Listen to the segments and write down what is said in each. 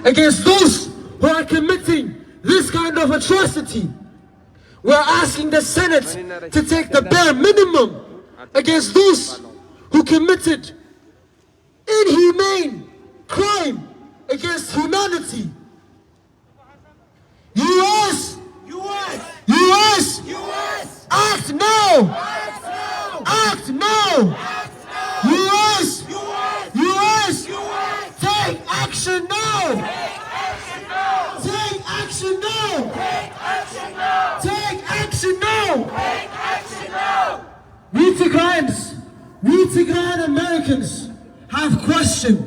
against those who are committing this kind of atrocity. We're asking the Senate to take the bare minimum against those who committed inhumane crime against humanity. US, act now! Act now! US, take action now! Take action now! Take action now! We Tigrayan Americans have questioned,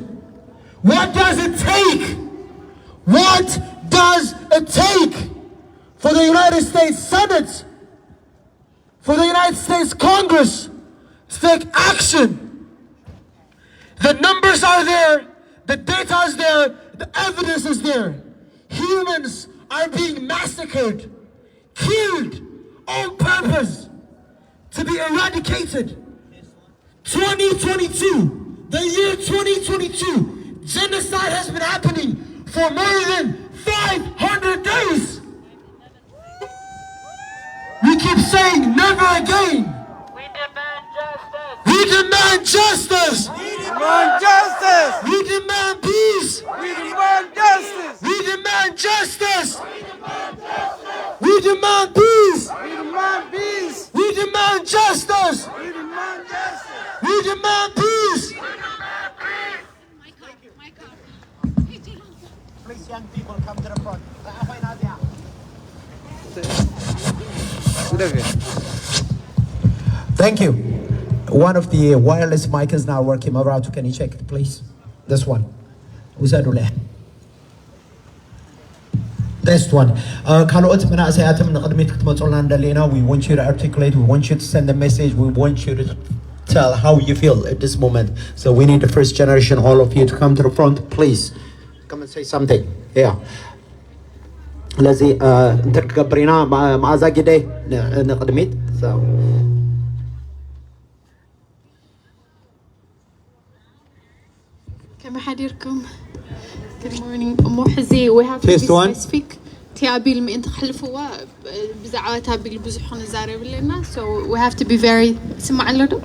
what does it take? What does it take for the United States Senate, for the United States Congress to take action? The numbers are there, the data is there, the evidence is there. Humans are being massacred, killed on purpose to be eradicated. 2022, the year 2022, genocide has been happening for more than 500 days. We keep saying never again. We demand justice. We demand justice. We demand peace. We demand justice. We demand justice. We demand peace. We demand peace. We demand justice. We demand justice. We demand peace. Please, young people, come to the front. Thank you. One of the wireless mic is not working. Mavratu, can you check it, please? This one. Uzaduleh. This one. We want you to articulate. We want you to send a message. We want you to tell how you feel at this moment. So we need the first generation, all of you, to come to the front, please. Come and say something. Yeah. لازم تكبرينا مع زاجدة نقدميت. So. كم حديركم. Good morning. محزي we have to be specific. تيابيل من تخلفوا بزعات تابيل بزحون زاري باللنا. So we have to be very سمع لنا.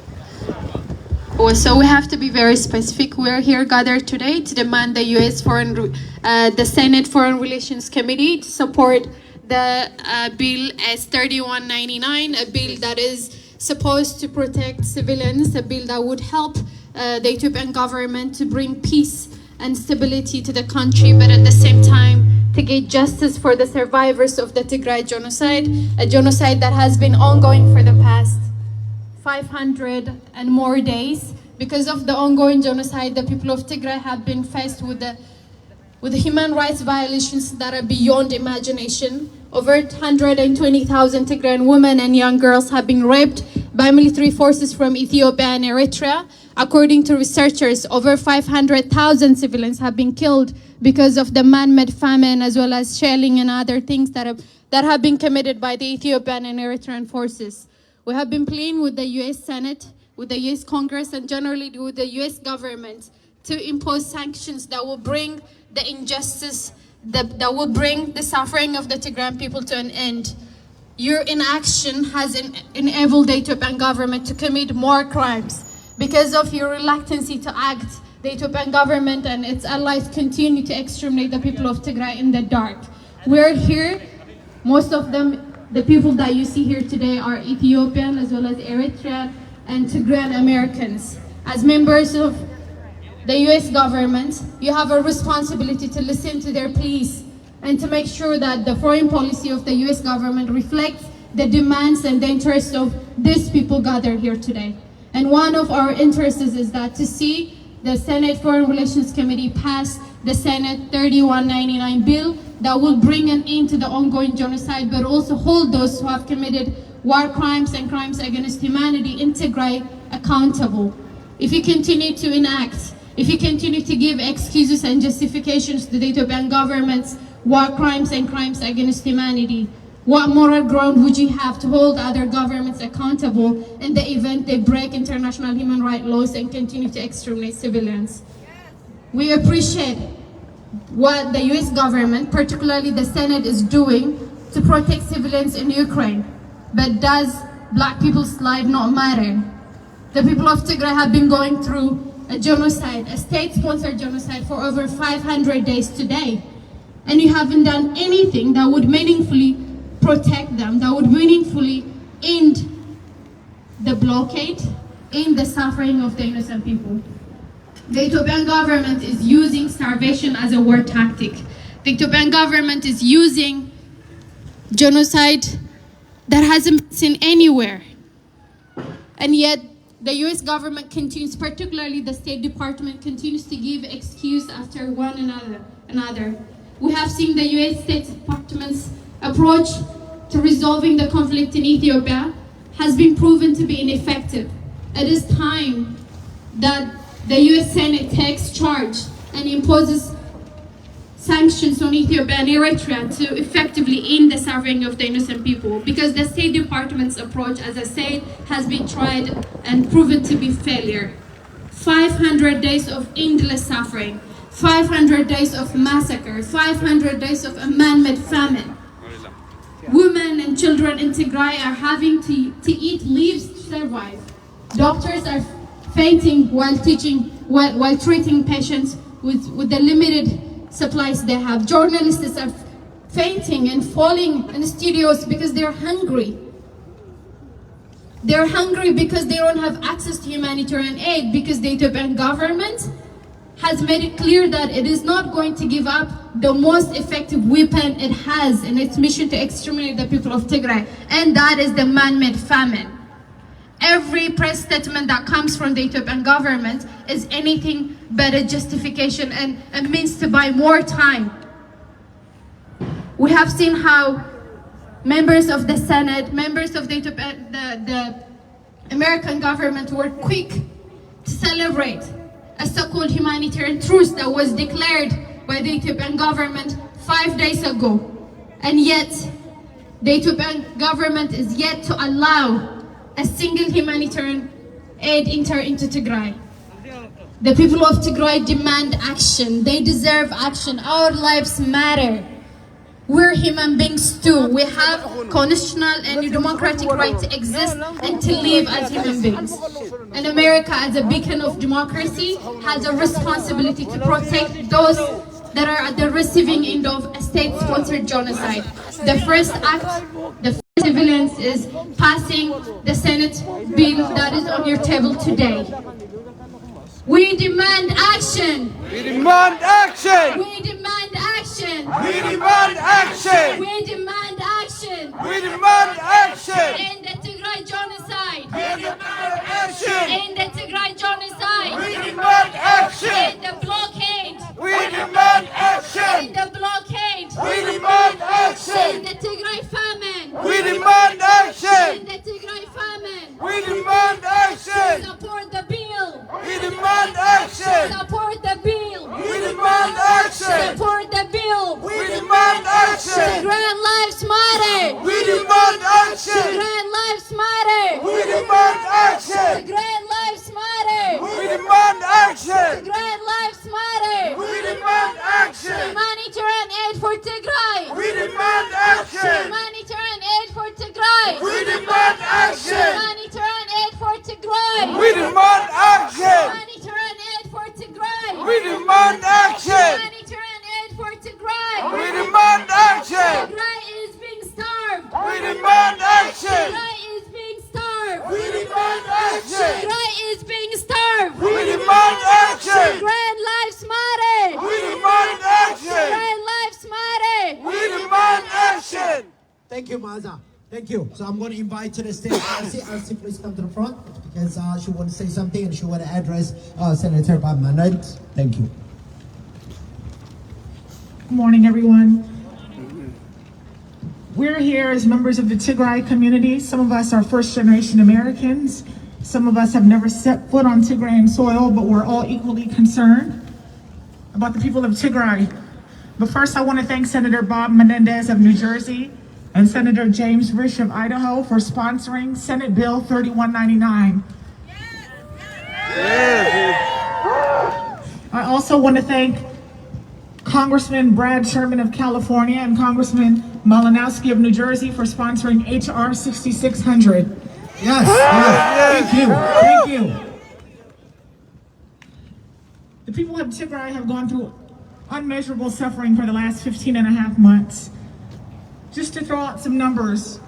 So we have to be very specific. We're here gathered today to demand the U.S. the Senate Foreign Relations Committee to support the bill as 3199, a bill that is supposed to protect civilians, a bill that would help the Ethiopian government to bring peace and stability to the country, but at the same time to get justice for the survivors of the Tigray genocide, a genocide that has been ongoing for the past 500 and more days. Because of the ongoing genocide, the people of Tigray have been faced with the human rights violations that are beyond imagination. Over 120,000 Tigrayan women and young girls have been raped by military forces from Ethiopia and Eritrea. According to researchers, over 500,000 civilians have been killed because of the man-made famine, as well as shelling and other things that have been committed by the Ethiopian and Eritrean forces. We have been pleading with the U.S. Senate, with the U.S. Congress, and generally with the U.S. government to impose sanctions that will bring the injustice, that will bring the suffering of the Tigrayan people to an end. Your inaction has enabled the Ethiopian government to commit more crimes. Because of your reluctancy to act, the Ethiopian government and its allies continue to exterminate the people of Tigray in the dark. We're here, most of them, the people that you see here today are Ethiopian as well as Eritrean and Tigrayan Americans. As members of the US government, you have a responsibility to listen to their pleas and to make sure that the foreign policy of the US government reflects the demands and the interests of these people gathered here today. And one of our interests is that to see the Senate Foreign Relations Committee pass the Senate 3199 bill that will bring an end to the ongoing genocide, but also hold those who have committed war crimes and crimes against humanity in Tigray accountable. If you continue to enact, if you continue to give excuses and justifications to the Ethiopian government's war crimes and crimes against humanity, what moral ground would you have to hold other governments accountable in the event they break international human rights laws and continue to exterminate civilians? We appreciate what the US government, particularly the Senate, is doing to protect civilians in Ukraine. But does black people's life not matter? The people of Tigray have been going through a genocide, a state-sponsored genocide for over 500 days today. And you haven't done anything that would meaningfully protect them, that would meaningfully end the blockade, end the suffering of the innocent people. The Ethiopian government is using starvation as a war tactic. The Ethiopian government is using genocide that hasn't been seen anywhere. And yet, the US government continues, particularly the State Department, continues to give excuse after one another. We have seen the US State Department's approach to resolving the conflict in Ethiopia has been proven to be ineffective. It is time that the US Senate takes charge and imposes sanctions on Ethiopia and Eritrea to effectively end the suffering of the innocent people, because the State Department's approach, as I said, has been tried and proven to be failure. 500 days of endless suffering, 500 days of massacre, 500 days of a man-made famine. Women and children in Tigray are having to eat leaves to survive. Doctors are fainting while treating patients with the limited supplies they have. Journalists are fainting and falling in studios because they're hungry. They're hungry because they don't have access to humanitarian aid, because the Ethiopian government has made it clear that it is not going to give up the most effective weapon it has in its mission to exterminate the people of Tigray, and that is the man-made famine. Every press statement that comes from the Ethiopian government is anything but a justification and a means to buy more time. We have seen how members of the Senate, members of the American government were quick to celebrate a so-called humanitarian truce that was declared by the Ethiopian government 5 days ago. And yet, the Ethiopian government is yet to allow a single humanitarian aid enter into Tigray. The people of Tigray demand action. They deserve action. Our lives matter. We're human beings too. We have constitutional and democratic right to exist and to live as human beings. And America, as a beacon of democracy, has a responsibility to protect those that are at the receiving end of a state-sponsored genocide. The first act, the first civilians, is passing the Senate bill that is on your table today. We demand action. We demand action. We demand action. We demand action. We demand action. We demand action. In the Tigray genocide. We demand action. In the Tigray genocide. We demand action. In the blockade. We demand action. In the blockade. We demand In action. the Tigray famine. We demand action. In the Tigray famine. We demand action. Support the bill. We demand action. Support the bill. We demand action. Support the bill. We demand action. Tigray lives matter. We demand action. Tigray lives matter. We demand action. Tigray lives matter. We demand action. Tigray lives matter. We demand action. Humanitarian aid for Tigray. We demand action. Humanitarian aid for Tigray. We demand action. Humanitarian aid for Tigray. We demand action. Humanitarian aid for Tigray. We demand action. Humanitarian aid for Tigray. We demand action. Tigray is being starved. We demand action. Tigray is being starved. We demand action. Tigray is being starved. We demand action. Tigray lives matter. We demand action. Tigray lives matter. We demand action. Thank you, Maza. Thank you. So I'm going to invite to the stage Elsie, please come to the front because she wants to say something and she wants to address Senator Bob Manette. Thank you. Good morning, everyone. We're here as members of the Tigray community. Some of us are first-generation Americans. Some of us have never set foot on Tigrayan soil, but we're all equally concerned about the people of Tigray. But first, I want to thank Senator Bob Menendez of New Jersey and Senator James Risch of Idaho for sponsoring Senate Bill 3199. I also want to thank Congressman Brad Sherman of California and Congressman Malinowski of New Jersey for sponsoring HR 6600. Yes. Thank you. The people of Tigray have gone through unmeasurable suffering for the last 15 and a half months. Just to throw out some numbers,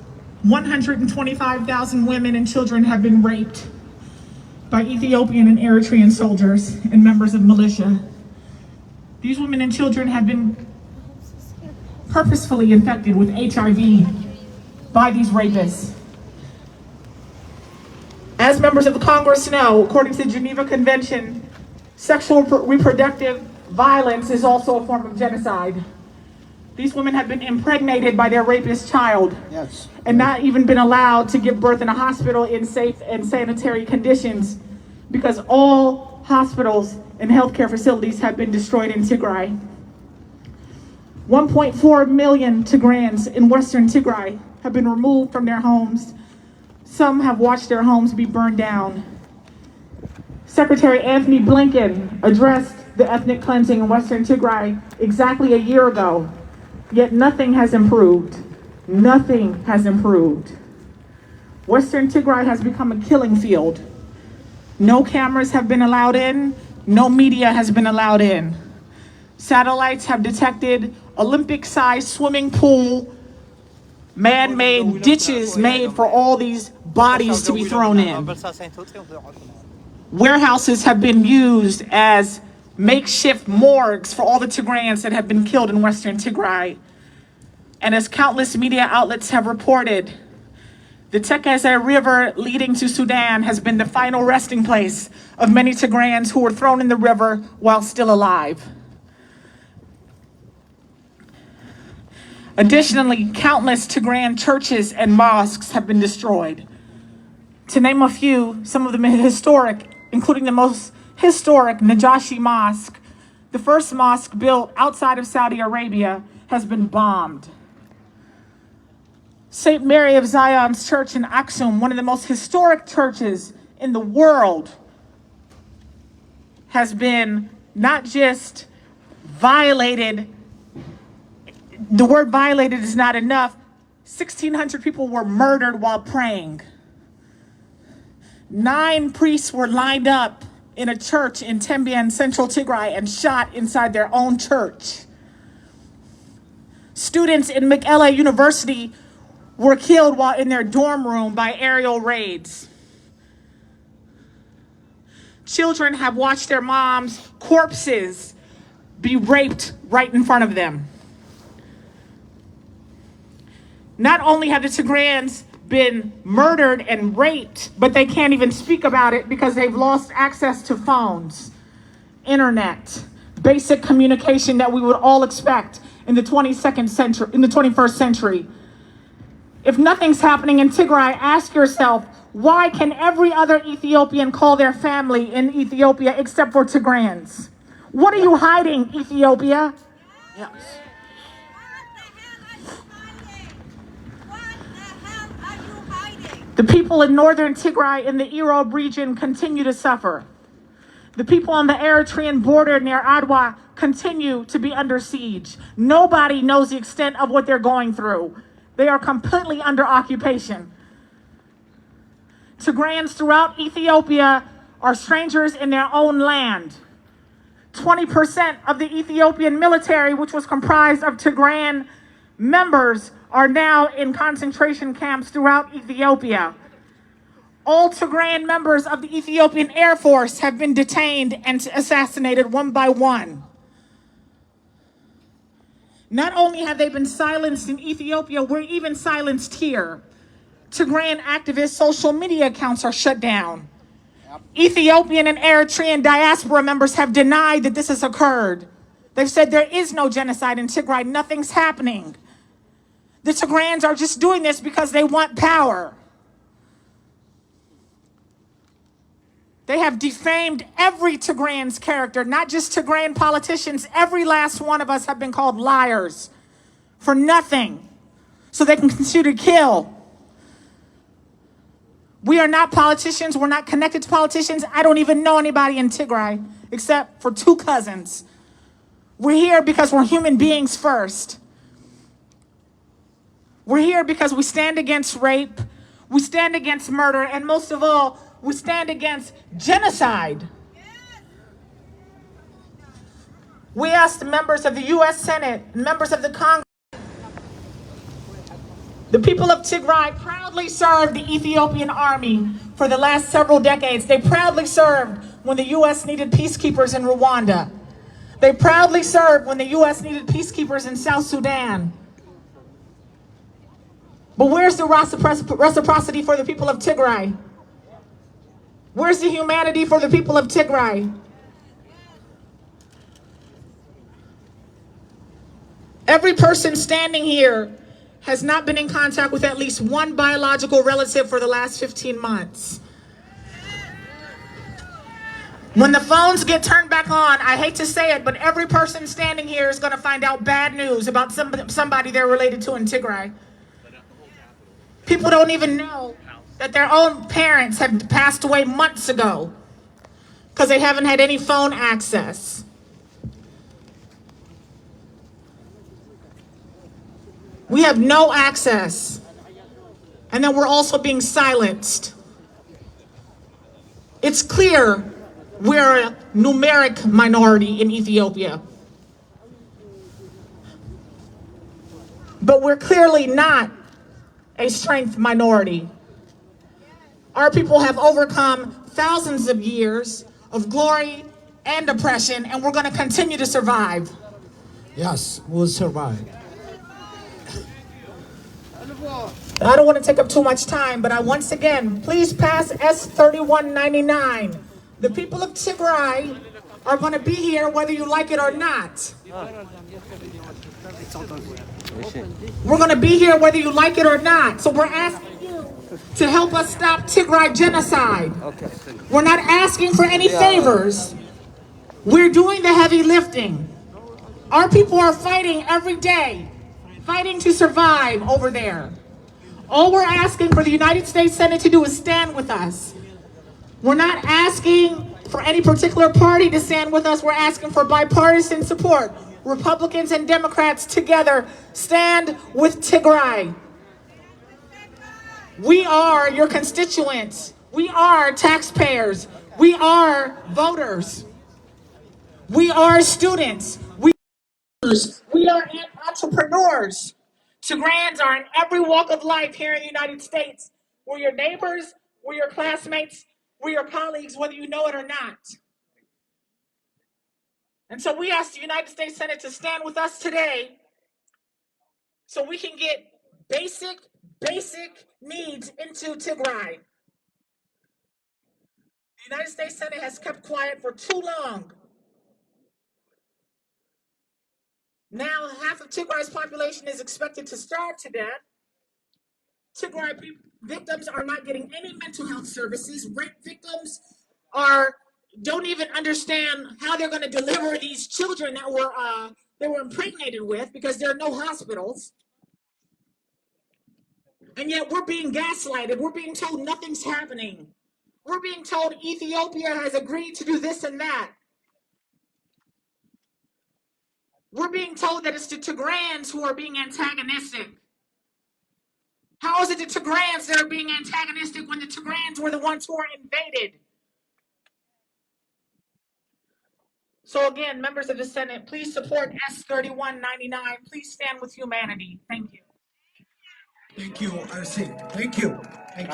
125,000 women and children have been raped by Ethiopian and Eritrean soldiers and members of militia. These women and children have been purposefully infected with HIV by these rapists. As members of Congress know, according to the Geneva Convention, sexual reproductive violence is also a form of genocide. These women have been impregnated by their rapist child and not even been allowed to give birth in a hospital in safe and sanitary conditions because all hospitals and healthcare facilities have been destroyed in Tigray. 1.4 million Tigrayans in Western Tigray have been removed from their homes. Some have watched their homes be burned down. Secretary Anthony Blinken addressed the ethnic cleansing in Western Tigray exactly a year ago, yet nothing has improved. Nothing has improved. Western Tigray has become a killing field. No cameras have been allowed in, no media has been allowed in. Satellites have detected Olympic-sized swimming pool, man-made ditches made for all these bodies to be thrown in. Warehouses have been used as makeshift morgues for all the Tigrayans that have been killed in Western Tigray. And as countless media outlets have reported, the Tegaru River leading to Sudan has been the final resting place of many Tigrayans who were thrown in the river while still alive. Additionally, countless Tigrayan churches and mosques have been destroyed. To name a few, some of them historic, including the most historic Najashi Mosque, the first mosque built outside of Saudi Arabia, has been bombed. St. Mary of Zion's Church in Aksum, one of the most historic churches in the world, has been not just violated. The word violated is not enough. 1,600 people were murdered while praying. 9 priests were lined up in a church in Tembien, central Tigray, and shot inside their own church. Students in Mekelle University were killed while in their dorm room by aerial raids. Children have watched their moms' corpses be raped right in front of them. Not only have the Tigrayans been murdered and raped, but they can't even speak about it because they've lost access to phones, internet, basic communication that we would all expect in the 21st century. If nothing's happening in Tigray, ask yourself, why can every other Ethiopian call their family in Ethiopia except for Tigrayans? What are you hiding, Ethiopia? Yes. The people in northern Tigray in the Erob region continue to suffer. The people on the Eritrean border near Adwa continue to be under siege. Nobody knows the extent of what they're going through. They are completely under occupation. Tigrayans throughout Ethiopia are strangers in their own land. 20% of the Ethiopian military, which was comprised of Tigrayan members, are now in concentration camps throughout Ethiopia. All Tigrayan members of the Ethiopian Air Force have been detained and assassinated one by one. Not only have they been silenced in Ethiopia, we're even silenced here. Tigrayan activists' social media accounts are shut down. Ethiopian and Eritrean diaspora members have denied that this has occurred. They've said there is no genocide in Tigray, nothing's happening. The Tigrayans are just doing this because they want power. They have defamed every Tigrayan's character, not just Tigrayan politicians. Every last one of us have been called liars for nothing, so they can continue to kill. We are not politicians. We're not connected to politicians. I don't even know anybody in Tigray except for 2 cousins. We're here because we're human beings first. We're here because we stand against rape, we stand against murder, and most of all, we stand against genocide. We asked the members of the U.S. Senate, members of the Congress. The people of Tigray proudly served the Ethiopian army for the last several decades. They proudly served when the U.S. needed peacekeepers in Rwanda. They proudly served when the U.S. needed peacekeepers in South Sudan. But where's the reciprocity for the people of Tigray? Where's the humanity for the people of Tigray? Every person standing here has not been in contact with at least one biological relative for the last 15 months. When the phones get turned back on, I hate to say it, but every person standing here is going to find out bad news about somebody they're related to in Tigray. People don't even know that their own parents have passed away months ago because they haven't had any phone access. We have no access. And then we're also being silenced. It's clear we're a numeric minority in Ethiopia. But we're clearly not a strength minority. Our people have overcome thousands of years of glory and oppression, and we're going to continue to survive. Yes, we'll survive. I don't want to take up too much time, but once again, please pass S3199. The people of Tigray are going to be here whether you like it or not. We're going to be here whether you like it or not. So we're asking you to help us stop Tigray genocide. We're not asking for any favors. We're doing the heavy lifting. Our people are fighting every day, fighting to survive over there. All we're asking for the United States Senate to do is stand with us. We're not asking for any particular party to stand with us. We're asking for bipartisan support. Republicans and Democrats together stand with Tigray. We are your constituents. We are taxpayers. We are voters. We are students. We are entrepreneurs. Tigrayans are in every walk of life here in the United States. We're your neighbors, we're your classmates, we're your colleagues, whether you know it or not. And so we ask the United States Senate to stand with us today so we can get basic needs into Tigray. The United States Senate has kept quiet for too long. Now, half of Tigray's population is expected to starve to death. Tigray victims are not getting any mental health services. Rape victims don't even understand how they're going to deliver these children that they were impregnated with because there are no hospitals. And yet we're being gaslighted. We're being told nothing's happening. We're being told Ethiopia has agreed to do this and that. We're being told that it's the Tigrayans who are being antagonistic. How is it the Tigrayans that are being antagonistic when the Tigrayans were the ones who were invaded? So again, members of the Senate, please support S3199. Please stand with humanity. Thank you. Thank you, RC. Thank you. Thank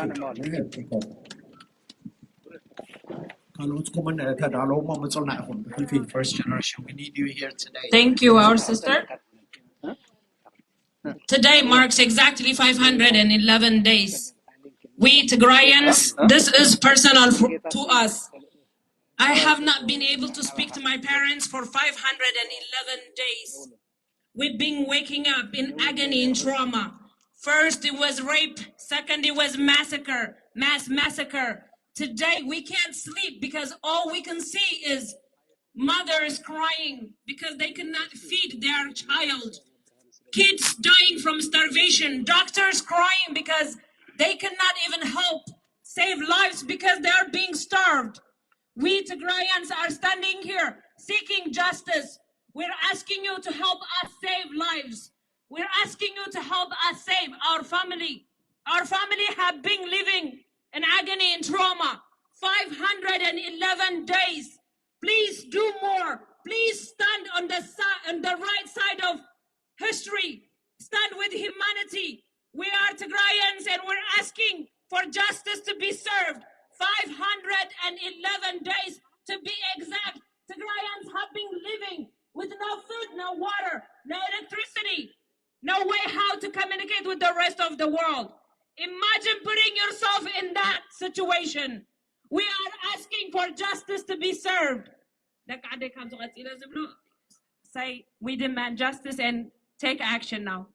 you. First generation, we need you here today. Thank you, our sister. Today marks exactly 511 days. We Tigrayans, this is personal to us. I have not been able to speak to my parents for 511 days. We've been waking up in agony and trauma. First it was rape, second it was mass massacre. Today we can't sleep because all we can see is mothers crying because they cannot feed their child. Kids dying from starvation, doctors crying because they cannot even help save lives because they are being starved. We Tigrayans are standing here seeking justice. We're asking you to help us save lives. We're asking you to help us save our family. Our family have been living in agony and trauma 511 days. Please do more. Please stand on the right side of history. Stand with humanity. We are Tigrayans and we're asking for justice to be served. 511 days to be exact. Tigrayans have been living with no food, no water, no electricity, no way how to communicate with the rest of the world. Imagine putting yourself in that situation. We are asking for justice to be served. Say, we demand justice and take action now.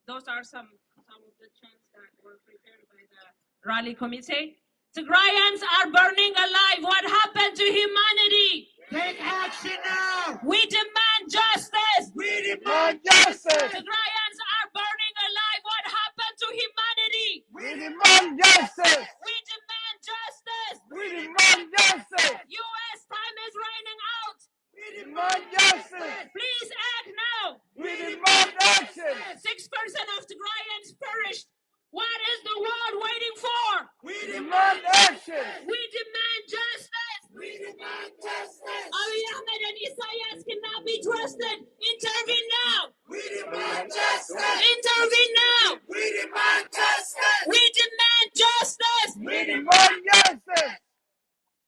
Those are some of the chants that were prepared by the rally committee. Tigrayans are burning alive. What happened to humanity? Take action now! We demand justice. We demand justice. Tigrayans are burning alive. What happened to humanity? We demand justice. We demand justice. We demand justice. U.S. time is running out. We demand justice. Please act now. We demand action. 6% of Tigrayans perished. What is the world waiting for? We demand action. We demand justice. We demand justice. Ahmed and Isaias cannot be trusted. Intervene now. We demand justice. Intervene now. We demand justice. We demand justice. We demand justice.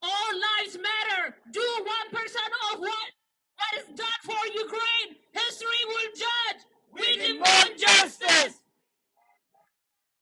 All lives matter. Do 1% of what is done for Ukraine. History will judge. We demand justice.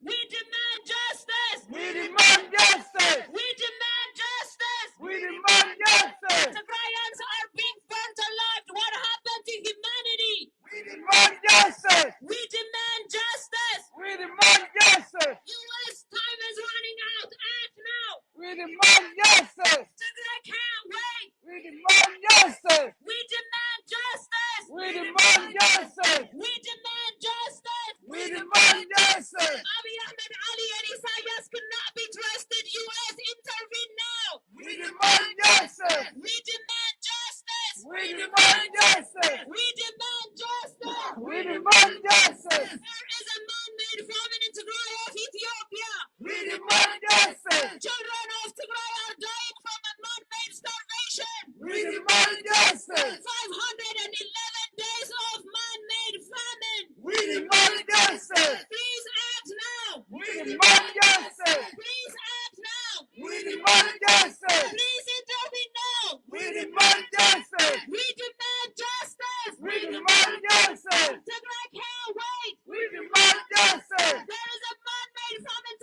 We demand justice. We demand justice. We demand justice. We demand justice. Tigrayans are being burnt alive. What happened to humanity? We demand justice. We demand justice. We demand justice. U.S. time is running out. Act now. We demand justice. Tigray can't wait. We demand justice. We demand justice. We demand justice. We demand justice. We demand justice. Abiy Ahmed Ali and Isaias cannot be trusted. U.S. intervene now. We demand justice. We demand justice. We demand justice. We demand justice. We demand justice. There is a man-made famine in Tigray of Ethiopia. We demand justice. Children of Tigray are dying from a man-made starvation. We demand justice. 511 days of man-made famine. We demand justice. Please act now. We demand justice. Please act now. We demand justice. Please intervene now. We demand justice. We demand justice. We demand justice. Tigray can't wait. We demand justice. There is a man-made famine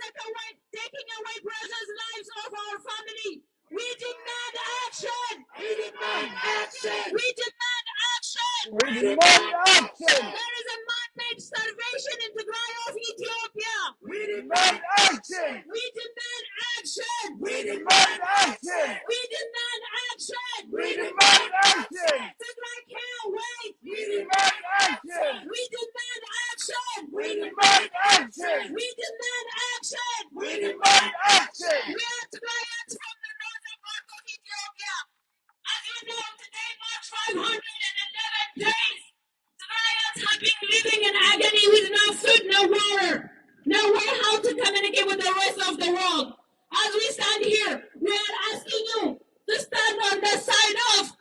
taking away precious lives of our family. We demand action. We demand action. We demand action. We demand action. There is a man-made starvation in Tigray of Ethiopia. We demand action. We demand action. We demand action. We demand action. We demand action. Tigray can't wait. We demand action. We demand action. We demand action. We demand action. We demand action. We are Tigrayans from the northern part of Ethiopia. As you know, today marks 511 days. Tigrayans have been living in agony with no food, no water, no way how to communicate with the rest of the world. As we stand here, we are asking you to stand on the side of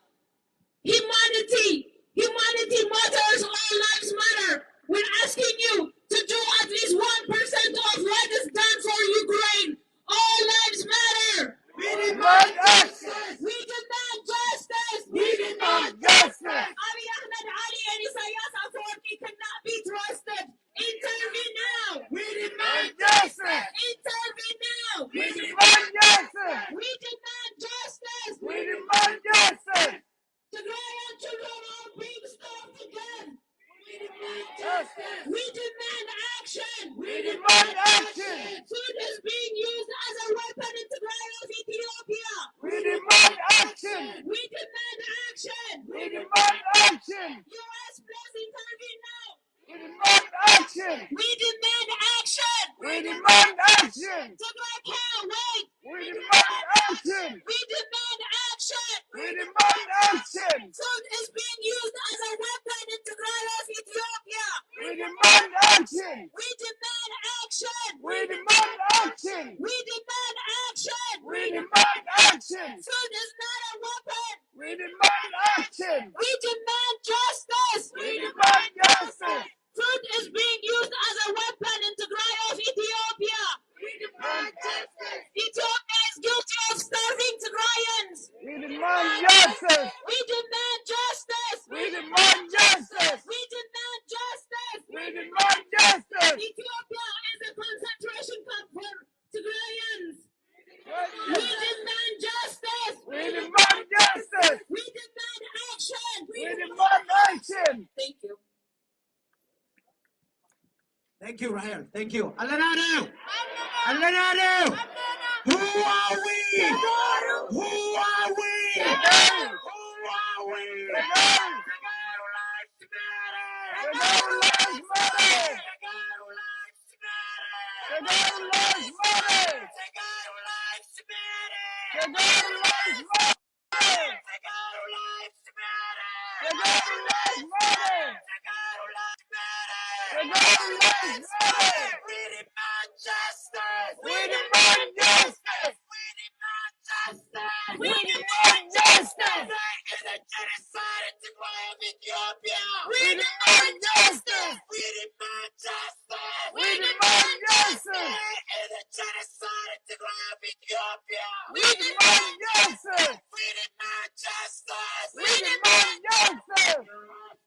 humanity. Humanity matters, all lives matter. We're asking you to do at least 1% of what is done for Ukraine. All lives matter. We demand action. We demand justice. We demand justice. Abiy Ahmed Ali and Isaias authority cannot be trusted. Intervene now. We demand justice. Intervene now. We demand justice. We demand justice. We demand justice. Tigrayan children are being starved again. We demand justice. We demand action. We demand action. Food is being used as a weapon in Tigray of Ethiopia. We demand action. We demand action. We demand action. U.S. please intervene now. We demand action. We demand action. We demand action. Tigray can't wait. We demand action. We demand action. We demand action. Food is being used as a weapon in Tigray of Ethiopia. We demand action. We demand action. We demand action. We demand action. We demand action. Food is not a weapon. We demand action. We demand justice. We demand justice. Food is being used as a weapon in Tigray of Ethiopia. We demand justice. Ethiopia is guilty of starving Tigrayans. We demand justice. We demand justice. We demand justice. We demand justice. We demand justice. Ethiopia is a concentration camp for Tigrayans. We demand justice. We demand justice. We demand action. We demand action. Thank you. Thank you, Rahel. Thank you. Alanado! Alanado! Who are we? Who are we? Who are we? Tegaru lives matter! Tegaru lives matter. Tegaru lives matter! Tegaru lives matter. Tegaru lives matter! Tegaru lives matter. Tegaru lives matter! Tegaru lives matter. Tegaru lives matter! Tegaru lives matter. We demand justice! We demand justice. We demand justice! We demand justice. There is a genocide in Tigray of Ethiopia! We demand justice. We demand justice! We demand justice. There is a genocide in Tigray of Ethiopia! We demand justice. We demand justice! We demand justice.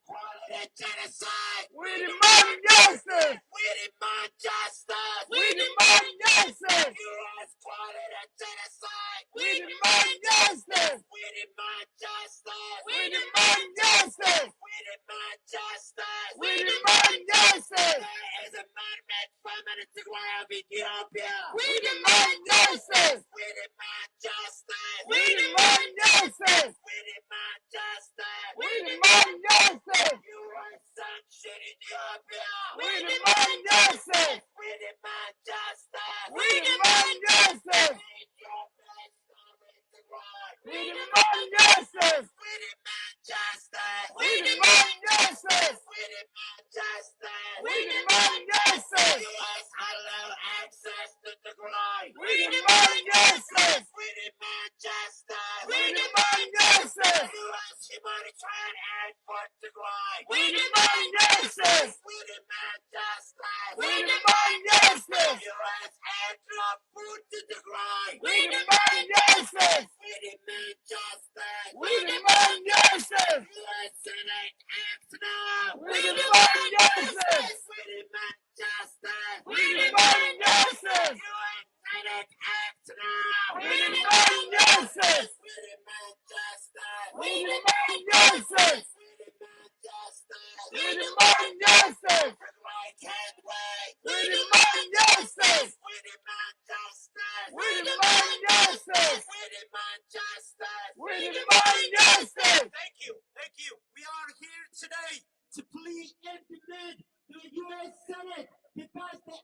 Call it a genocide! We demand justice. We demand justice! We demand justice. U.S. call it a genocide! We demand justice. We demand justice! We demand justice. We demand justice! We demand justice. There is a man-made famine in Tigray of Ethiopia! We demand justice. We demand justice! We demand justice. We demand justice! We demand justice. U.S. sanction Ethiopia! We demand justice. We demand justice! We demand justice. Ethiopia is starving Tigray! We demand justice. We demand justice! We demand justice. We demand justice! We demand justice. U.S. allow access to Tigray! We demand justice. We demand justice! We demand justice. U.S. humanitarian aid for Tigray! We demand justice. We demand justice! We demand justice. U.S. aid drop food to Tigray! We demand justice. We demand justice! We demand justice. U.S. Senate act now! We demand justice. We demand justice! We demand justice. U.S. Senate act now! We demand justice. We demand justice! We demand justice. We demand justice! We demand justice. Tigray can't wait! We demand justice. We demand justice! We demand justice. We demand justice! We demand justice. Thank you. Thank you. We are here today to plead and demand the U.S. Senate to pass the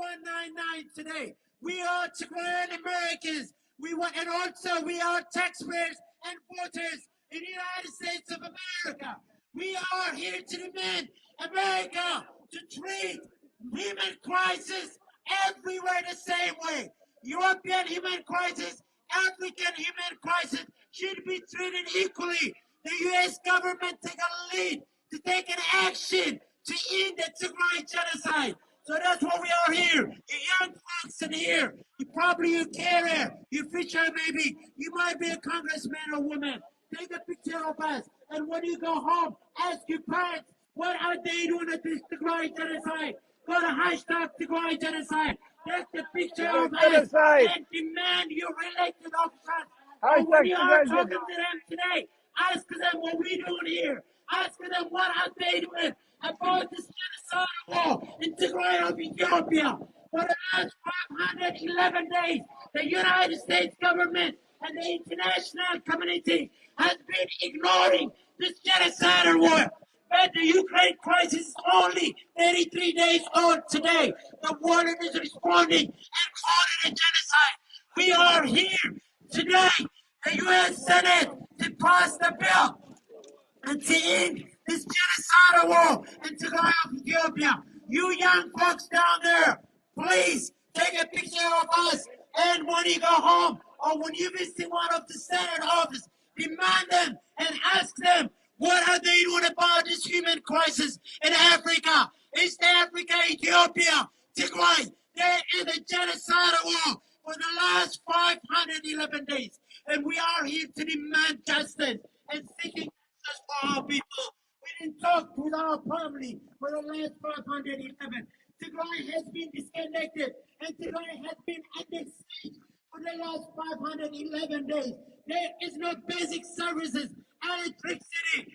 S3199 today. We are Tigrayan Americans. We want, and also we are taxpayers and voters in the United States of America. We are here to demand America to treat human crisis everywhere the same way. European human crisis, African human crisis should be treated equally. The U.S. government take a lead to take an action to end the Tigray genocide. So that's why we are here. You young folks in here, you carer, you fisher maybe, you might be a congressman or woman. Take a picture of us, and when you go home, ask your parents, what are they doing at this Tigray genocide? Go to hashtag Tigray genocide. Take the picture of us Genocide. and demand your elected officers. Hashtag And when you are Tigray talking to them today, ask them what we doing here. Ask them what are they doing about this genocide war in Tigray of Ethiopia. For the last 511 days, the United States government and the international community has been ignoring this genocidal war. But the Ukraine crisis is only 33 days old today. The world is responding and calling it genocide. We are here today, the U.S. Senate, to pass the bill and to end this genocidal war in Tigray of Ethiopia. You young folks down there, please take a picture of us, and when you go home or when you visit one of the Senate office, remind them and ask them, what are they doing about this human crisis in Africa? East Africa, Ethiopia, Tigray. They're in a genocidal war for the last 511 days. And we are here to demand justice and seeking justice for our people. We didn't talk with our family for the last 511. Tigray has been disconnected and Tigray has been under siege for the last 511 days. There is no basic services, electricity,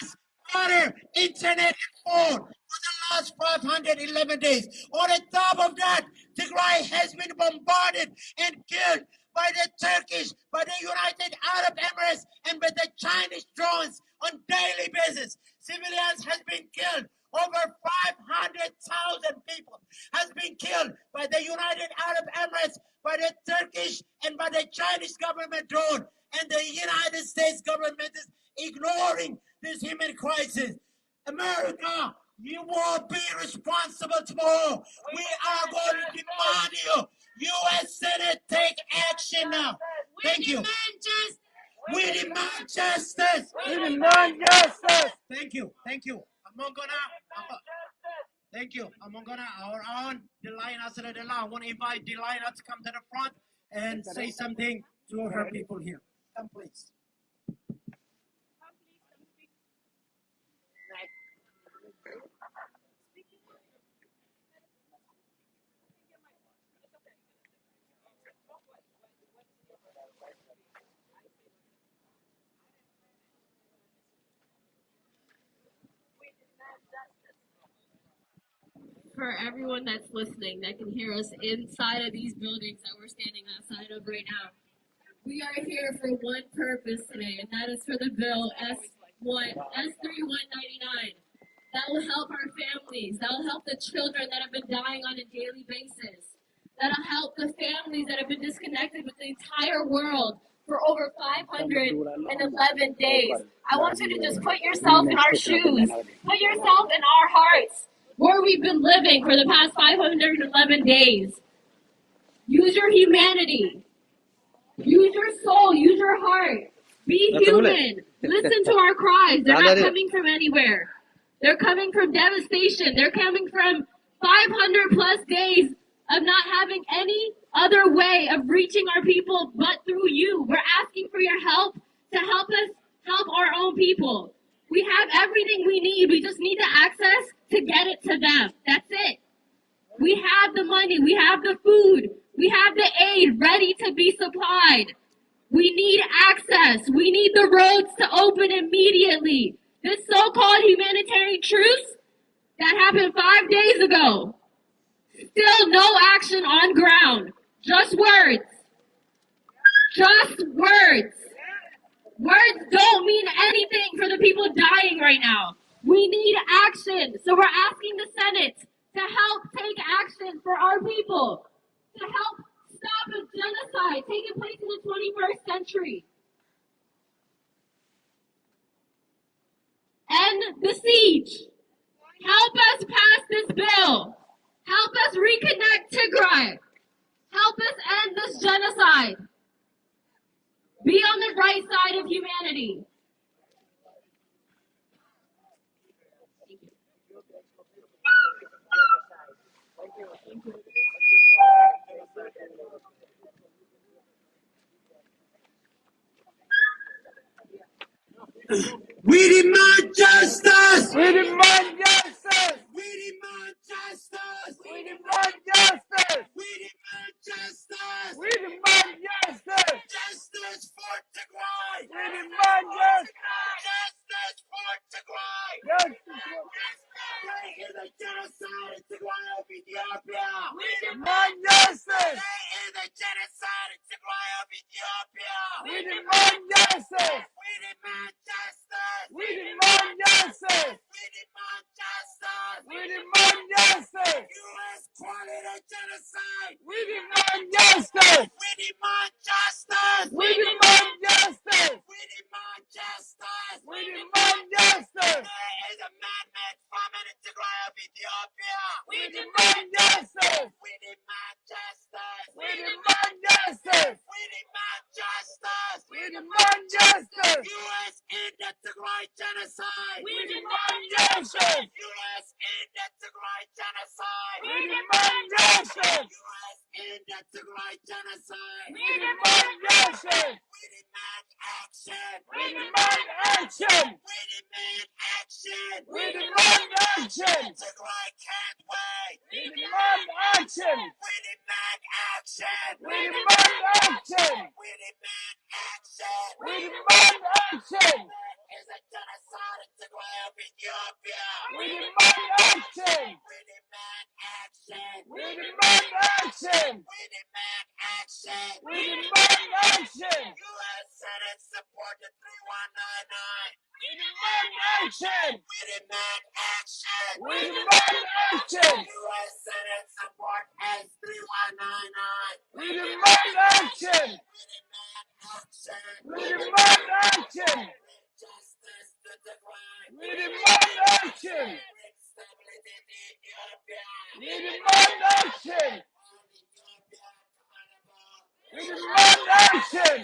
gas, water, internet, and phone for the last 511 days. On the top of that, Tigray has been bombarded and killed by the Turkish, by the United Arab Emirates, and by the Chinese drones on daily basis. Civilians has been killed. Over 500,000 people has been killed by the United Arab Emirates, by the Turkish and by the Chinese government drone. And the United States government is ignoring this human crisis. America, you will be responsible tomorrow. We are going to demand you. U.S. Senate, take action now. Thank you. We demand justice. We demand justice. Thank you. Thank you. Thank you. Our own Delina Saradella. I want to invite Delina to come to the front and say something to her people here. Come, please. For everyone that's listening that can hear us inside of these buildings that we're standing outside of right now. We are here for one purpose today, and that is for the bill S3199. That will help our families. That will help the children that have been dying on a daily basis. That will help the families that have been disconnected with the entire world for over 511 days. I want you to just put yourself in our shoes. Put yourself in our hearts. Where we've been living for the past 511 days. Use your humanity. Use your soul. Use your heart. Be human. Listen to our cries. They're not coming from anywhere. They're coming from devastation. They're coming from 500 plus days of not having any other way of reaching our people but through you. We're asking for your help to help us help our own people. We have everything we need. We just need the access to get it to them. That's it. We have the money. We have the food. We have the aid ready to be supplied. We need access. We need the roads to open immediately. This so-called humanitarian truce that happened 5 days ago. Still no action on ground. Just words. Just words. Words don't mean anything for the people dying right now. We need action. So we're asking the Senate to help take action for our people. To help stop a genocide taking place in the 21st century. End the siege. Help us pass this bill. Help us reconnect Tigray. Help us end this genocide. Be on the right side of humanity. We demand justice! We demand justice. We demand justice! We demand justice. We demand justice! We demand justice. Justice for Tigray! We demand justice. Justice for Tigray! Justice. They is a genocide in Tigray of Ethiopia! We demand justice. They is a genocide in Tigray of Ethiopia! We demand justice. We demand justice! We demand justice. We demand justice! We demand justice. U.S. call it a genocide! We demand justice. We demand justice! We demand justice. We demand justice! We demand end famine in Tigray of Ethiopia. We demand justice. We demand justice. We demand justice. We demand justice. We demand justice. U.S. end the Tigray genocide. We demand justice. U.S. end the Tigray genocide. We demand justice. U.S. end the Tigray genocide. We demand justice. We demand action. We demand action. We demand action. We demand action. Tigray can't wait. We demand action. We demand action. We demand action. We demand action. We demand action. There is a genocide in Tigray of Ethiopia. We demand action. We demand action. We demand action. We demand action. We demand action. U.S. Senate support the 3199. We demand action. We demand action. We demand action. U.S. Senate support S3199. We demand action. We demand action. We demand action. Justice to Tigray. We demand action. Bring stability to Ethiopia. We demand action. Hold Ethiopia accountable. We demand action.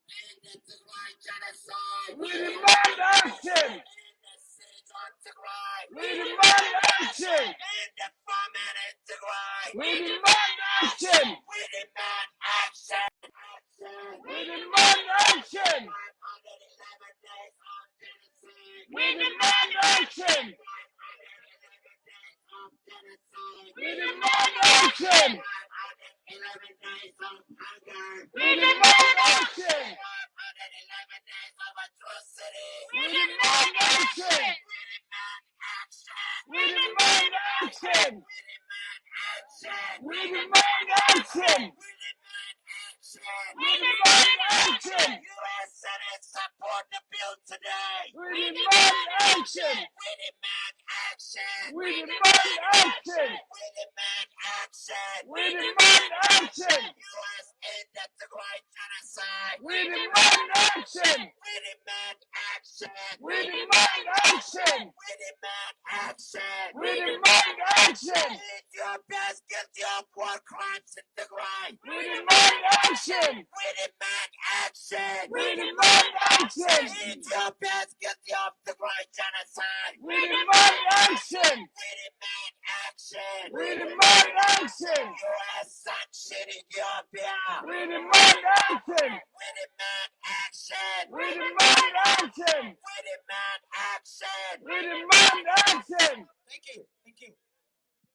End the Tigray genocide. We demand action. End the siege on Tigray. We demand action. End the famine in Tigray. We demand action. We demand action. Action. We demand action. 511 days of genocide. We demand action. 511 days of genocide. We demand action. 511 days of hunger. We demand action. 511 days of atrocity. We demand action. We demand action. We demand action. We demand action. We demand action. We demand action. We demand action. U.S. Senate support the bill today. We demand action. We demand action. We demand action. We demand action. We demand action. U.S. end the Tigray genocide. We demand action. We demand action. We demand action. We demand action. We demand action. Ethiopia is guilty of war crimes in Tigray. We demand action. We demand action. We demand action. Ethiopia is guilty of Tigray genocide. We demand action. We demand action. We demand action. U.S. sanction Ethiopia. We demand action. We demand action. We demand action. We demand action. We demand action. Thank you. Thank you.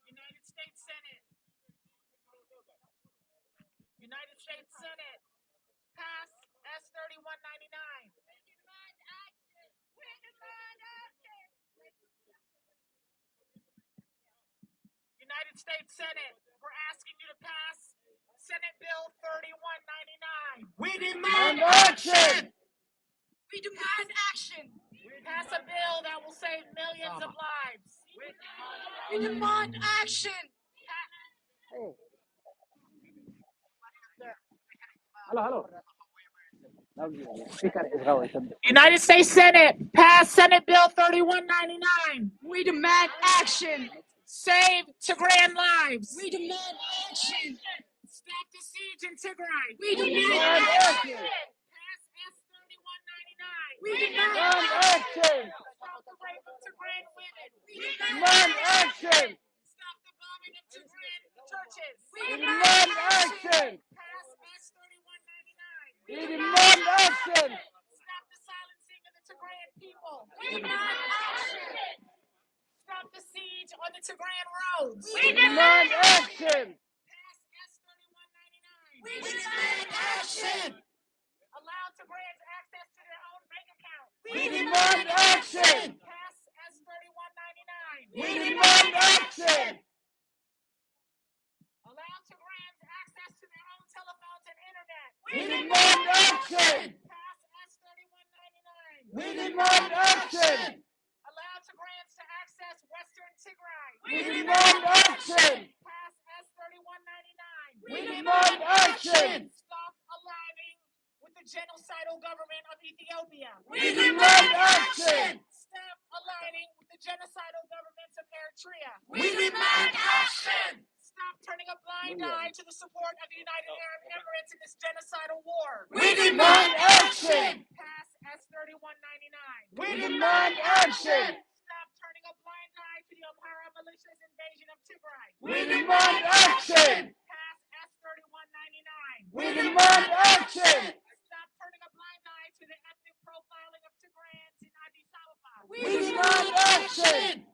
United States Senate. United States Senate. Pass S3199. We demand action. We demand action. United States Senate, we're asking you to pass Senate Bill 3199. We Demand demand action. We demand action. Pass a bill that will save millions of lives. We demand action. United States Senate, pass Senate Bill 3199. We demand action. Save Tigrayan lives. We demand action. Stop the siege in Tigray. We Demand demand action. Pass S3199. We Demand demand action. Stop the rape of Tigrayan women. Demand action. Stop the bombing of Tigrayan churches. We demand action. Pass S3199. We demand action. Stop the silencing of the Tigrayan people. We demand action. Stop the siege on the Tigrayan roads. We Demand action. Pass S3199. We demand action. Allow Tigrayans access to their own bank account. We demand action. Pass S3199. We demand action. Allow Tigrayans access to their own telephones and internet. We demand action. Pass S3199. We demand action. Allow Tigrayans to access Western Tigray. We demand action. Pass S3199. We demand action. Stop aligning with the genocidal government of Ethiopia. We demand action. Stop aligning with the genocidal government governments of Eritrea. We demand action. Stop turning a blind eye to the support of the United Arab Emirates in this genocidal war. We demand action. Pass S-3199. We demand action. Stop turning a blind eye to the Amhara militia's invasion of Tigray. We demand action. Pass S-3199. We demand action. Stop turning a blind eye to the ethnic profiling of Tigrayans in Addis Ababa. We demand action.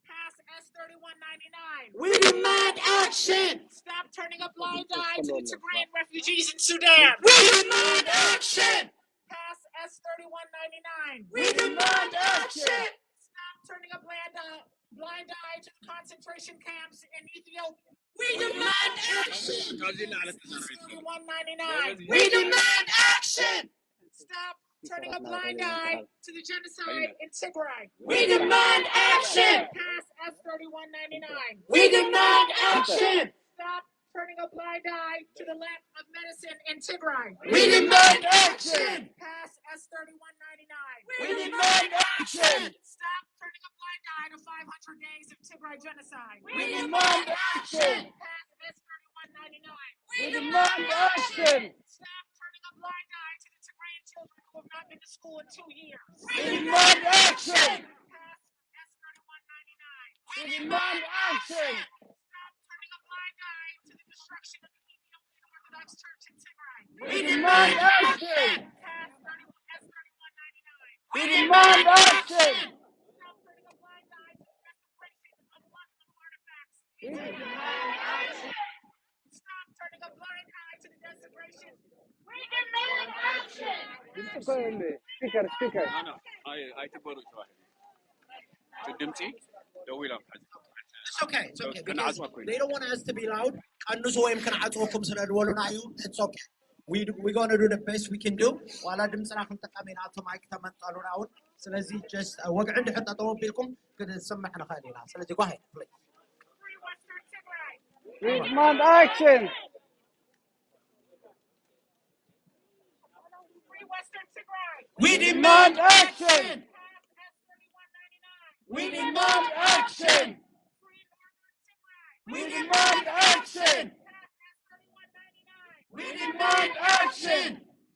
Pass S-3199. We demand action. Stop turning a blind eye to the Tigrayan refugees in Sudan. We demand action. Pass S-3199. We demand action. Stop turning a blind eye to the concentration camps in Ethiopia. We demand action. S-3199. We demand action. Stop turning a blind eye to the genocide in Tigray. We demand action. Pass S-3199. We demand action. Stop turning a blind eye to the lack of medicine in Tigray. We demand action. Pass S-3199. We demand action. Stop turning a blind eye to 500 days of Tigray genocide. We demand action. Pass S-3199. We demand action. Stop turning a blind eye to the Tigrayan children who have not been to school in 2 years. We demand action. Pass S-3199. We demand action. Stop turning a blind eye to the destruction of the Ethiopian Orthodox Church in Tigray. We demand action. Pass S-3199. We demand action. Stop turning a blind eye to the desecration of Muslim artifacts. We demand action. Stop turning a blind eye to the desecration. We demand action. Speaker. It's okay. It's okay. Because they don't want us to be loud. It's okay. We're going to do the best we can do. وعلى دمسنا خن تقامين عطوا معك تمن قالوا نعود. سلزي just وقع عندي حتى طول بيلكم كده نسمعنا خالينا. سلزي go ahead please. Free Western Tigray. We demand action. Free Western Tigray. We demand action. Pass S-3199. We demand action. Free Northern Tigray. We demand action. Pass S-3199. We demand action.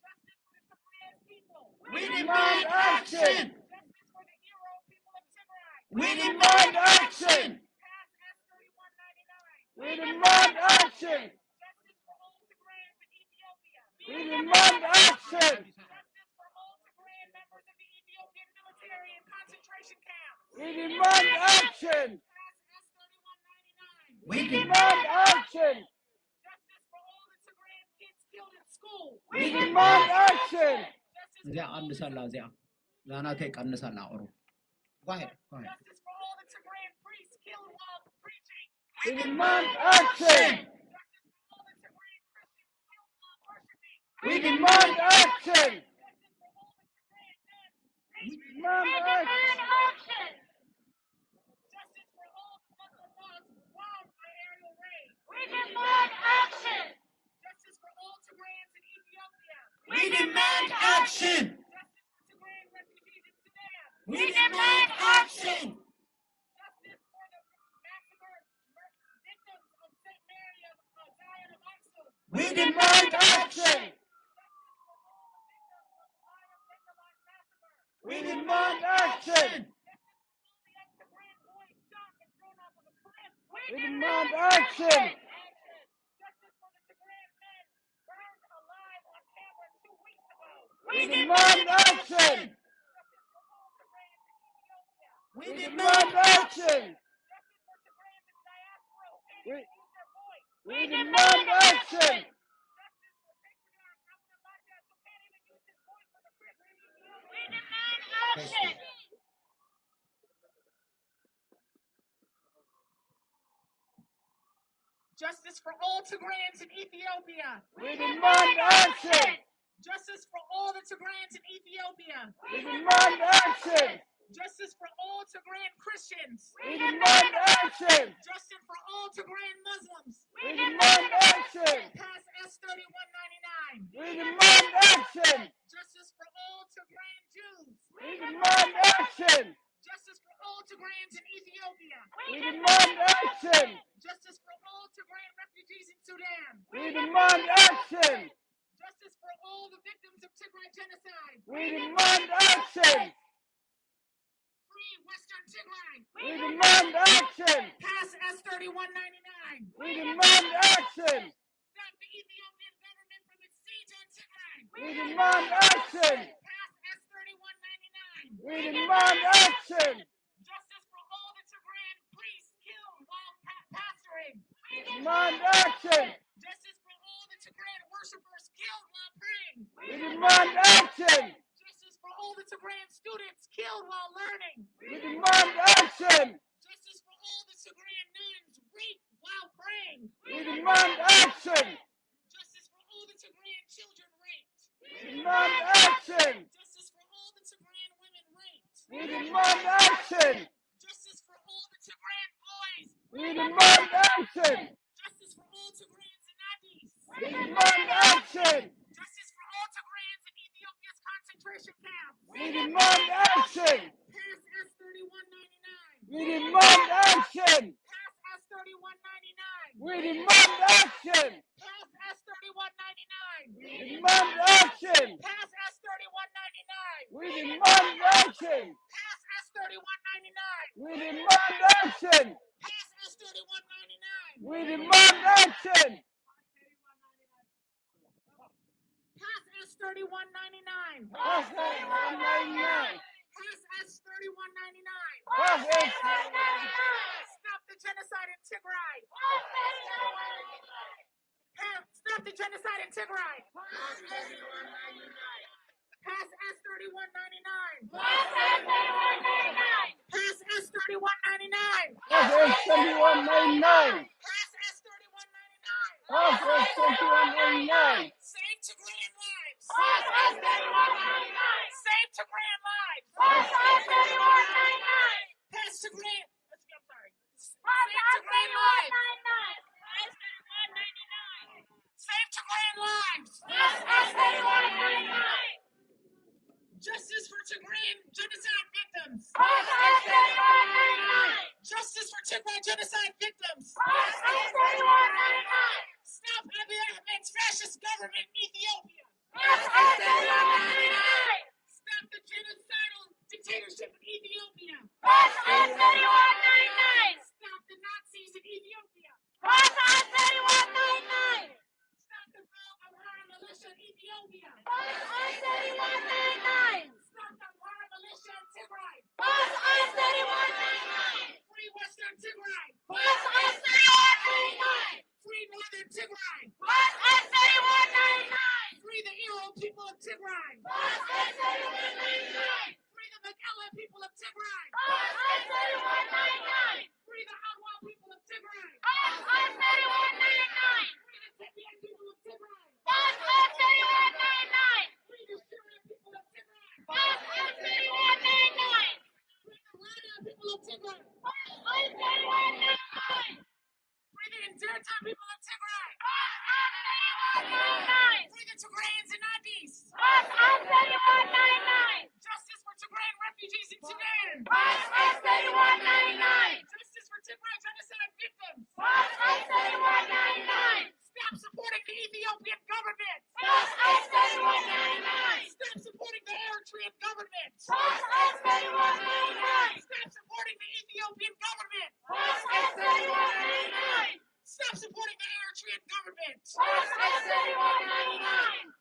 Justice for the Tigrayan people. We demand action. Justice for the hero people of Tigray. We demand action. Pass S-3199. We demand action. Justice for all Tigrayans in Ethiopia. We demand action. Justice for all Tigrayan members of the Ethiopian military in concentration camps. We demand action. Pass S-3199. We demand action. Justice for all the Tigrayan kids killed in school. We demand action. Justice እዚያ ቀንሰላ እዚያ ላናቴ ቀንሰላ አውሩ go ahead. Justice for all the Tigrayan priests killed while preaching. We demand action. Justice for all the Tigrayan Christians killed while worshiping. We demand action. Justice for all the Tigrayan men. We demand action. Justice for all the Muslim mosques bombed by aerial raids. We demand action. Justice for all Tigrayans in Ethiopia. We demand action. Justice for Tigrayan refugees in Sudan. We demand action. Justice for the massacre victims of St. Mary of Zion of Aksum. We demand action. We demand action. We demand action. Justice for the Tigrayan men burned alive on camera 2 weeks ago. We demand action. We demand action. We demand action. Action. Justice for all Tigrayans in Ethiopia. We demand action. Justice for all the Tigrayans in Ethiopia. We demand action. Justice for all Tigrayan Christians. We demand action. Justice for all Tigrayan Muslims. We demand action. Pass S-3199. We demand action. Justice for all Tigrayan Jews. We demand action. Justice for all Tigrayans in Ethiopia. We demand action. Justice for all Tigrayan refugees in Sudan. We demand action. Justice for all the victims of Tigray genocide. We demand action. Free Western Tigray. We demand action. Pass S3199. We demand action. Stop the Ethiopian government from its siege on Tigray. We demand action. Pass S3199. We demand action. Justice for all the Tigrayan priests killed while pastoring. We demand action. Justice for all the Tigrayan worshippers killed while praying. We demand action. Justice for all the Tigrayan students killed while learning. We demand action. Justice for all the Tigrayan nuns raped while praying. We demand action. Justice for all the Tigrayan children raped. We demand action. Justice for all the Tigrayan women raped. We demand action. Justice for all the Tigrayan boys. We demand action. Justice for all Tigrayans and Addis. We demand action. Justice for all Tigrayans in Ethiopia's concentration camps. We demand action. Pass S3199. We demand action. Pass S3199. We demand action. Pass S3199. We demand action. Pass S3199. We demand action. Pass S3199. We demand action. Pass S3199. We demand action. Pass S3199. Pass S3199. Pass S3199. Pass S3199. Stop the genocide in Tigray. Stop the genocide in Tigray. Pass S3199. Pass S3199. Pass S3199. Pass S3199. Pass S3199. Pass S3199. Save Tigrayan lives. Pass S3199. Save Tigrayan lives. Pass S3199. Pass Tigrayan. I'm sorry. Pass Save Tigrayan lives. S3199. Save Tigrayan lives. Pass S3199. Justice for Tigrayan genocide victims. Pass S3199. Justice for Tigray genocide victims. Pass S3199. Stop Abiy Ahmed's fascist government in Ethiopia. Pass S3199. Stop the genocidal dictatorship in Ethiopia. Pass S3199. Stop the Nazis in Ethiopia. Pass S3199. Stop the Amhara militia in Ethiopia. Pass S3199. Stop the Amhara militia in Tigray. Pass S3199. Free Western Tigray. Pass S3199. Free Northern Tigray. Pass S3199. Free the Iro people of Tigray. Pass S3199. Free the Megala people of Tigray. Pass S3199. Free the Hadwa people of Tigray. Pass S3199. Free the Tibetan people of Tigray. Pass S3199. Free the Syrian people of Tigray. Pass S3199. Free the Rana people of Tigray. Pass S3199. Free the Indirta people of Tigray. Pass S3199. Free the Tigrayans and Addis. Pass S3199. Justice for Tigrayan refugees in Sudan. Pass S3199. Justice for Tigray genocide victims. Pass S3199. Stop supporting the Ethiopian government. Pass S3199. Stop supporting the Eritrean government. Pass S3199. Stop supporting the Ethiopian government. Pass S3199. Stop supporting the Eritrean government. Pass S3199.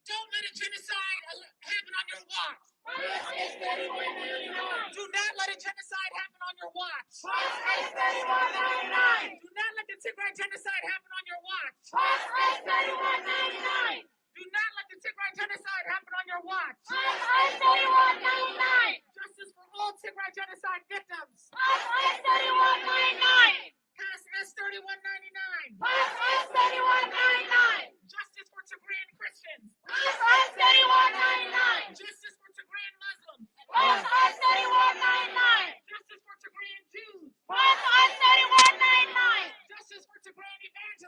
Don't let a genocide happen on your watch. Pass S3199. Do not let a genocide happen on your watch. Pass S3199. Do not let the Tigray genocide happen on your watch. Pass S3199. Do not let the Tigray genocide happen on your watch. Pass S3199. Justice for all Tigray genocide victims. Pass S3199. Pass S3199. Pass S3199. Justice for Tigrayan Christians. Pass S3199. Justice for Tigrayan Muslims. Pass S3199. Justice for Tigrayan Jews. Pass S3199. Justice for Tigrayan evangelists.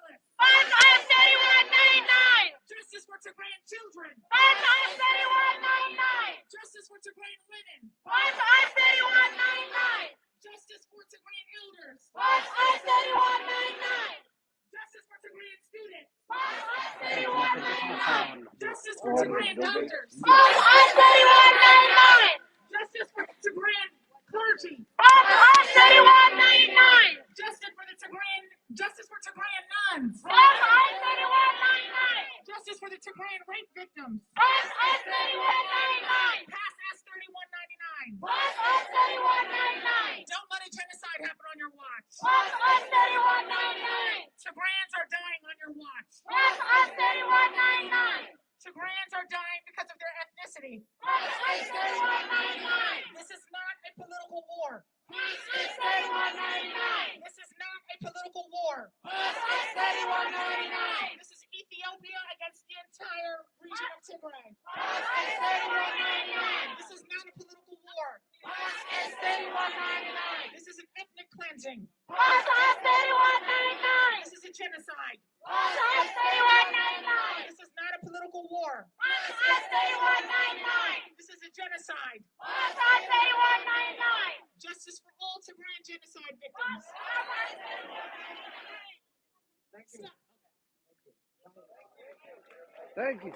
doctors. Pass I-3199. Justice for Tigrayan students. Pass I-3199. Justice for Tigrayan doctors. Pass I-3199. Justice for Tigrayan clergy. Pass I-3199. Justice for Tigrayan nuns. Pass I-3199. Justice for the Tigrayan rape victims. Pass I-3199. Pass S-3199. Pass I-3199. Don't let a genocide happen on your watch. Pass I-3199. Tigrayans are dying on your watch. Pass I-3199. Tigrayans are dying because of their ethnicity. Pass I-3199. This is not a political war. Pass I-3199. This is not a political war. Pass I-3199. This is Ethiopia against the entire region of Tigray. Pass I-3199. This is not a political war. Pass I-3199. This is an ethnic cleansing. Pass I-3199. This is a genocide. Pass I-3199. This is not a political war. Pass I-3199. This is a genocide. Pass I-3199. Justice for all Tigrayan genocide victims. Stop. Thank you.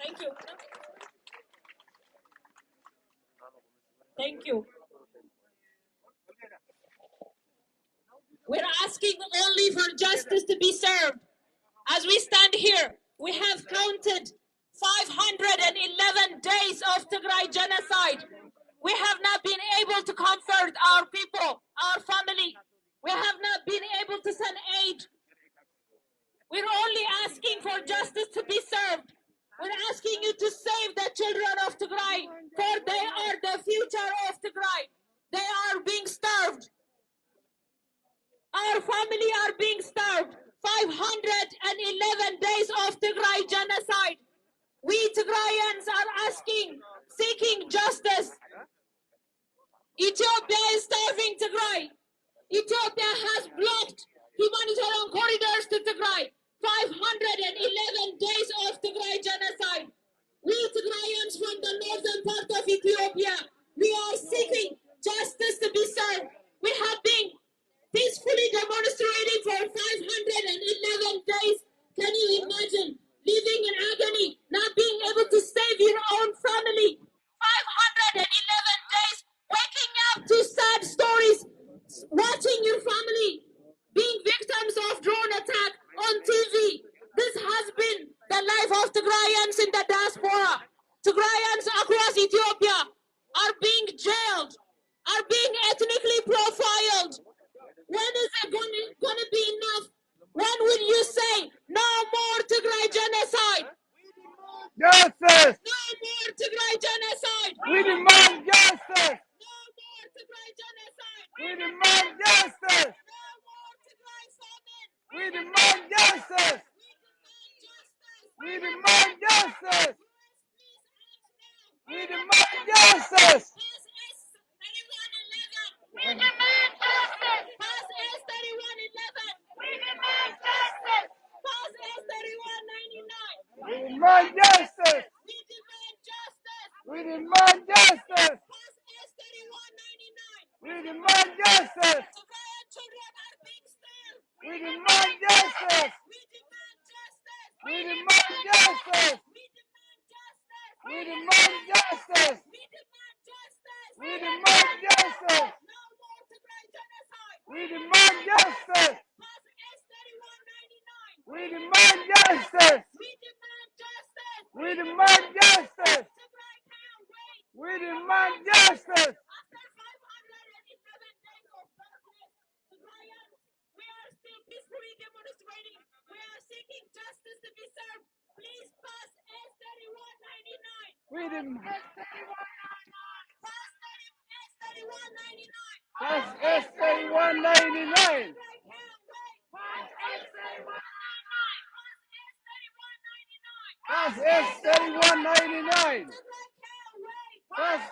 Thank you. Thank you. We're asking only for justice to be served. As we stand here, we have counted 511 days of Tigray genocide. We have not been able to comfort our people, our family. We have not been able to send aid. We're only asking for justice to be served. We're asking you to save the children of Tigray, for they are the future of Tigray. They are being starved. Our family are being starved. 511 days of Tigray genocide. We Tigrayans are asking, seeking justice. Ethiopia is starving Tigray. Ethiopia has blocked humanitarian corridors to Tigray. 511 days of Tigray genocide. We Tigrayans from the northern part of Ethiopia, we are seeking justice to be served. We have been peacefully demonstrating for 511 days. Can you imagine living in agony, not being able to save your own family? 511 days, waking up to sad stories, watching your family being victims of drone attack on TV. This has been the life of Tigrayans in the diaspora. Tigrayans across Ethiopia are being jailed, are being ethnically profiled. When is it going to be enough? When will you say no more Tigray genocide? Justice! No more Tigray genocide! We demand justice! No more Tigray genocide! We demand justice! No more Tigray famine! We demand justice! We We demand justice! demand justice! Please We act now! demand justice! Pass S-3111! We demand justice. Pass S-3111! We demand justice. Pass S-3199! We demand justice! We demand justice! We demand justice! Pass S-3199! We demand justice! Tigrayan children are being stolen! We demand justice! We demand justice! We demand justice! We demand We demand justice! justice! We demand justice! We demand justice! No more Tigray genocide! We demand justice! Pass S-3199! We demand justice! We demand justice! We demand justice! Tigray can't wait! We demand justice! After 511 days of darkness, Tigrayans, we are still peacefully demonstrating. We are seeking justice to be served. Please pass S-3199. We demand Pass S-3199. Pass S-3199. Tigray can't wait. Pass Pass S-3199. S-3199. Tigray can't wait. Pass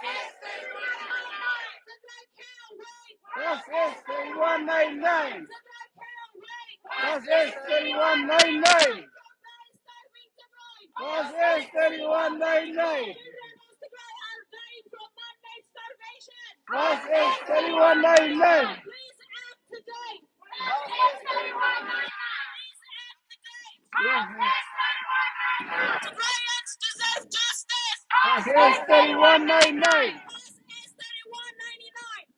Tigray can't wait. Pass S-3199. Tigray can't wait. Pass S-3199. Pass Pass S-3199. Tigray are dying from man-made starvation. Pass S-3199. Please act today. 3199.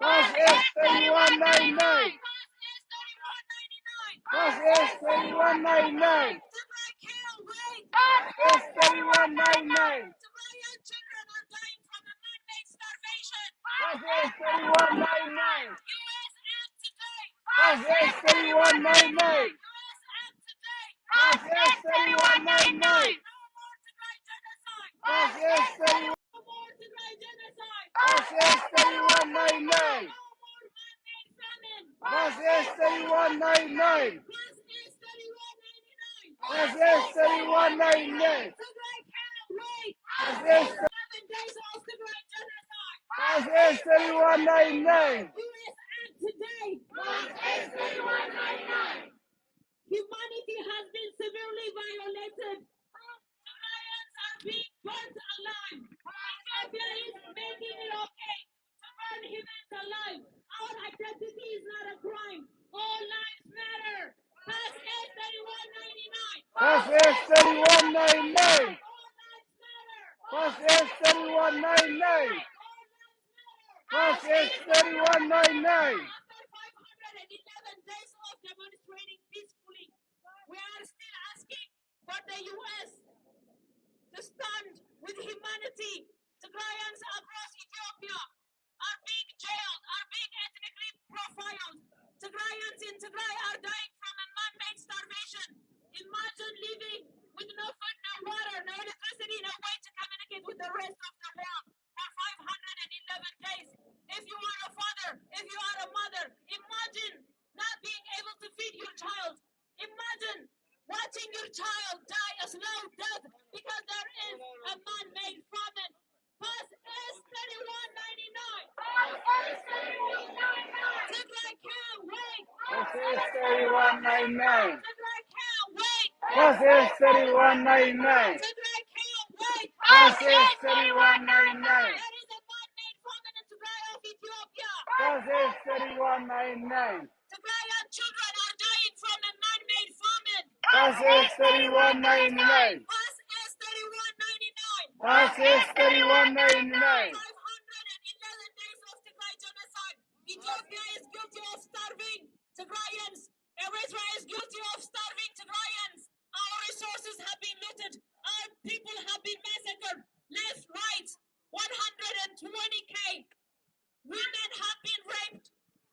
Pass S3199. Pass S3199. Pass S3199. Pass S3199. Pass S3199. Pass S3199. Pass S3199. Pass S3199. Pass S3199. Pass S3199. Pass S3199. Humanity has been severely violated. Lions are being burnt alive. Ethiopia is making it okay to burn humans alive. Our identity is not a crime. All lives matter. Pass S3199. Pass S3199. Pass S3199. Pass S3199. After 511 days of demonstrating peacefully, we are still asking for the U.S. to stand with humanity. Tigrayans across Ethiopia are being jailed, are being ethnically profiled. Tigrayans in Tigray are dying from a man-made starvation. Imagine living with no food, no water, no electricity, no way to communicate with the rest of the world for 511 days. If you are a father, if you are a mother, imagine not being able to feed your child. Imagine watching your child die a slow death because there is a man-made famine. Pass S3199. Tigray can't wait. Pass S3199. Tigray can't wait. Pass S3199. Tigray can't wait. Pass S3199. There is a man-made famine in Tigray of Ethiopia. Pass S3199. Tigrayan children are dying from a man-made famine. Pass S3199. Pass S3199. Pass S3199. 511 days of Tigray genocide. Ethiopia is guilty of starving Tigrayans. Eritrea is guilty of starving Tigrayans. Our resources have been looted. Our people have been massacred. Left, right. 120K women have been raped.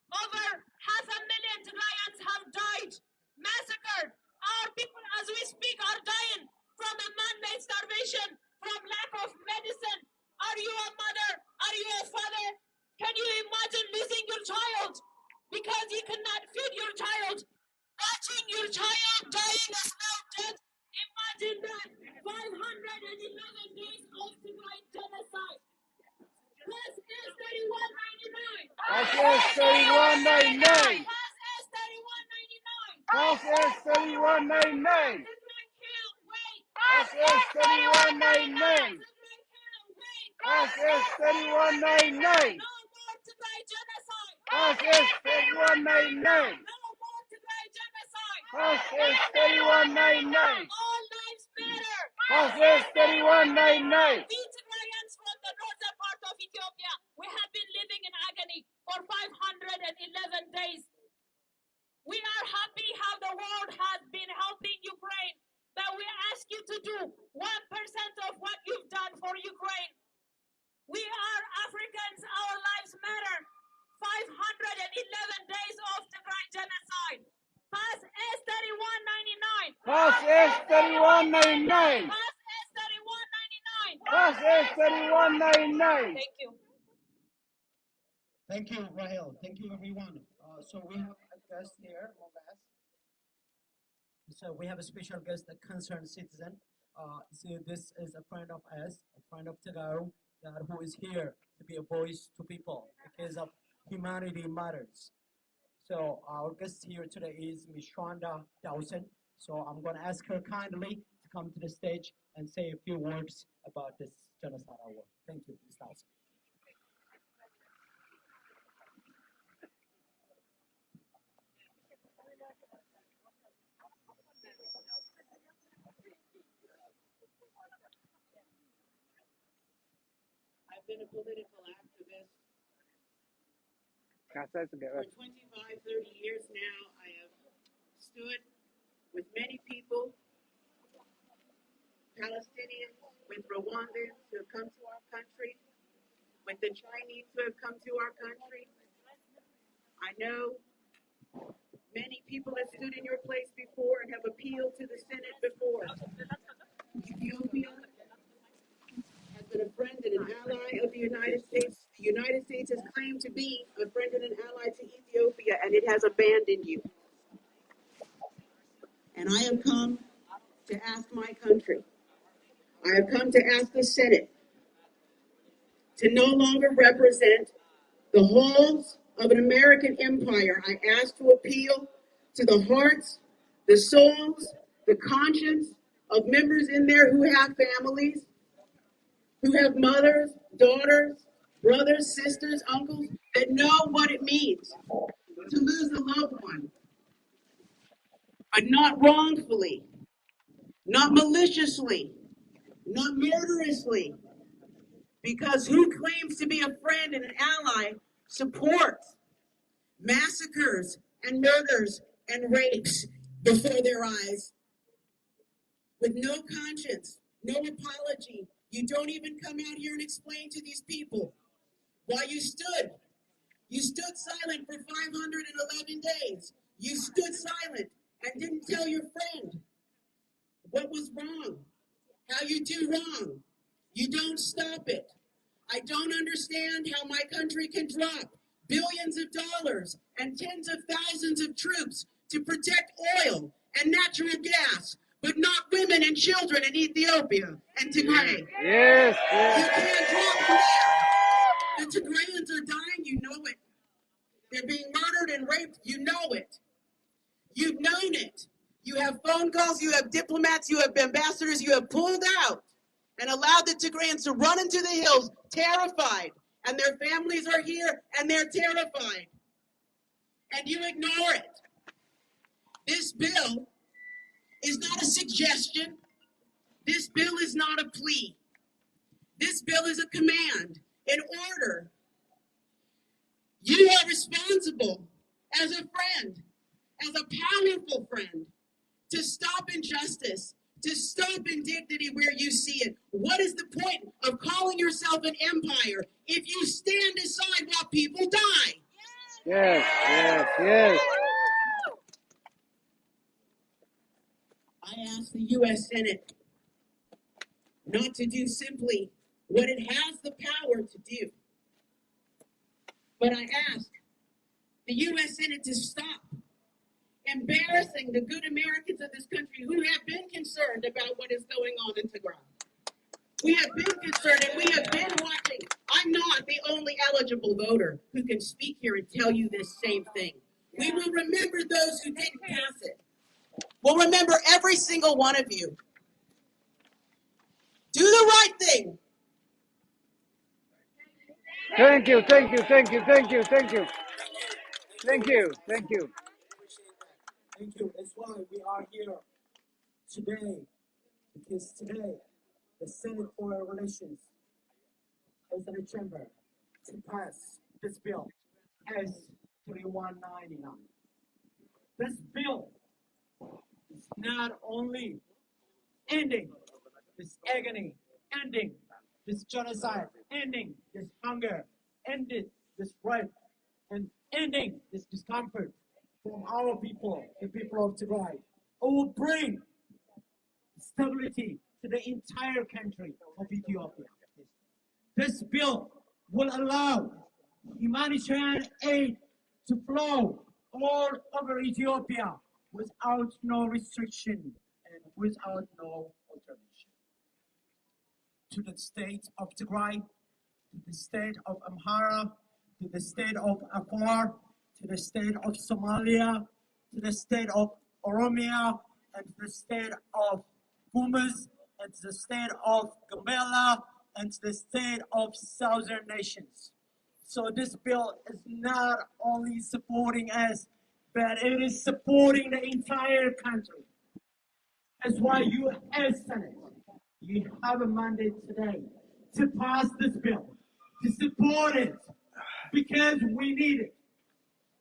Over 500,000 Tigrayans have died, massacred. Our people, as we speak, are dying from a man-made starvation, from lack of medicine. Are you a mother? Are you a father? Can you imagine losing your child because you cannot feed your child? Watching your child dying a slow death. Imagine that. 511 days of Tigray genocide. Pass S3199. Pass S3199. Pass S3199. Pass S3199. Tigray can't wait. Pass S3199. Tigray can't wait. Pass S3199. No more Tigray genocide. Pass S3199. No more Tigray genocide. Pass S3199. All lives matter. Pass S3199. We Tigrayans from the northern part of Ethiopia, we have been living in agony for 511 days. We are happy how the world has been helping Ukraine, but we ask you to do 1% of what you've done for Ukraine. We are Africans, our lives matter. 511 days of Tigray genocide. Pass S3199. Pass S3199. Pass S3199. Pass S3199. Thank you. Thank you, Rahel. Thank you, everyone. So we have a guest here among us. So we have a special guest, a concerned citizen. So this is a friend of us, a friend of Tegaru, who is here to be a voice to people because of humanity matters. So our guest here today is Ms. Shwanda Dawson. So I'm going to ask her kindly to come to the stage and say a few words about this genocide award. Thank you, Ms. Dawson. I I've been a political activist That's good. for 25, 30 years now. I have stood with many people, Palestinians, with Rwandans who have come to our country, with the Chinese who have come to our country. I know many people have stood in your place before and have appealed to the Senate before. Ethiopia has been a friend and an ally of the United States. The United States has claimed to be a friend and an ally to Ethiopia, and it has abandoned you. And I have come to ask my country, I have come to ask the Senate to no longer represent the halls of an American empire. I ask to appeal to the hearts, the souls, the conscience of members in there who have families, who have mothers, daughters, brothers, sisters, uncles, that know what it means to lose a loved one, but not wrongfully, not maliciously, not murderously, because who claims to be a friend and an ally supports massacres and murders and rapes before their eyes with no conscience, no apology. You don't even come out here and explain to these people why you stood. You stood silent for 511 days. You stood silent and didn't tell your friend what was wrong, how you do wrong. You don't stop it. I don't understand how my country can drop billions of dollars and tens of thousands of troops to protect oil and natural gas, but not women and children in Ethiopia and Tigray. Yes, You yes. can't drop them there. The Tigrayans are dying, you know it. They're being murdered and raped, you know it. You've known it. You have phone calls, you have diplomats, you have ambassadors, you have pulled out and allowed the Tigrayans to run into the hills, terrified. And their families are here, and they're terrified. And you ignore it. This bill is not a suggestion. This bill is not a plea. This bill is a command, an order. You are responsible as a friend, as a powerful friend, to stop injustice, to stop indignity where you see it. What is the point of calling yourself an empire if you stand aside while people die? Yes, yes, yes. I ask the U.S. Senate not to do simply what it has the power to do, but I ask the U.S. Senate to stop embarrassing the good Americans of this country who have been concerned about what is going on in Tigray. We have been concerned and we have been watching. I'm not the only eligible voter who can speak here and tell you this same thing. We will remember those who didn't pass it. We'll remember every single one of you. Do the right thing. Thank you, thank you, thank you, thank you, thank you. Thank you, thank you. Thank you. That's why we are here today, because today the Senate Foreign Relations is in the chamber to pass this bill, S3199. This bill is not only ending this agony, ending this genocide, ending this hunger, ending this rape, and ending this discomfort from our people, the people of Tigray. It will bring stability to the entire country of Ethiopia. This bill will allow humanitarian aid to flow all over Ethiopia without no restriction and without no alternation. To the state of Tigray, to the state of Amhara, to the state of Afar, to the state of Somalia, to the state of Oromia, and to the state of Pumas, and to the state of Gambela, and to the state of southern nations. So this bill is not only supporting us, but it is supporting the entire country. That's why you, as Senate, you have a mandate today to pass this bill, to support it because we need it.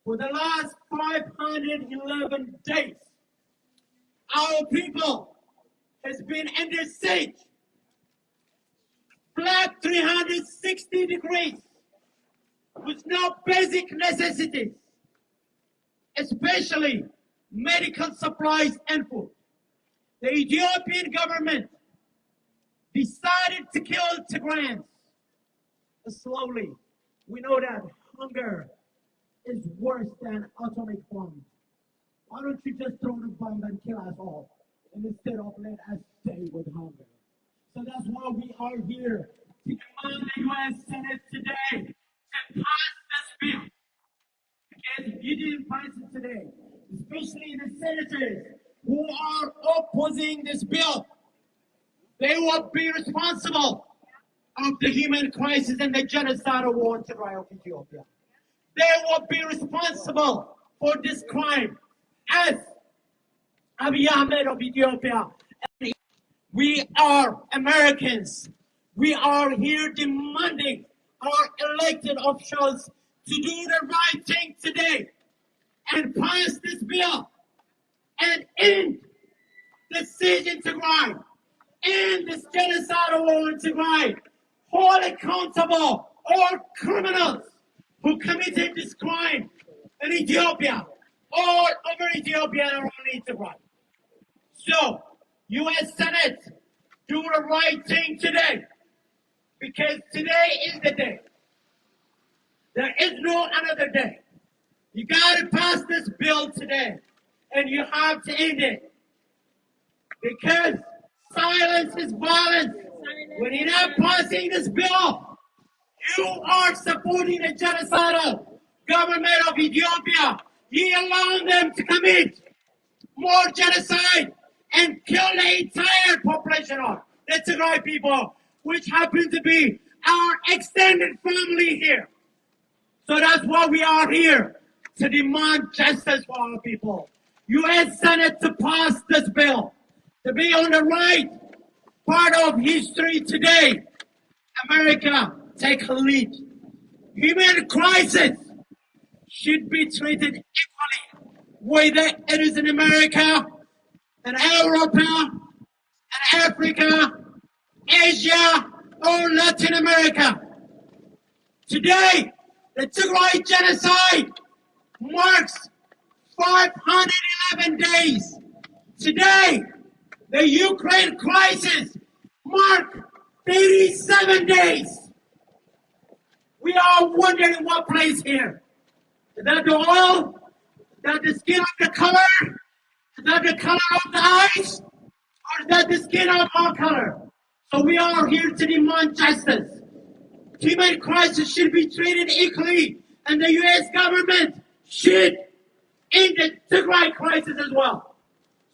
For the last 511 days, our people has been under siege, flat 360 degrees, with no basic necessities, especially medical supplies and food. The Ethiopian government decided to kill Tigrayans slowly. We know that hunger is worse than atomic bomb. Why don't you just throw the bomb and kill us all, and instead of let us stay with hunger? So that's why we are here to demand the U.S. Senate today to pass this bill. Because if you didn't pass it today, especially the senators who are opposing this bill, they will be responsible of the human crisis and the genocidal war in Tigray of Ethiopia. They will be responsible for this crime as ዓብይን of Ethiopia. We are Americans. We are here demanding our elected officials to do the right thing today and pass this bill and end the siege in Tigray, end this genocidal war in Tigray, hold accountable all criminals who committed this crime in Ethiopia, all over Ethiopia and around Tigray. So, U.S. Senate, do the right thing today, because today is the day. There is no another day. You got to pass this bill today, and you have to end it, because silence is violence. When you're not passing this bill, you are supporting the genocidal government of Ethiopia. You allow them to commit more genocide and kill the entire population of the Tigray people, which happen to be our extended family here. So that's why we are here, to demand justice for our people. U.S. Senate to pass this bill, to be on the right part of history today. America, take a lead. Human crisis should be treated equally, whether it is in America, in Europe, in Africa, Asia, or Latin America. Today, the Tigray genocide marks 511 days. Today, the Ukraine crisis marks 37 days. We are wondering what place here. Is that the oil? Is that the skin of the color? Is that the color of the eyes? Or is that the skin of our color? So we are here to demand justice. Human crisis should be treated equally, and the U.S. government should end the Tigray crisis as well.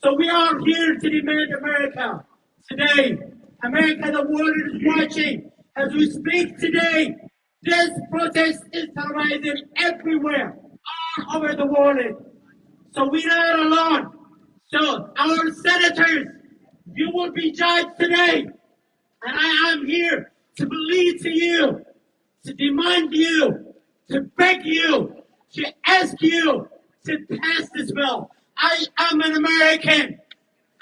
So we are here to demand America today. America, the world is watching as we speak today. This protest is arising everywhere, all over the world. So we're not alone. So our senators, you will be judged today. And I am here to believe to you, to demand you, to beg you, to ask you to pass this bill. I am an American.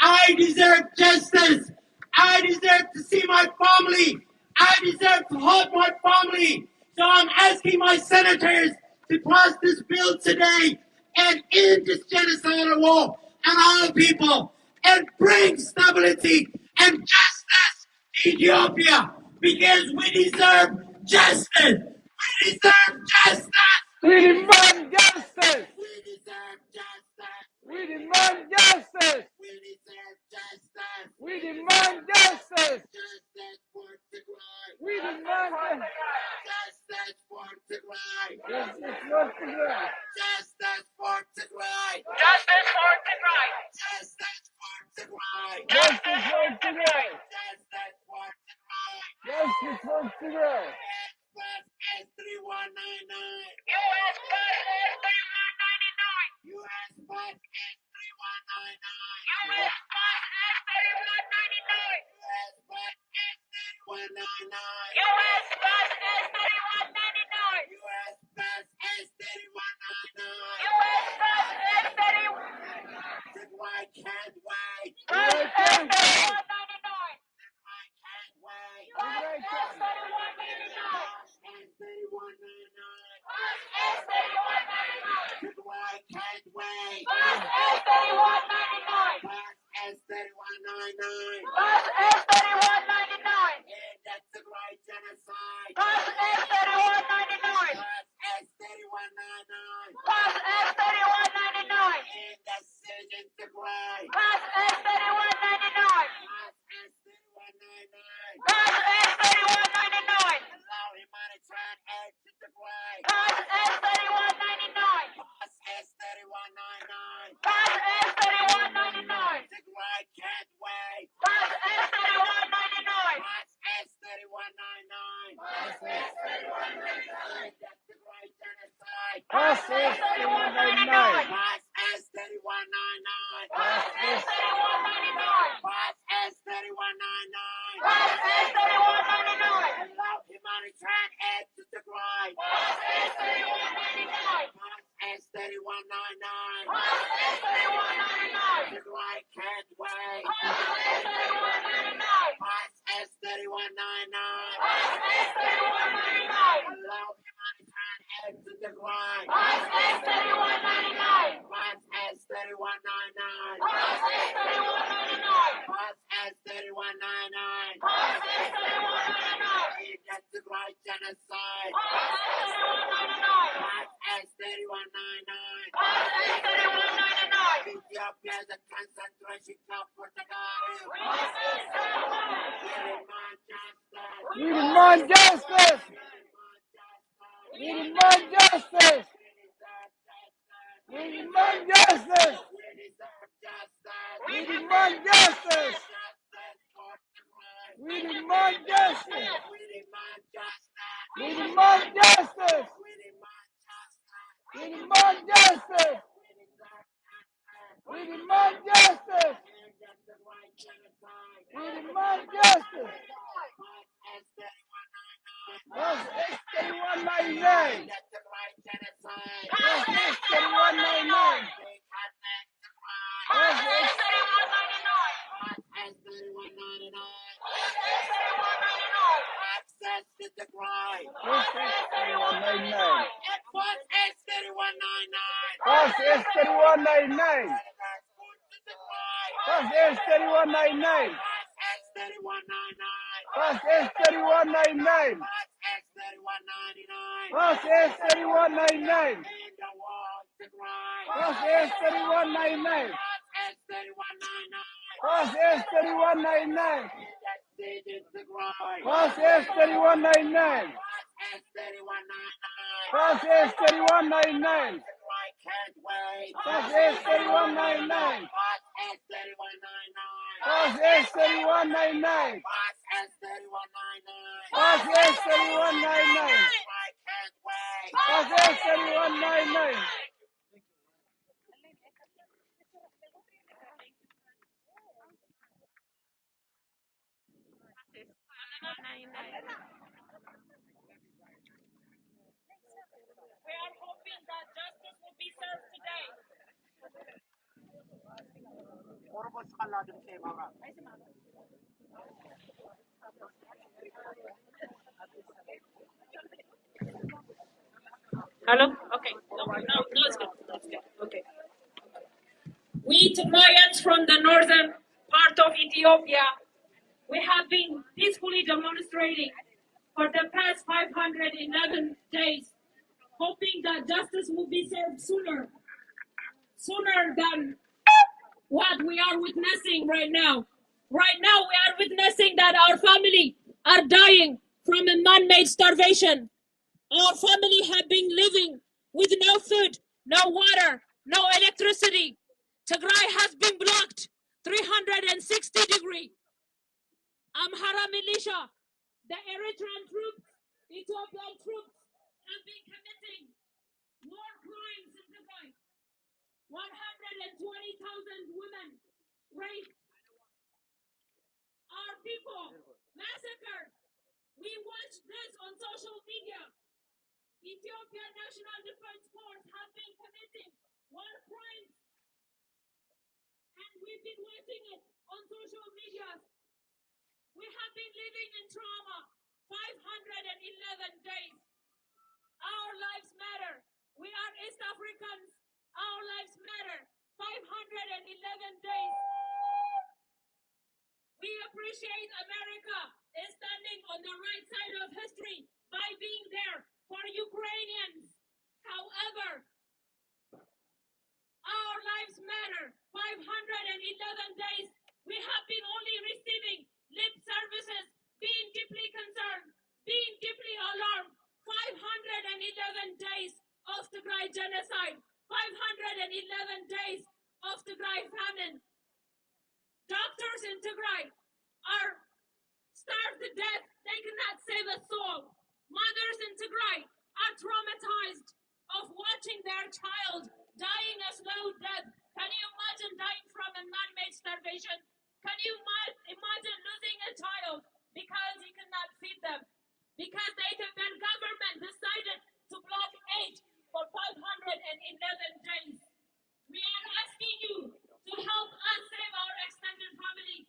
I deserve justice. I deserve to see my family. I deserve to hold my family. So I'm asking my senators to pass this bill today and end this genocidal war on our people and bring stability and justice to Ethiopia, because we deserve justice. We deserve justice. We demand justice. We deserve justice. We demand justice. We deserve justice. We demand justice. Justice for Tigray. We demand Justice for Tigray. justice for Tigray. Justice for Tigray. Justice for Tigray. Justice for Tigray. Justice for Tigray. Justice for Tigray. Justice for Tigray. Express S3199. U.S. President 3199. U.S. Bus S3199. U.S. President 3199. U.S. Bus S3199. U.S. President 3199. Pass S3199. Tigray can't wait. Pass S3199. Pass S3199. Pass S3199. Tigray genocide. Pass S3199. Pass S3199. Pass S3199. Pass S3199. Pass S3199. Allow humanitarian aid to Tigray. Pass S3199. Pass S3199. Pass S3199. Tigray can't wait. Pass S3199. Pass S3199. Pass S3199. Allow humanitarian aid to Tigray. Pass S3199. Pass S3199. Pass S3199. Pass S3199. Pass S3199. We get Tigray genocide. Pass S3199. Pass S3199. Pass S3199. Ethiopia is a concentration camp for Tegaru. Pass We demand justice. We demand justice. We demand justice. We demand justice. We demand justice. We demand justice. We demand justice. We demand justice. We demand justice. Pass S3199. Pass S3199. Pass Access to Tigray. S3199. Pass S3199. Pass S3199. Pass S3199. Pass S3199. Pass S3199. Pass S3199. Pass S3199. In the war, Tigray. Pass S3199. Pass S3199. Pass S3199. Decision Tigray. Pass S3199. Pass S3199. Pass S3199. Tigray can't wait. Pass S3199. Pass S3199. Pass S3199. Pass S3199. Pass S3199. Tigray can't wait. Pass S3199. We are hoping that justice will be served today. Hello? Okay. No, it's good. It's good. Okay. We Tigrayans from the northern part of Ethiopia, we have been peacefully demonstrating for the past 511 days, hoping that justice will be served sooner than what we are witnessing right now. Right now, we are witnessing that our family are dying from a man-made starvation. Our family have been living with no food, no water, no electricity. Tigray has been blocked 360 degrees. Amhara militia, the Eritrean troops, Ethiopian troops have been committing war crimes in Tigray. 120,000 women raped. Our people massacred. We watched this on social media. Ethiopian National Defense Force have been committing war crimes. And we've been watching it on social media. We have been living in trauma 511 days. Our lives matter. We are East Africans. Our lives matter. 511 days. We appreciate America is standing on the right side of history by being there for Ukrainians. However, our lives matter. 511 days. We have been only receiving lip services, being deeply concerned, being deeply alarmed. 511 days of Tigray genocide. 511 days Tigray famine. Doctors in Tigray are starved to death. They cannot save a soul. Mothers in Tigray are traumatized of watching their child dying a slow death. Can you imagine dying from a man-made starvation? Can you imagine losing a child because you cannot feed them? Because the Ethiopian government decided to block aid for 511 days. We are asking you to help us save our extended family.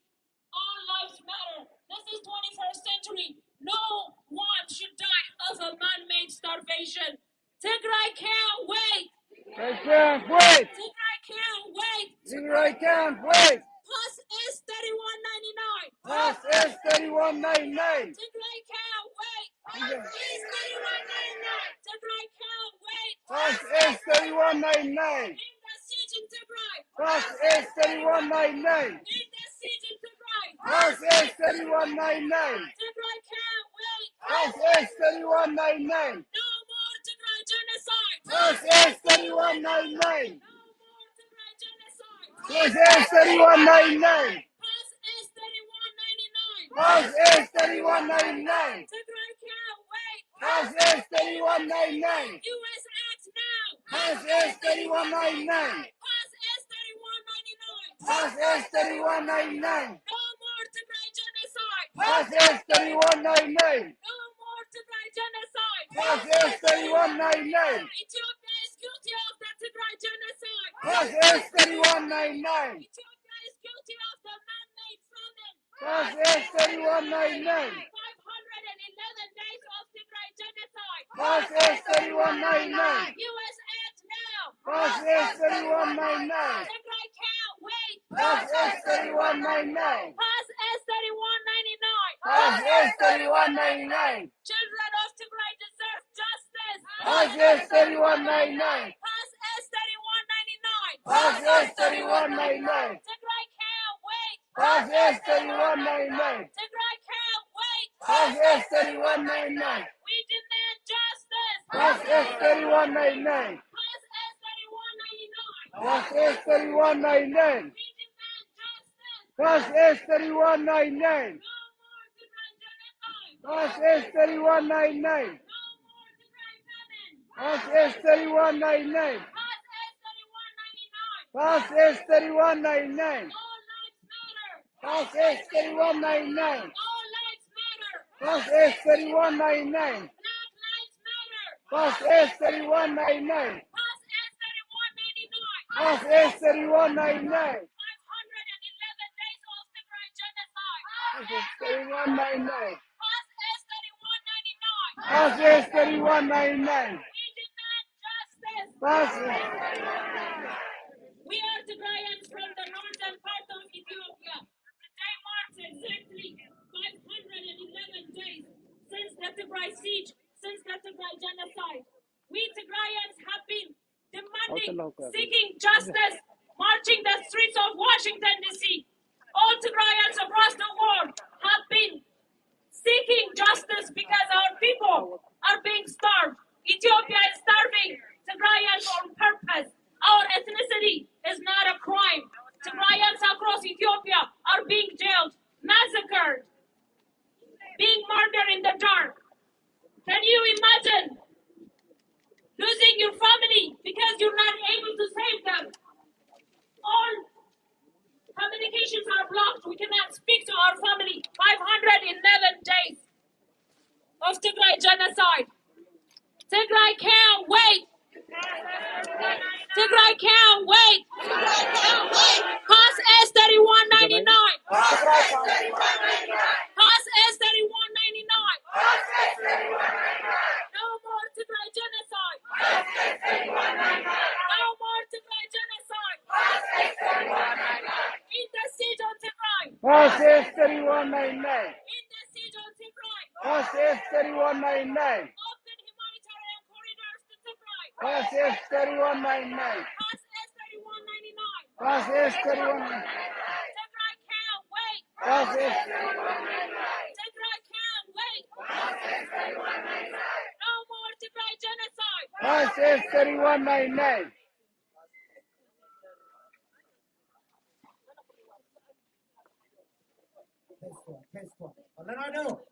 All lives matter. This is 21st century. No one should die of a man-made starvation. Tigray can't wait. They can't wait. Tigray can't wait. Tigray can't wait. Plus is 3199. Plus is 3199. Tigray can't wait. Plus is 3199. Tigray can't wait. Plus is 3199. End the siege in Tigray. Plus is 3199. End the siege in Tigray. Plus is 3199. Tigray can't wait. Plus is 3199. No more Tigray genocide. Plus is 3199. No more Tigray genocide. Plus is 3199. Plus is 3199. Plus is 3199. Tigray can't wait. Plus is 3199. US acts now. Plus is 3199. Plus is 3199. Plus is 3199. No more Tigray genocide. Plus is 3199. No more Tigray genocide. Plus is 3199. Ethiopia is guilty of the Tigray genocide. Plus is 3199. Ethiopia is guilty of the man-made famine. Plus is 3199. 511 days of Tigray genocide. Plus is 3199. US act now. Plus is 3199. Tigray can't wait. Plus is 3199. Plus is 3199. Plus is 3199. Children of Tigray deserve justice. Plus is 3199. Plus is 3199. Plus is 3199. Tigray can't wait. Plus is 3199. Tigray can't wait. Plus is 3199. We demand justice. Plus is 3199. Plus is 3199. Plus is 3199. We demand justice. Plus is 3199. No more Tigray genocide. Plus is 3199. No more Tigray famine. Plus is 3199. Plus is 3199. Plus is 3199. All lives matter. Plus is 3199. All lives matter. Plus is 3199. Black lives matter. Plus is 3199. Plus is 3199. Plus is 3199. 511 days of Tigray genocide. Plus is 3199. Plus is 3199. Plus is 3199. We demand justice. Plus We are Tigrayans from the northern part of Ethiopia. Today marks exactly 511 days since the Tigray siege, since the Tigray genocide. We Tigrayans have been demanding, seeking justice, marching the streets of Washington, D.C. All Tigrayans across the world have been seeking justice because our people are being starved. Ethiopia is starving Tigrayans on purpose. Our ethnicity is not a crime. Tigrayans across Ethiopia are being jailed, massacred, being murdered in the dark. Can you imagine losing your family because you're not able to save them? All communications are blocked. We cannot speak to our family. 511 days of Tigray genocide. Tigray can't wait. Tigray can't wait. Cost is 3199. Cost is 3199. No more Tigray genocide. No more Tigray genocide. In the siege on Tigray. Plus is 3199. In the siege on Tigray. Plus is 3199. Open humanitarian corridors to Tigray. Plus is 3199. Cost is 3199. Plus is 3199. Tigray can't wait. Plus is Tigray can't wait. No more Tigray genocide. Plus is 3199. Test one. Let I know.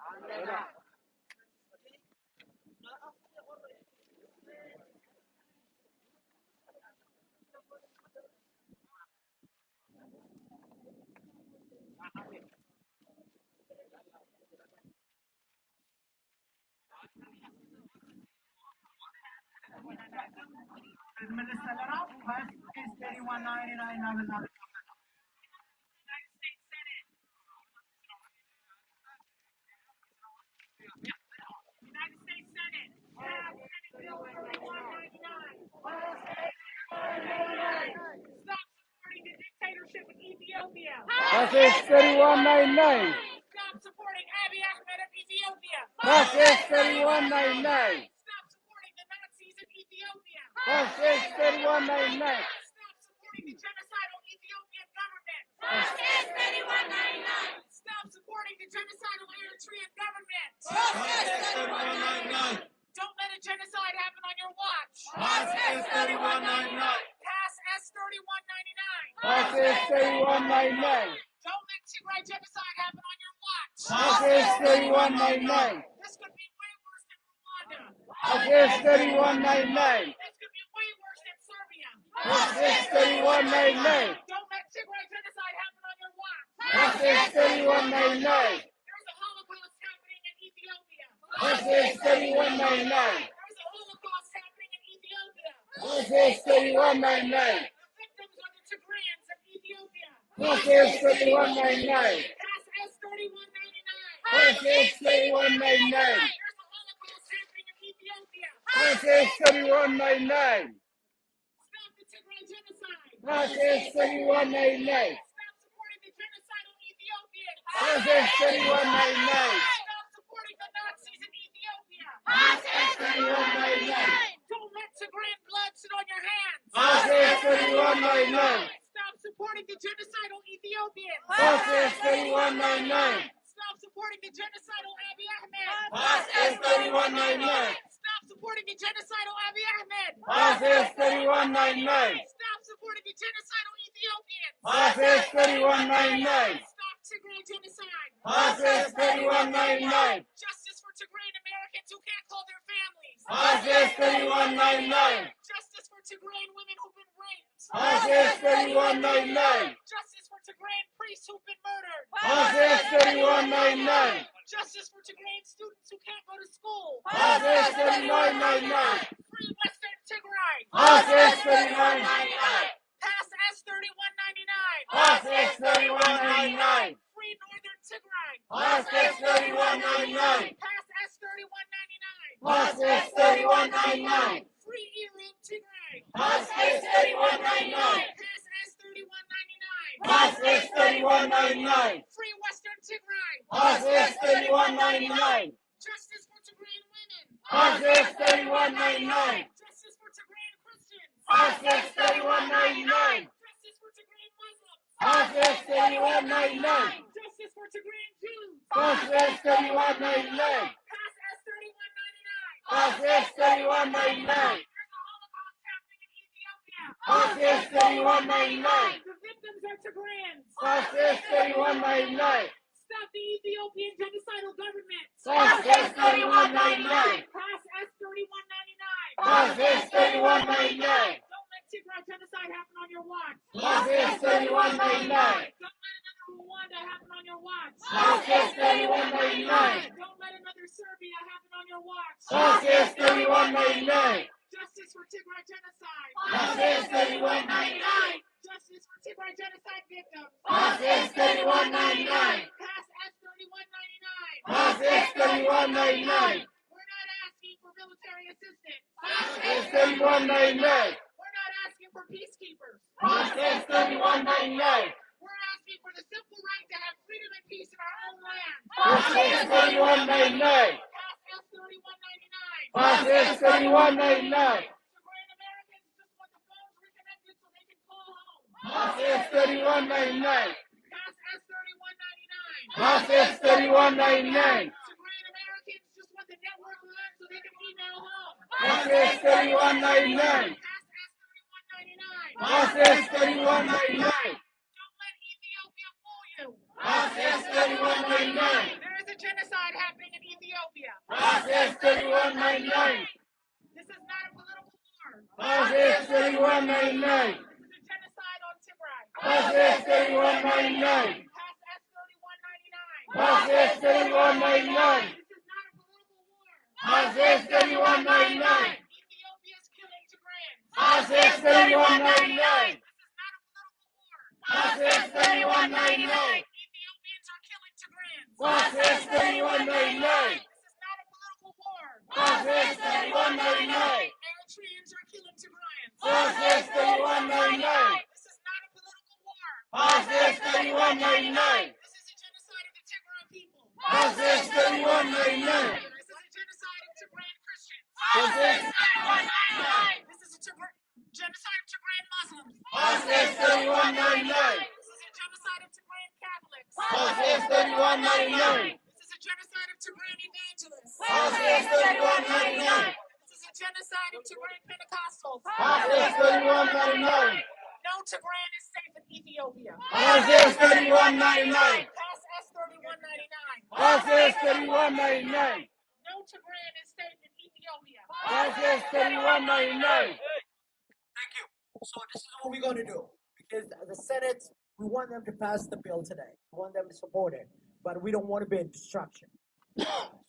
Stop supporting the dictatorship of Ethiopia. Passes 3199. Stop supporting Abiy Ahmed of Ethiopia. Passes 3199. Stop supporting the Nazis in Ethiopia. Passes 3199. Stop supporting the genocidal Ethiopian government. Passes 3199. Stop supporting the genocidal Eritrean government. Passes 3199. Don't let a genocide happen on your watch. Passes 3199. Pass S3199. Passes 3199. Don't let Tigray genocide happen on your watch. Passes 3199. This could be way worse than Rwanda. Passes 3199. This could be way worse than Serbia. Passes 3199. Don't let Tigray genocide happen on your watch. Passes 3199. There's a Holocaust happening in Ethiopia. Passes 3199. There's a Holocaust happening in Ethiopia. Passes 3199. The victims are the Tigrayans of Ethiopia. Passes 3199. Pass S3199. Passes 3199. There's a Holocaust happening in Ethiopia. Passes 3199. Stop the Tigray genocide. Passes 3199. Stop supporting the genocidal Ethiopians. Passes 3199. Stop supporting the Nazis in Ethiopia. Passes 3199. Don't let Tigrayan blood sit on your hands. Passes 3199. Stop supporting the genocidal Ethiopians. Passes 3199. Stop supporting the genocidal Abiy Ahmed. Passes 3199. Stop supporting the genocidal Abiy Ahmed. Passes 3199. Stop supporting the genocidal Ethiopians. Passes 3199. Stop Tigray genocide. Passes 3199. Justice for Tigrayan Americans who can't call their families. Passes 3199. Justice for Tigrayan women who've been raped. Passes 3199. Justice for Tigrayan priests who've been murdered. Passes 3199. Justice for Tigrayan students who can't go to school. Passes 3199. Free Western Tigray. Passes 3199. Pass S3199. Passes 3199. Free Northern Tigray. Passes 3199. Pass S3199. Passes 3199. Free Elam Tigray. Passes 3199. Pass S3199. Passes 3199. Free Western Tigray. Passes 3199. Justice for Tigrayan women. Passes 3199. Justice for Tigrayan Christians. Passes 3199. Justice for Tigrayan Muslims. Passes 3199. Justice for Tigrayan Jews. Passes 3199. Pass S3199. Passes 3199. There's a Holocaust happening in Ethiopia. Passes 3199. The victims are Tigrayans. Passes 3199. Stop the Ethiopian genocidal government. Passes 3199. Pass S3199. Passes 3199. Don't let Tigray genocide happen on your watch. Passes 3199. Don't let another Rwanda happen on your watch. Passes 3199. Don't let another Serbia happen on your watch. Passes 3199. Justice for Tigray genocide. Passes 3199. Justice for Tigray genocide victims. Passes 3199. Pass S3199. Passes 3199. We're not asking for military assistance. Passes 3199. We're not asking for peacekeepers. Passes 3199. We're asking for the simple right to have freedom and peace in our own land. Passes 3199. Pass S3199. Passes 3199. Tigrayan Americans just want the phones reconnected so they can call home. Passes 3199. Pass S3199. Passes 3199. Tigrayan Americans just want the network line so they can email home. Passes 3199. Pass S3199. Passes 3199. Don't let Ethiopia fool you. Passes 3199. 3199. This is not a political war. Fascist 3199. This is a genocide on Tigray. Fascist 3199. Pass S 3199. Fascist 3199. This is not a political war. Fascist 3199. Ethiopia is killing Tigrayans. Fascist 3199. This is not a political war. Fascist 3199. Ethiopians are killing Tigrayans. Fascist 3199. This is not a political war. Fascist 3199. Eritreans are killing Tigrayans. Fascist 3199. This is not a political war. Fascist 3199. This is a genocide of the Tigray people. Fascist 3199. This is a genocide of Tigrayan Christians. Fascist This is a genocide of Tigrayan Muslims. Fascist 3199. This is a genocide of Tigrayan Catholics. Fascist 3199. This is a genocide of Tigrayan evangelists. Fascist 3199. This is a genocide of Tigrayan Pentecostals. Fascist 3199. No Tigrayan is safe in Ethiopia. Fascist 3199. Pass S 3199. Fascist 3199. No Tigrayan is safe in Ethiopia. Fascist 3199. Thank you. So this is what we're going to do. Because the Senate, we want them to pass the bill today. We want them to support it. But we don't want to be a distraction.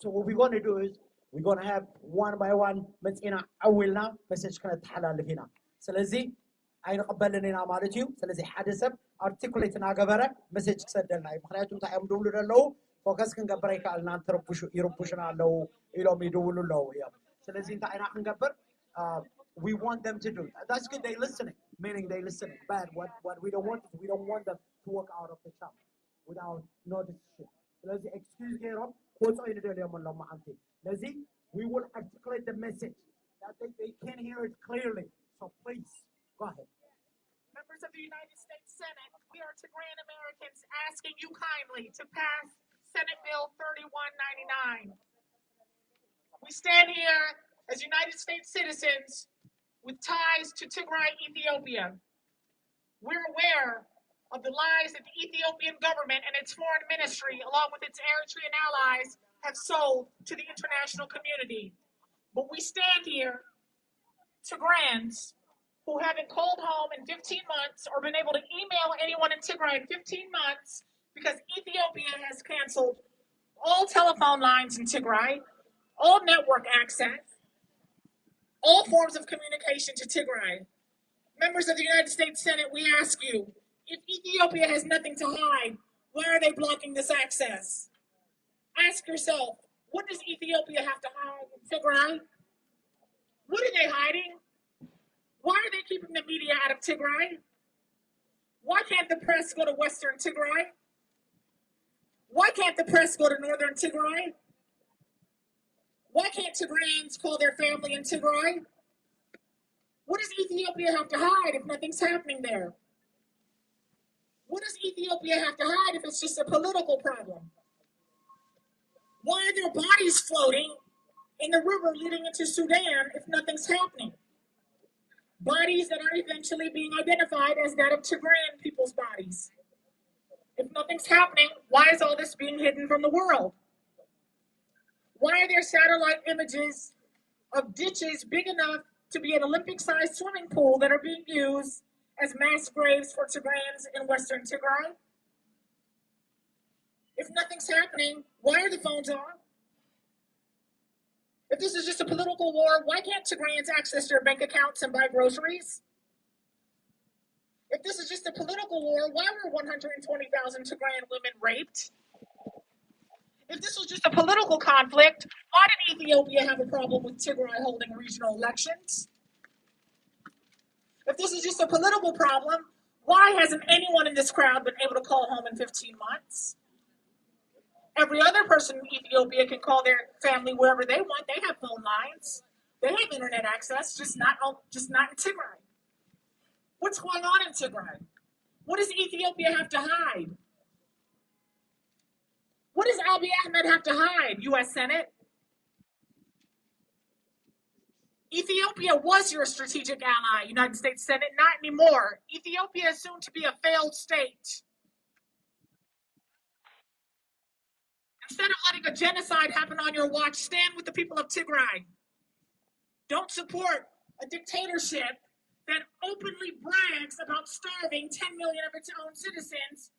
So what we're going to do is, we're going to have one by one, متينا أولنا message كانت حلال فينا. سلزي أين قبلنا مالتيو. سلزي حادثة articulate ناقبرة message كسدلنا. مخناتهم تعيم دولو للو focus كن قبرة كألنا تربوش يربوشنا لو إلهم يدولو لو يا. سلزي أنت أين كن قبر. We want them to do that. That's good. They listening, meaning they listening. Bad. What we don't want is we don't want them to walk out of the shop without no decision. Let's excuse me. We will articulate the message that they can hear it clearly. So please go ahead. Members of the United States Senate, we are Tigrayan Americans asking you kindly to pass Senate Bill 3199. We stand here as United States citizens with ties to Tigray, Ethiopia. We're aware of the lies that the Ethiopian government and its foreign ministry, along with its Eritrean allies, have sold to the international community. But we stand here, Tigrayans, who haven't called home in 15 months or been able to email anyone in Tigray in 15 months because Ethiopia has canceled all telephone lines in Tigray, all network access, all forms of communication to Tigray. Members of the United States Senate, we ask you, if Ethiopia has nothing to hide, why are they blocking this access? Ask yourself, what does Ethiopia have to hide in Tigray? What are they hiding? Why are they keeping the media out of Tigray? Why can't the press go to Western Tigray? Why can't the press go to Northern Tigray? Why can't Tigrayans call their family in Tigray? What does Ethiopia have to hide if nothing's happening there? What does Ethiopia have to hide if it's just a political problem? Why are there bodies floating in the river leading into Sudan if nothing's happening? Bodies that are eventually being identified as that of Tigrayan people's bodies. If nothing's happening, why is all this being hidden from the world? Why are there satellite images of ditches big enough to be an Olympic-sized swimming pool that are being used as mass graves for Tigrayans in Western Tigray? If nothing's happening, why are the phones on? If this is just a political war, why can't Tigrayans access their bank accounts and buy groceries? If this is just a political war, why were 120,000 Tigrayan women raped? If this was just a political conflict, why did Ethiopia have a problem with Tigray holding regional elections? If this is just a political problem, why hasn't anyone in this crowd been able to call home in 15 months? Every other person in Ethiopia can call their family wherever they want. They have phone lines. They have internet access, just not in Tigray. What's going on in Tigray? What does Ethiopia have to hide? What does Abiy Ahmed have to hide, U.S. Senate? Ethiopia was your strategic ally, United States Senate, not anymore. Ethiopia is soon to be a failed state. Instead of letting a genocide happen on your watch, stand with the people of Tigray. Don't support a dictatorship that openly brags about starving 10 million of its own citizens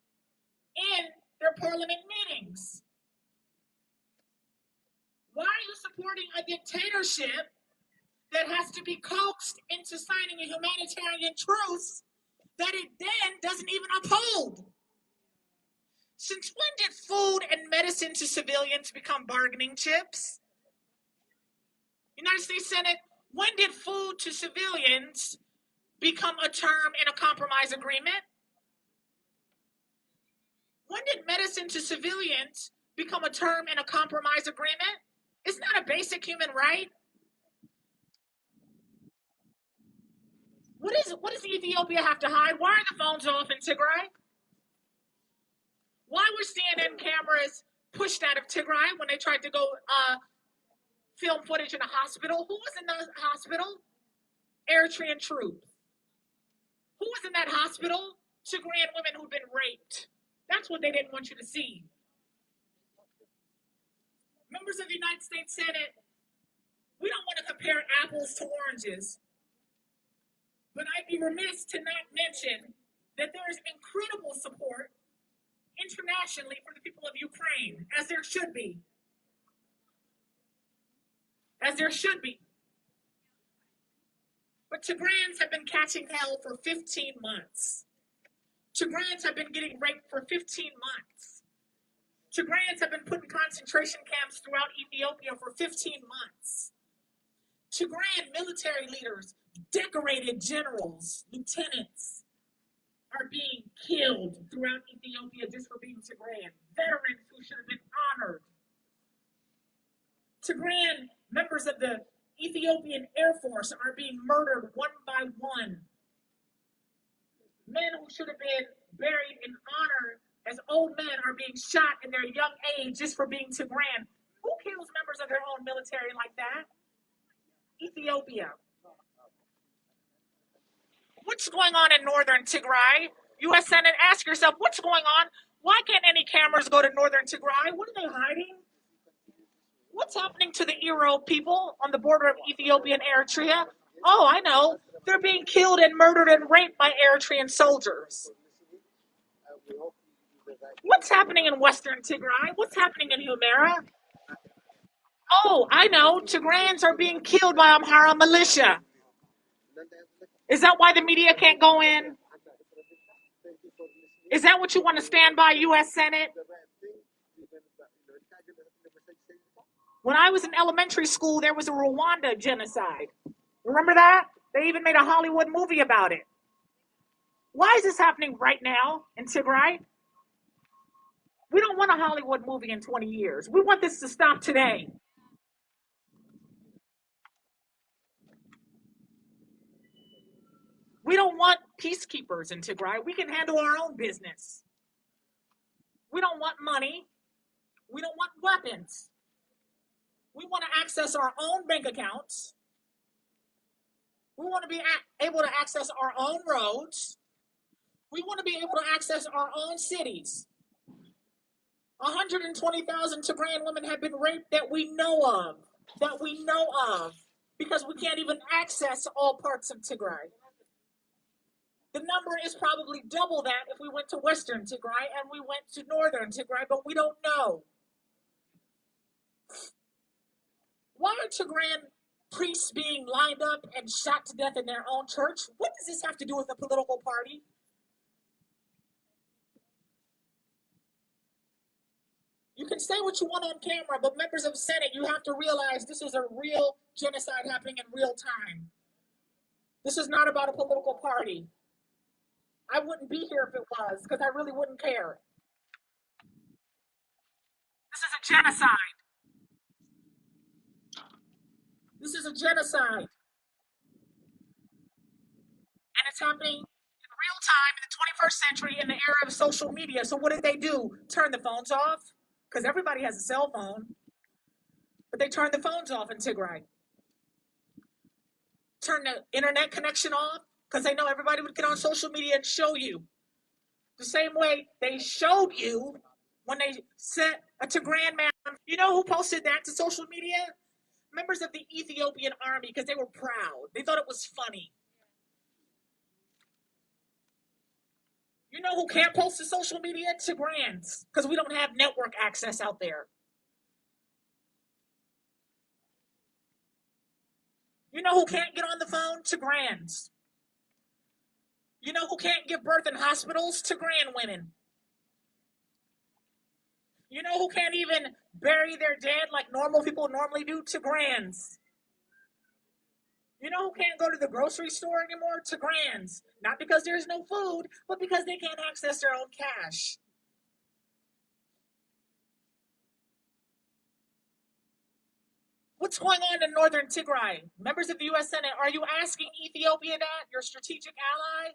in their parliament meetings. Why are you supporting a dictatorship that has to be coaxed into signing a humanitarian truce that it then doesn't even uphold? Since when did food and medicine to civilians become bargaining chips? United States Senate, when did food to civilians become a term in a compromise agreement? When did medicine to civilians become a term in a compromise agreement? Isn't that a basic human right? What does Ethiopia have to hide? Why are the phones off in Tigray? Why were CNN cameras pushed out of Tigray when they tried to go film footage in a hospital? Who was in the hospital? Eritrean troops. Who was in that hospital? Tigrayan women who'd been raped. That's what they didn't want you to see. Members of the United States Senate, we don't want to compare apples to oranges, but I'd be remiss to not mention that there is incredible support internationally for the people of Ukraine, as there should be. As there should be. But Tigrayans have been catching hell for 15 months. Tigrayans have been getting raped for 15 months. Tigrayans have been put in concentration camps throughout Ethiopia for 15 months. Tigrayan military leaders, decorated generals, lieutenants, are being killed throughout Ethiopia just for being Tigrayan. Veterans who should have been honored. Tigrayan members of the Ethiopian Air Force are being murdered one by one. Men who should have been buried in honor as old men are being shot in their young age just for being Tigrayan. Who kills members of their own military like that? Ethiopia. What's going on in northern Tigray? U.S. Senate, ask yourself, what's going on? Why can't any cameras go to northern Tigray? What are they hiding? What's happening to the Ero people on the border of Ethiopia and Eritrea? Oh, I know. They're being killed and murdered and raped by Eritrean soldiers. What's happening in western Tigray? What's happening in Humera? Oh, I know. Tigrayans are being killed by Amhara militia. Is that why the media can't go in? Is that what you want to stand by, U.S. Senate? When I was in elementary school, there was a Rwanda genocide. Remember that? They even made a Hollywood movie about it. Why is this happening right now in Tigray? We don't want a Hollywood movie in 20 years. We want this to stop today. We don't want peacekeepers in Tigray. We can handle our own business. We don't want money. We don't want weapons. We want to access our own bank accounts. We want to be able to access our own roads. We want to be able to access our own cities. 120,000 Tigrayan women have been raped that we know of, because we can't even access all parts of Tigray. The number is probably double that if we went to western Tigray and we went to northern Tigray, but we don't know. Why are Tigrayan priests being lined up and shot to death in their own church? What does this have to do with a political party? You can say what you want on camera, but members of the Senate, you have to realize this is a real genocide happening in real time. This is not about a political party. I wouldn't be here if it was, because I really wouldn't care. This is a genocide. This is a genocide. And it's happening in real time in the 21st century in the era of social media. So what did they do? Turn the phones off? Because everybody has a cell phone. But they turned the phones off in Tigray. Turn the internet connection off, because they know everybody would get on social media and show you. The same way they showed you when they set a Tigrayan man. You know who posted that to social media? Members of the Ethiopian army, because they were proud. They thought it was funny. You know who can't post to social media? Tigrayans, because we don't have network access out there. You know who can't get on the phone? Tigrayans. You know who can't give birth in hospitals? Tigrayan women. You know who can't even bury their dead like normal people normally do? Tigrayans. You know who can't go to the grocery store anymore? Tigrayans. Not because there's no food, but because they can't access their own cash. What's going on in northern Tigray? Members of the U.S. Senate, are you asking Ethiopia that, your strategic ally?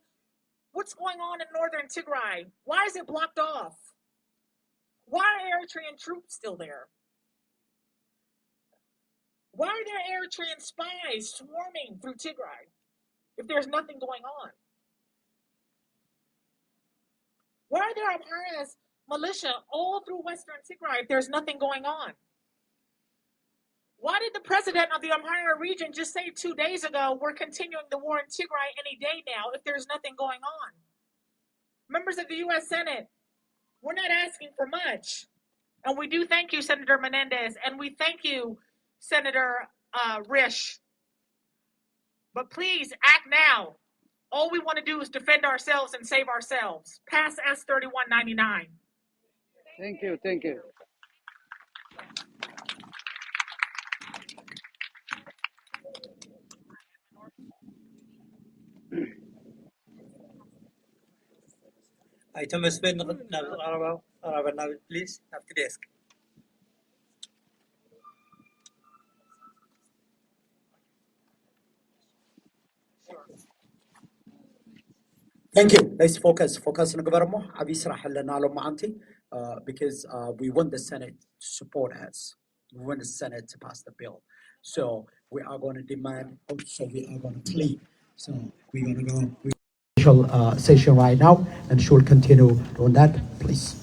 What's going on in northern Tigray? Why is it blocked off? Why are Eritrean troops still there? Why are there Eritrean spies swarming through Tigray if there's nothing going on? Why are there Amhara's militia all through western Tigray if there's nothing going on? Why did the president of the Amhara region just say 2 days ago, we're continuing the war in Tigray any day now if there's nothing going on? Members of the U.S. Senate, we're not asking for much. And we do thank you, Senator Menendez, and we thank you, Senator Risch. But please act now. All we want to do is defend ourselves and save ourselves. Pass S3199. Thank you, thank you. Item spend please after desk. Thank you. Let's focus. Focus on government. Because we want the Senate to support us. We want the Senate to pass the bill. So we are going to demand. Also, we are going to plead. So we're going to go. Session right now, and she will continue on that, please.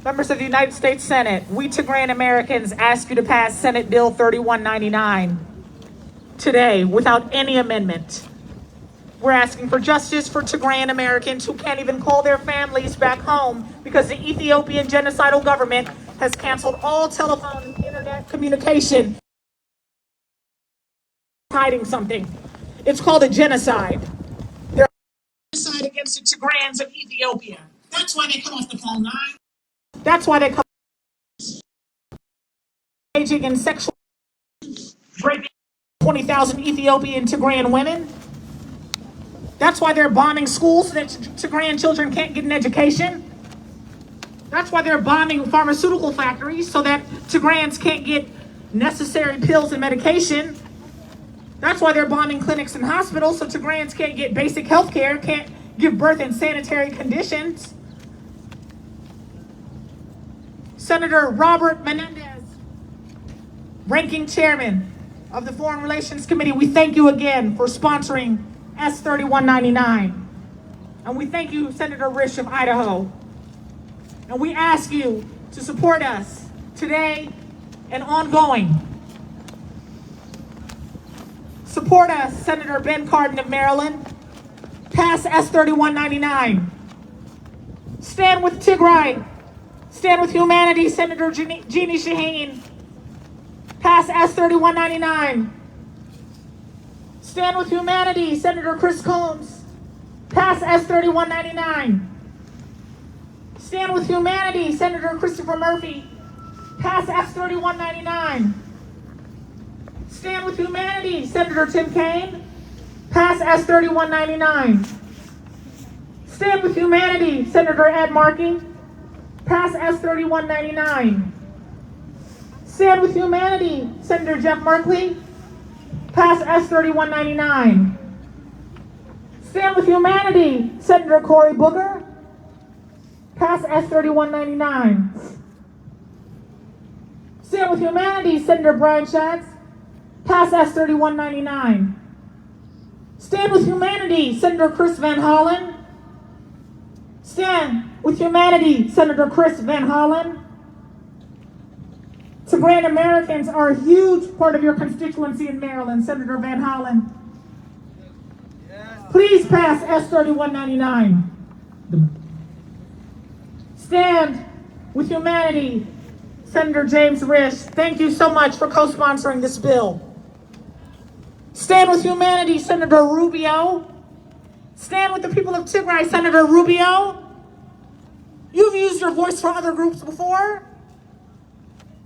Members of the United States Senate, we Tigrayan Americans ask you to pass Senate Bill 3199 today without any amendment. We're asking for justice for Tigrayan Americans who can't even call their families back home because the Ethiopian genocidal government has canceled all telephone and internet communication. Hiding something. It's called a genocide. Genocide against the Tigrayans of Ethiopia. That's why they come off the phone line. That's why they come engaging in sexual raping 20,000 Ethiopian Tigrayan women. That's why they're bombing schools so that Tigrayan children can't get an education. That's why they're bombing pharmaceutical factories so that Tigrayans can't get necessary pills and medication. That's why they're bombing clinics and hospitals so Tigrayans can't get basic health care, can't give birth in sanitary conditions. Senator Robert Menendez, ranking chairman of the Foreign Relations Committee, we thank you again for sponsoring S3199. And we thank you, Senator Risch of Idaho. And we ask you to support us today and ongoing. Support us, Senator Ben Cardin of Maryland. Pass S3199. Stand with Tigray. Stand with humanity, Senator Jeannie Shaheen. Pass S3199. Stand with humanity, Senator Chris Combs. Pass S3199. Stand with humanity, Senator Christopher Murphy. Pass S3199. Stand with humanity, Senator Tim Kaine. Pass S3199. Stand with humanity, Senator Ed Markey. Pass S3199. Stand with humanity, Senator Jeff Merkley. Pass S3199. Stand with humanity, Senator Cory Booker. Pass S3199. Stand with humanity, Senator Brian Schatz. Pass S3199. Stand with humanity, Senator Chris Van Hollen. Stand with humanity, Senator Chris Van Hollen. Tigrayan Americans are a huge part of your constituency in Maryland, Senator Van Hollen. Please pass S3199. Stand with Humanity, Senator James Risch. Thank you so much for co-sponsoring this bill. Stand with Humanity, Senator Rubio. Stand with the people of Tigray, Senator Rubio. You've used your voice for other groups before.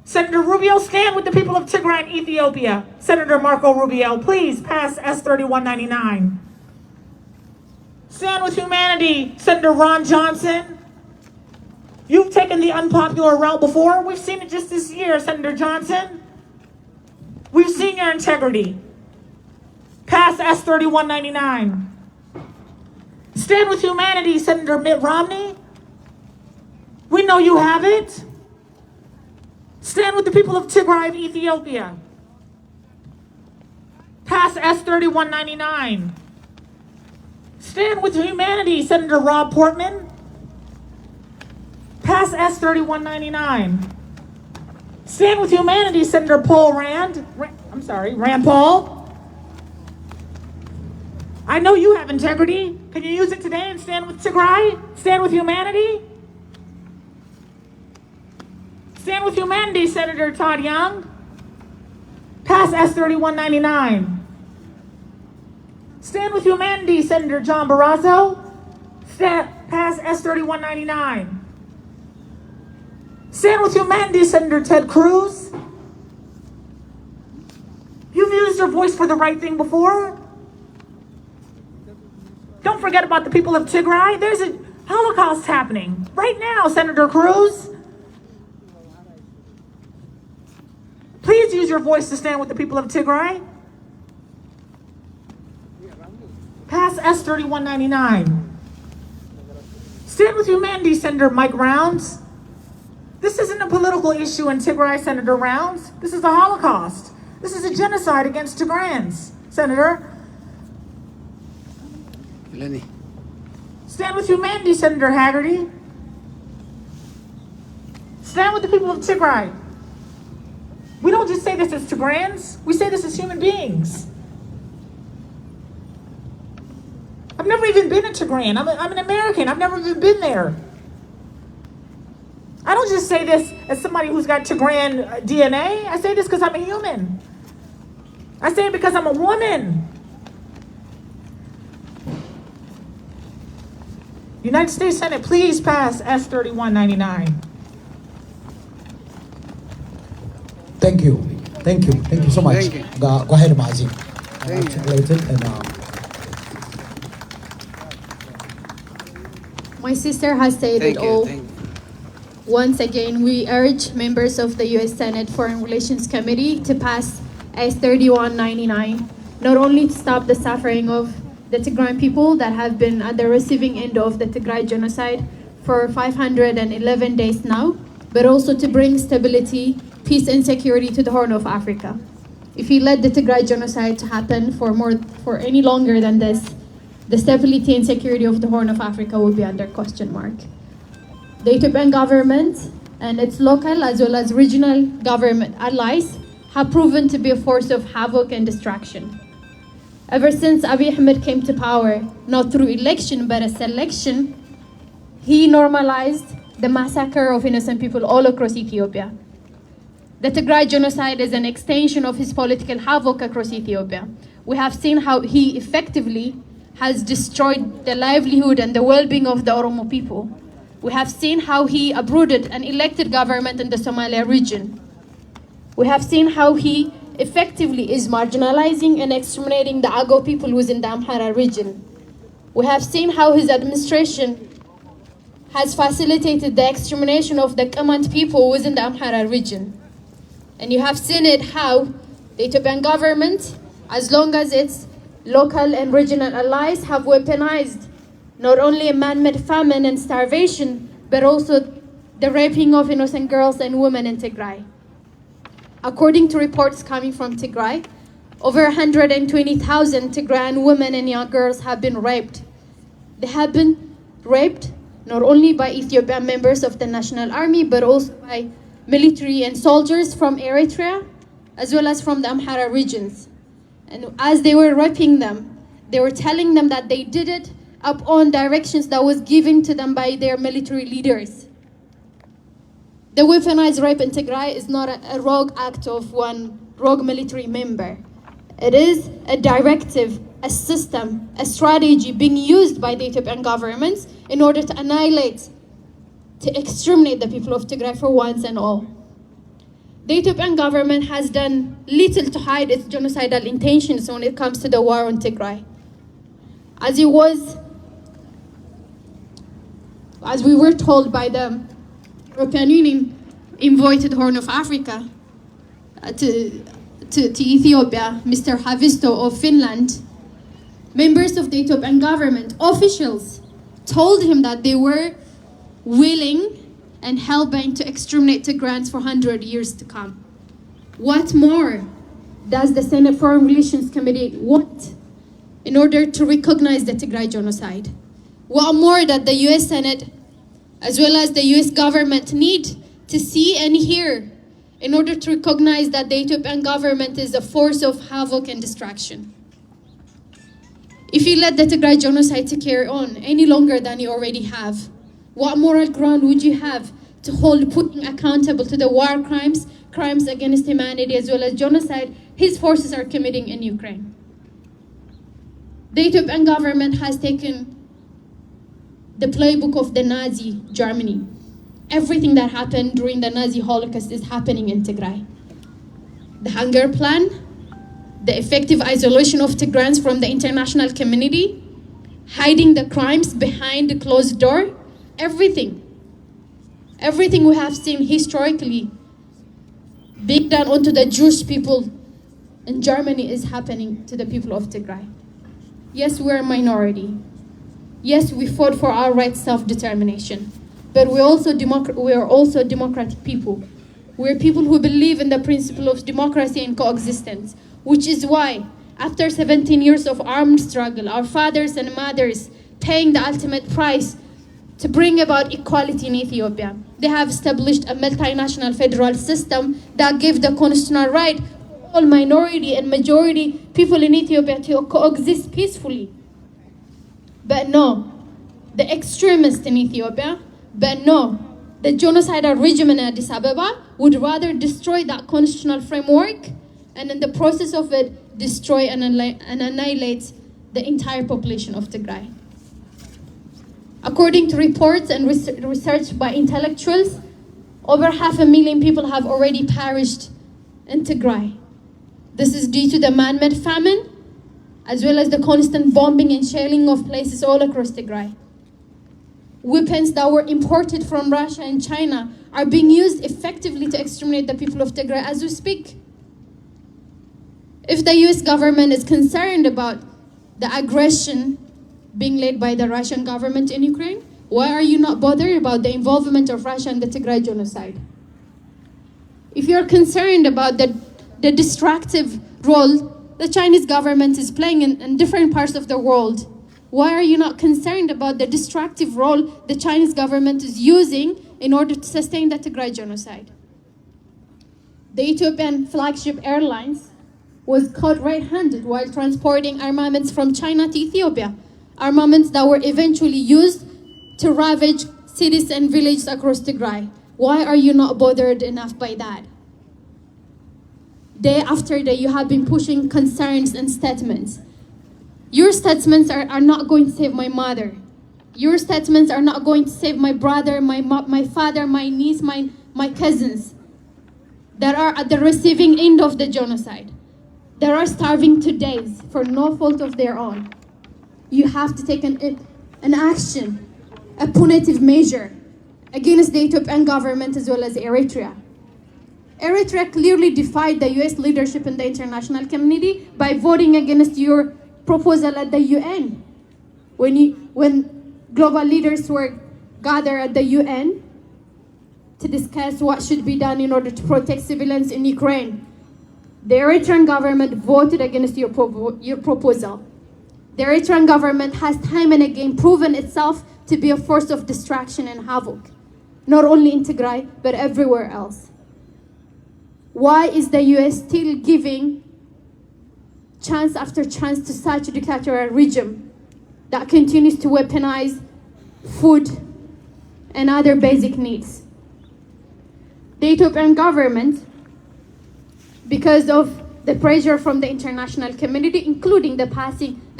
Senator Rubio, stand with the people of Tigray and Ethiopia. Senator Marco Rubio, please pass S3199. Stand with Humanity, Senator Ron Johnson. You've taken the unpopular route before. We've seen it just this year, Senator Johnson. We've seen your integrity. Pass S3199. Stand with Humanity, Senator Mitt Romney. We know you have it. Stand with the people of Tigray and Ethiopia. Pass S3199. Stand with Humanity, Senator Rob Portman. Pass S3199. Stand with Humanity, Senator Rand Paul. I know you have integrity. Can you use it today and stand with Tigray? Stand with Humanity? Stand with Humanity, Senator Todd Young. Pass S3199. Stand with Humanity, Senator John Barrasso. Pass S3199. Stand with Humanity, Senator Ted Cruz. You've used your voice for the right thing before. Don't forget about the people of Tigray. There's a Holocaust happening right now, Senator Cruz. Please use your voice to stand with the people of Tigray. Pass S3199. Stand with Humanity, Senator Mike Rounds. This isn't a political issue in Tigray, Senator Rounds. This is a Holocaust. This is a genocide against Tigrayans, Senator. Stand with Humanity, Senator Haggerty. Stand with the people of Tigray. We don't just say this as Tigrayans, we say this as human beings. I've never even been a Tigrayan. I'm an American. I've never even been there. I don't just say this as somebody who's got Tigrayan DNA. I say this because I'm a human. I say it because I'm a woman. United States Senate, please pass S3199. Thank you. Thank you. Thank you so much. Thank you. Go ahead, Mazi. Thank you. My sister has said it all. Once again, we urge members of the U.S. Senate Foreign Relations Committee to pass S3199, not only to stop the suffering of the Tigrayan people that have been at the receiving end of the Tigray genocide for 511 days now, but also to bring stability, peace and security to the Horn of Africa. If we let the Tigray genocide to happen for any longer than this, the stability and security of the Horn of Africa will be under question mark. The Ethiopian government and its local as well as regional government allies have proven to be a force of havoc and destruction. Ever since Abiy Ahmed came to power, not through election but a selection, he normalized the massacre of innocent people all across Ethiopia. The Tigray genocide is an extension of his political havoc across Ethiopia. We have seen how he effectively has destroyed the livelihood and the well-being of the Oromo people. We have seen how he uprooted an elected government in the Somalia region. We have seen how he effectively is marginalizing and exterminating the Ago people within the Amhara region. We have seen how his administration has facilitated the extermination of the Qamant people within the Amhara region. And you have seen it how the Ethiopian government, as long as its local and regional allies have weaponized not only a man-made famine and starvation, but also the raping of innocent girls and women in Tigray. According to reports coming from Tigray, over 120,000 Tigrayan women and young girls have been raped. They have been raped not only by Ethiopian members of the National Army, but also by military and soldiers from Eritrea, as well as from the Amhara regions. And as they were raping them, they were telling them that they did it upon directions that was given to them by their military leaders. The weaponized rape in Tigray is not a rogue act of one rogue military member. It is a directive, a system, a strategy being used by the Ethiopian government in order to annihilate, to exterminate the people of Tigray for once and all. The Ethiopian government has done little to hide its genocidal intentions when it comes to the war on Tigray. As we were told by the European Union envoy to the Horn of Africa, to Ethiopia, Mr. Havisto of Finland, members of the Ethiopian government, officials, told him that they were willing and hell-bent to exterminate Tigrayans for 100 years to come. What more does the Senate Foreign Relations Committee want in order to recognize the Tigray genocide? What more that the US Senate, as well as the US government, need to see and hear in order to recognize that the Ethiopian government is a force of havoc and destruction? If you let the Tigray genocide to carry on any longer than you already have, what moral ground would you have to hold Putin accountable to the war crimes, crimes against humanity, as well as genocide his forces are committing in Ukraine? The Ethiopian government has taken the playbook of the Nazi Germany. Everything that happened during the Nazi Holocaust is happening in Tigray. The hunger plan, the effective isolation of Tigrayans from the international community, hiding the crimes behind the closed door, everything we have seen historically being done onto the Jewish people in Germany is happening to the people of Tigray. Yes, we're a minority. Yes, we fought for our right self-determination, but we are also democratic people. We're people who believe in the principle of democracy and coexistence, which is why, after 17 years of armed struggle, our fathers and mothers paying the ultimate price to bring about equality in Ethiopia, they have established a multinational federal system that gives the constitutional right for all minority and majority people in Ethiopia to coexist peacefully. But no, the extremists in Ethiopia, the genocidal regime in Addis Ababa would rather destroy that constitutional framework and in the process of it, destroy and annihilate the entire population of Tigray. According to reports and research by intellectuals, over 500,000 people have already perished in Tigray. This is due to the man-made famine, as well as the constant bombing and shelling of places all across Tigray. Weapons that were imported from Russia and China are being used effectively to exterminate the people of Tigray as we speak. If the US government is concerned about the aggression being led by the Russian government in Ukraine, why are you not bothered about the involvement of Russia in the Tigray genocide? If you're concerned about the destructive role the Chinese government is playing in different parts of the world, why are you not concerned about the destructive role the Chinese government is using in order to sustain the Tigray genocide? The Ethiopian flagship airlines was caught red-handed while transporting armaments from China to Ethiopia, armaments that were eventually used to ravage cities and villages across Tigray. Why are you not bothered enough by that? Day after day, you have been pushing concerns and statements. Your statements are not going to save my mother. Your statements are not going to save my brother, my father, my niece, my cousins that are at the receiving end of the genocide. That are starving to death for no fault of their own. You have to take an action, a punitive measure against the Ethiopian government as well as Eritrea. Eritrea clearly defied the US leadership in the international community by voting against your proposal at the UN. When global leaders were gathered at the UN to discuss what should be done in order to protect civilians in Ukraine, the Eritrean government voted against your proposal. The Eritrean government has time and again proven itself to be a force of destruction and havoc, not only in Tigray, but everywhere else. Why is the US still giving chance after chance to such a dictatorial regime that continues to weaponize food and other basic needs? The Ethiopian government, because of the pressure from the international community, including the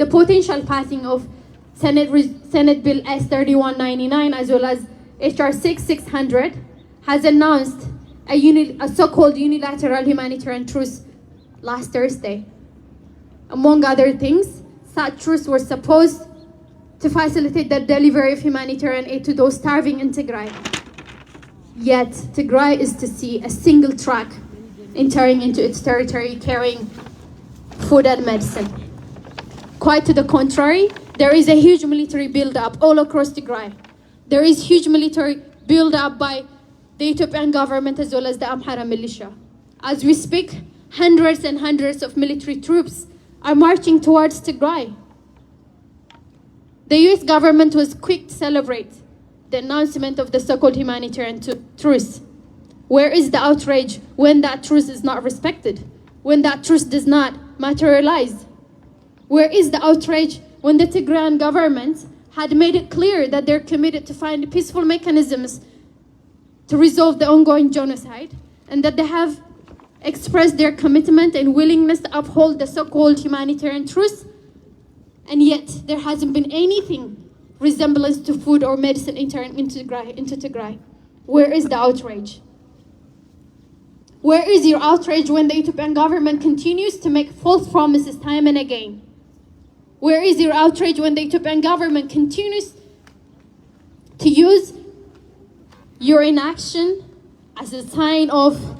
potential passing of Senate Bill S3199 as well as HR 6600, has announced a so-called unilateral humanitarian truce last Thursday. Among other things, such truce was supposed to facilitate the delivery of humanitarian aid to those starving in Tigray. Yet, Tigray is to see a single truck entering into its territory carrying food and medicine. Quite to the contrary, there is a huge military build-up all across Tigray. There is huge military build-up by the Ethiopian government as well as the Amhara militia. As we speak, hundreds and hundreds of military troops are marching towards Tigray. The US government was quick to celebrate the announcement of the so-called humanitarian truce. Where is the outrage when that truce is not respected? When that truce does not materialize? Where is the outrage when the Tigrayan government had made it clear that they're committed to find peaceful mechanisms to resolve the ongoing genocide, and that they have expressed their commitment and willingness to uphold the so-called humanitarian truce, and yet there hasn't been anything resemblance to food or medicine entering into Tigray? Where is the outrage? Where is your outrage when the Ethiopian government continues to make false promises time and again? Where is your outrage when the Ethiopian government continues to use your inaction as a sign of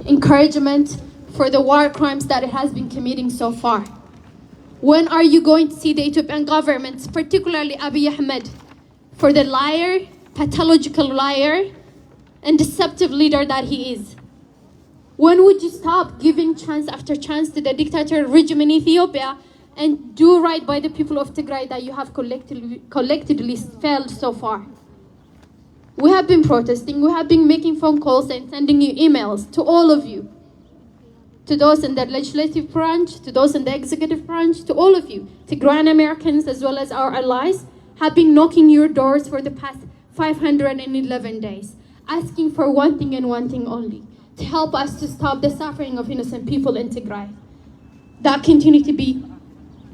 encouragement for the war crimes that it has been committing so far? When are you going to see the Ethiopian government, particularly Abiy Ahmed, for the liar, pathological liar, and deceptive leader that he is? When would you stop giving chance after chance to the dictatorial regime in Ethiopia and do right by the people of Tigray that you have collectively failed so far? We have been protesting, we have been making phone calls and sending you emails to all of you, to those in the legislative branch, to those in the executive branch, to all of you. Tigrayan Americans as well as our allies have been knocking your doors for the past 511 days, asking for one thing and one thing only: to help us to stop the suffering of innocent people in Tigray that continue to be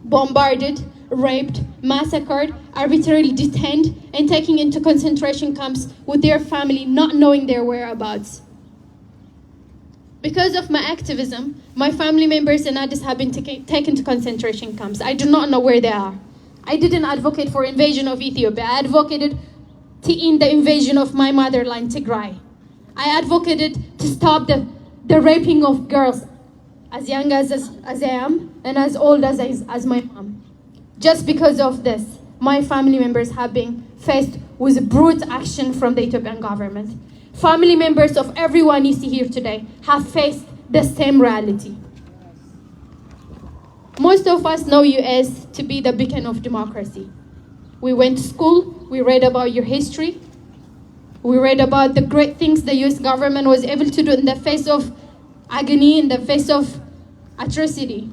bombarded, raped, massacred, arbitrarily detained, and taken into concentration camps with their family not knowing their whereabouts. Because of my activism, my family members in Addis have been taken to concentration camps. I do not know where they are. I didn't advocate for invasion of Ethiopia. I advocated to end the invasion of my motherland, Tigray. I advocated to stop the raping of girls as young as I am and as old as my mom. Just because of this, my family members have been faced with brute action from the Ethiopian government. Family members of everyone you see here today have faced the same reality. Most of us know US to be the beacon of democracy. We went to school, we read about your history, we read about the great things the US government was able to do in the face of agony, in the face of atrocity.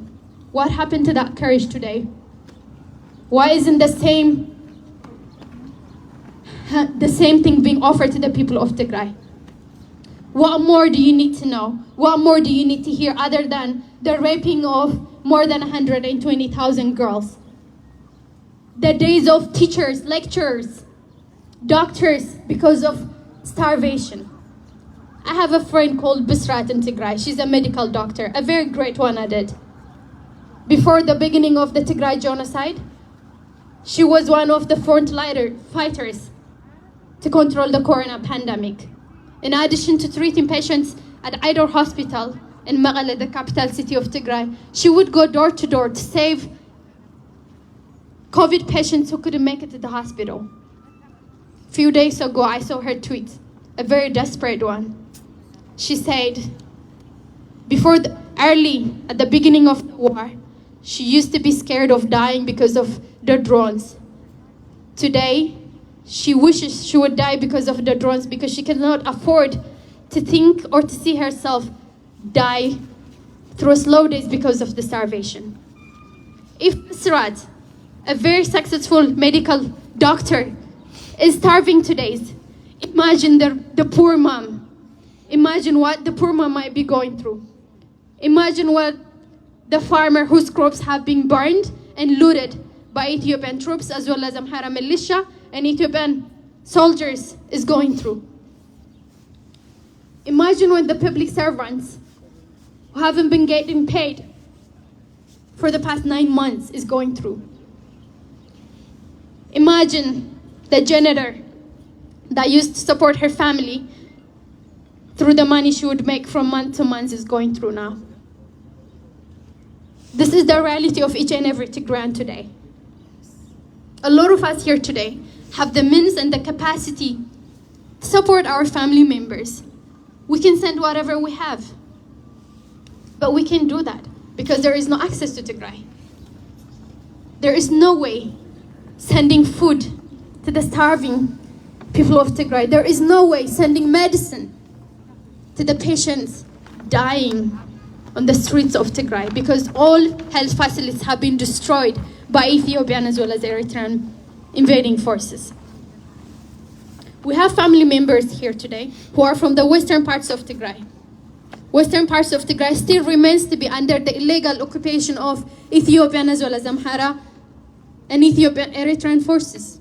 What happened to that courage today? Why isn't the same thing being offered to the people of Tigray? What more do you need to know? What more do you need to hear other than the raping of more than 120,000 girls? The days of teachers, lecturers, doctors because of starvation. I have a friend called Bisrat in Tigray. She's a medical doctor, a very great one at it. Before the beginning of the Tigray genocide, she was one of the front fighters to control the corona pandemic. In addition to treating patients at Idor Hospital in Mekelle, the capital city of Tigray, she would go door to door to save COVID patients who couldn't make it to the hospital. A few days ago, I saw her tweet, a very desperate one. She said, early at the beginning of the war, she used to be scared of dying because of the drones. Today, she wishes she would die because of the drones, because she cannot afford to think or to see herself die through slow days because of the starvation. If Srat, a very successful medical doctor, is starving today, imagine the poor mom. Imagine what the poor mom might be going through. Imagine what the farmer whose crops have been burned and looted by Ethiopian troops as well as Amhara militia and Ethiopian soldiers is going through. Imagine when the public servants who haven't been getting paid for the past 9 months is going through. Imagine the janitor that used to support her family through the money she would make from month to month is going through now. This is the reality of each and every Tigrayan today. A lot of us here today have the means and the capacity to support our family members. We can send whatever we have, but we can't do that because there is no access to Tigray. There is no way sending food to the starving people of Tigray. There is no way sending medicine to the patients dying on the streets of Tigray because all health facilities have been destroyed by Ethiopian as well as Eritrean invading forces. We have family members here today who are from the western parts of Tigray. Western parts of Tigray still remains to be under the illegal occupation of Ethiopian as well as Amhara and Ethiopian Eritrean forces.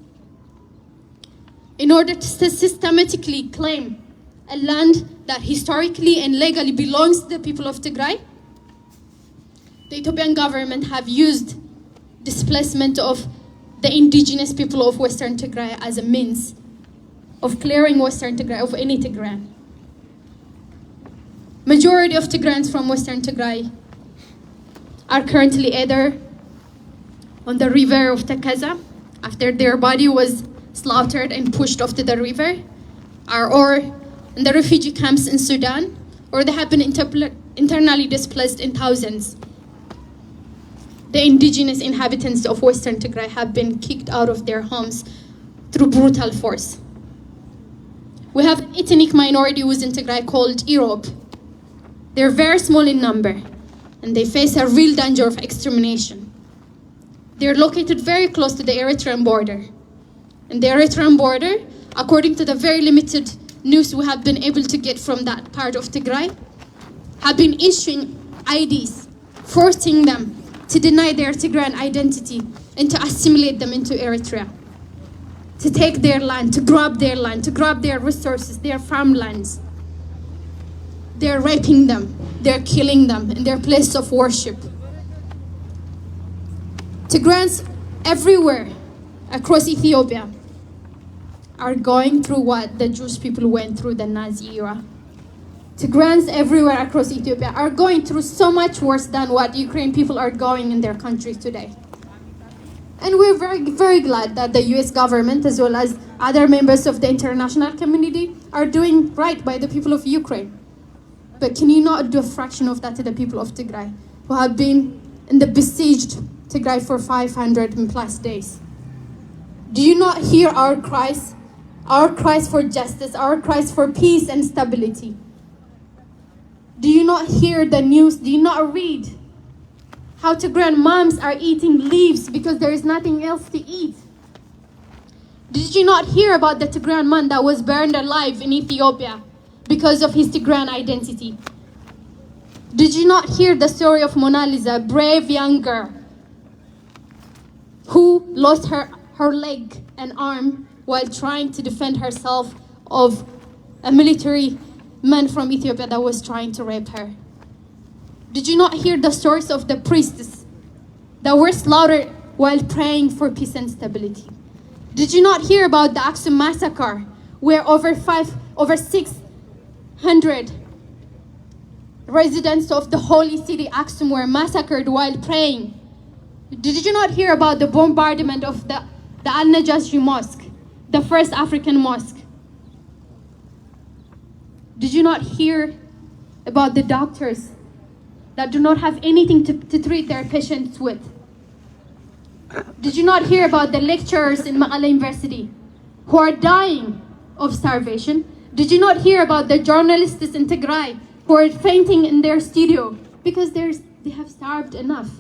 In order to systematically claim a land that historically and legally belongs to the people of Tigray, the Ethiopian government have used displacement of the indigenous people of Western Tigray as a means of clearing Western Tigray of any Tigrayan. Majority of Tigrayans from Western Tigray are currently either on the river of Takaza after their body was slaughtered and pushed off to the river, or in the refugee camps in Sudan, or they have been internally displaced in thousands. The indigenous inhabitants of Western Tigray have been kicked out of their homes through brutal force. We have an ethnic minority within Tigray called Europe. They're very small in number, and they face a real danger of extermination. They're located very close to the Eritrean border. And the Eritrean border, according to the very limited news we have been able to get from that part of Tigray, have been issuing IDs, forcing them to deny their Tigrayan identity and to assimilate them into Eritrea, to take their land, to grab their resources, their farmlands. They're raping them, they're killing them in their place of worship. Tigrayans everywhere across Ethiopia are going through what the Jewish people went through the Nazi era. Tigrayans everywhere across Ethiopia are going through so much worse than what Ukrainian people are going in their country today. And we're very, very glad that the US government as well as other members of the international community are doing right by the people of Ukraine. But can you not do a fraction of that to the people of Tigray who have been in the besieged Tigray for 500 plus days? Do you not hear our cries for justice, our cries for peace and stability? Do you not hear the news? Do you not read how Tigrayan moms are eating leaves because there is nothing else to eat? Did you not hear about the Tigrayan man that was burned alive in Ethiopia because of his Tigrayan identity? Did you not hear the story of Mona Lisa, a brave young girl who lost her leg and arm while trying to defend herself of a military man from Ethiopia that was trying to rape her? Did you not hear the stories of the priests that were slaughtered while praying for peace and stability? Did you not hear about the Aksum massacre where over 600 residents of the holy city Aksum were massacred while praying? Did you not hear about the bombardment of the Al-Najashi Mosque, the first African mosque? Did you not hear about the doctors that do not have anything to treat their patients with? Did you not hear about the lecturers in Maqala University who are dying of starvation Did you not hear about the journalists in Tigray who are fainting in their studio because they have starved enough?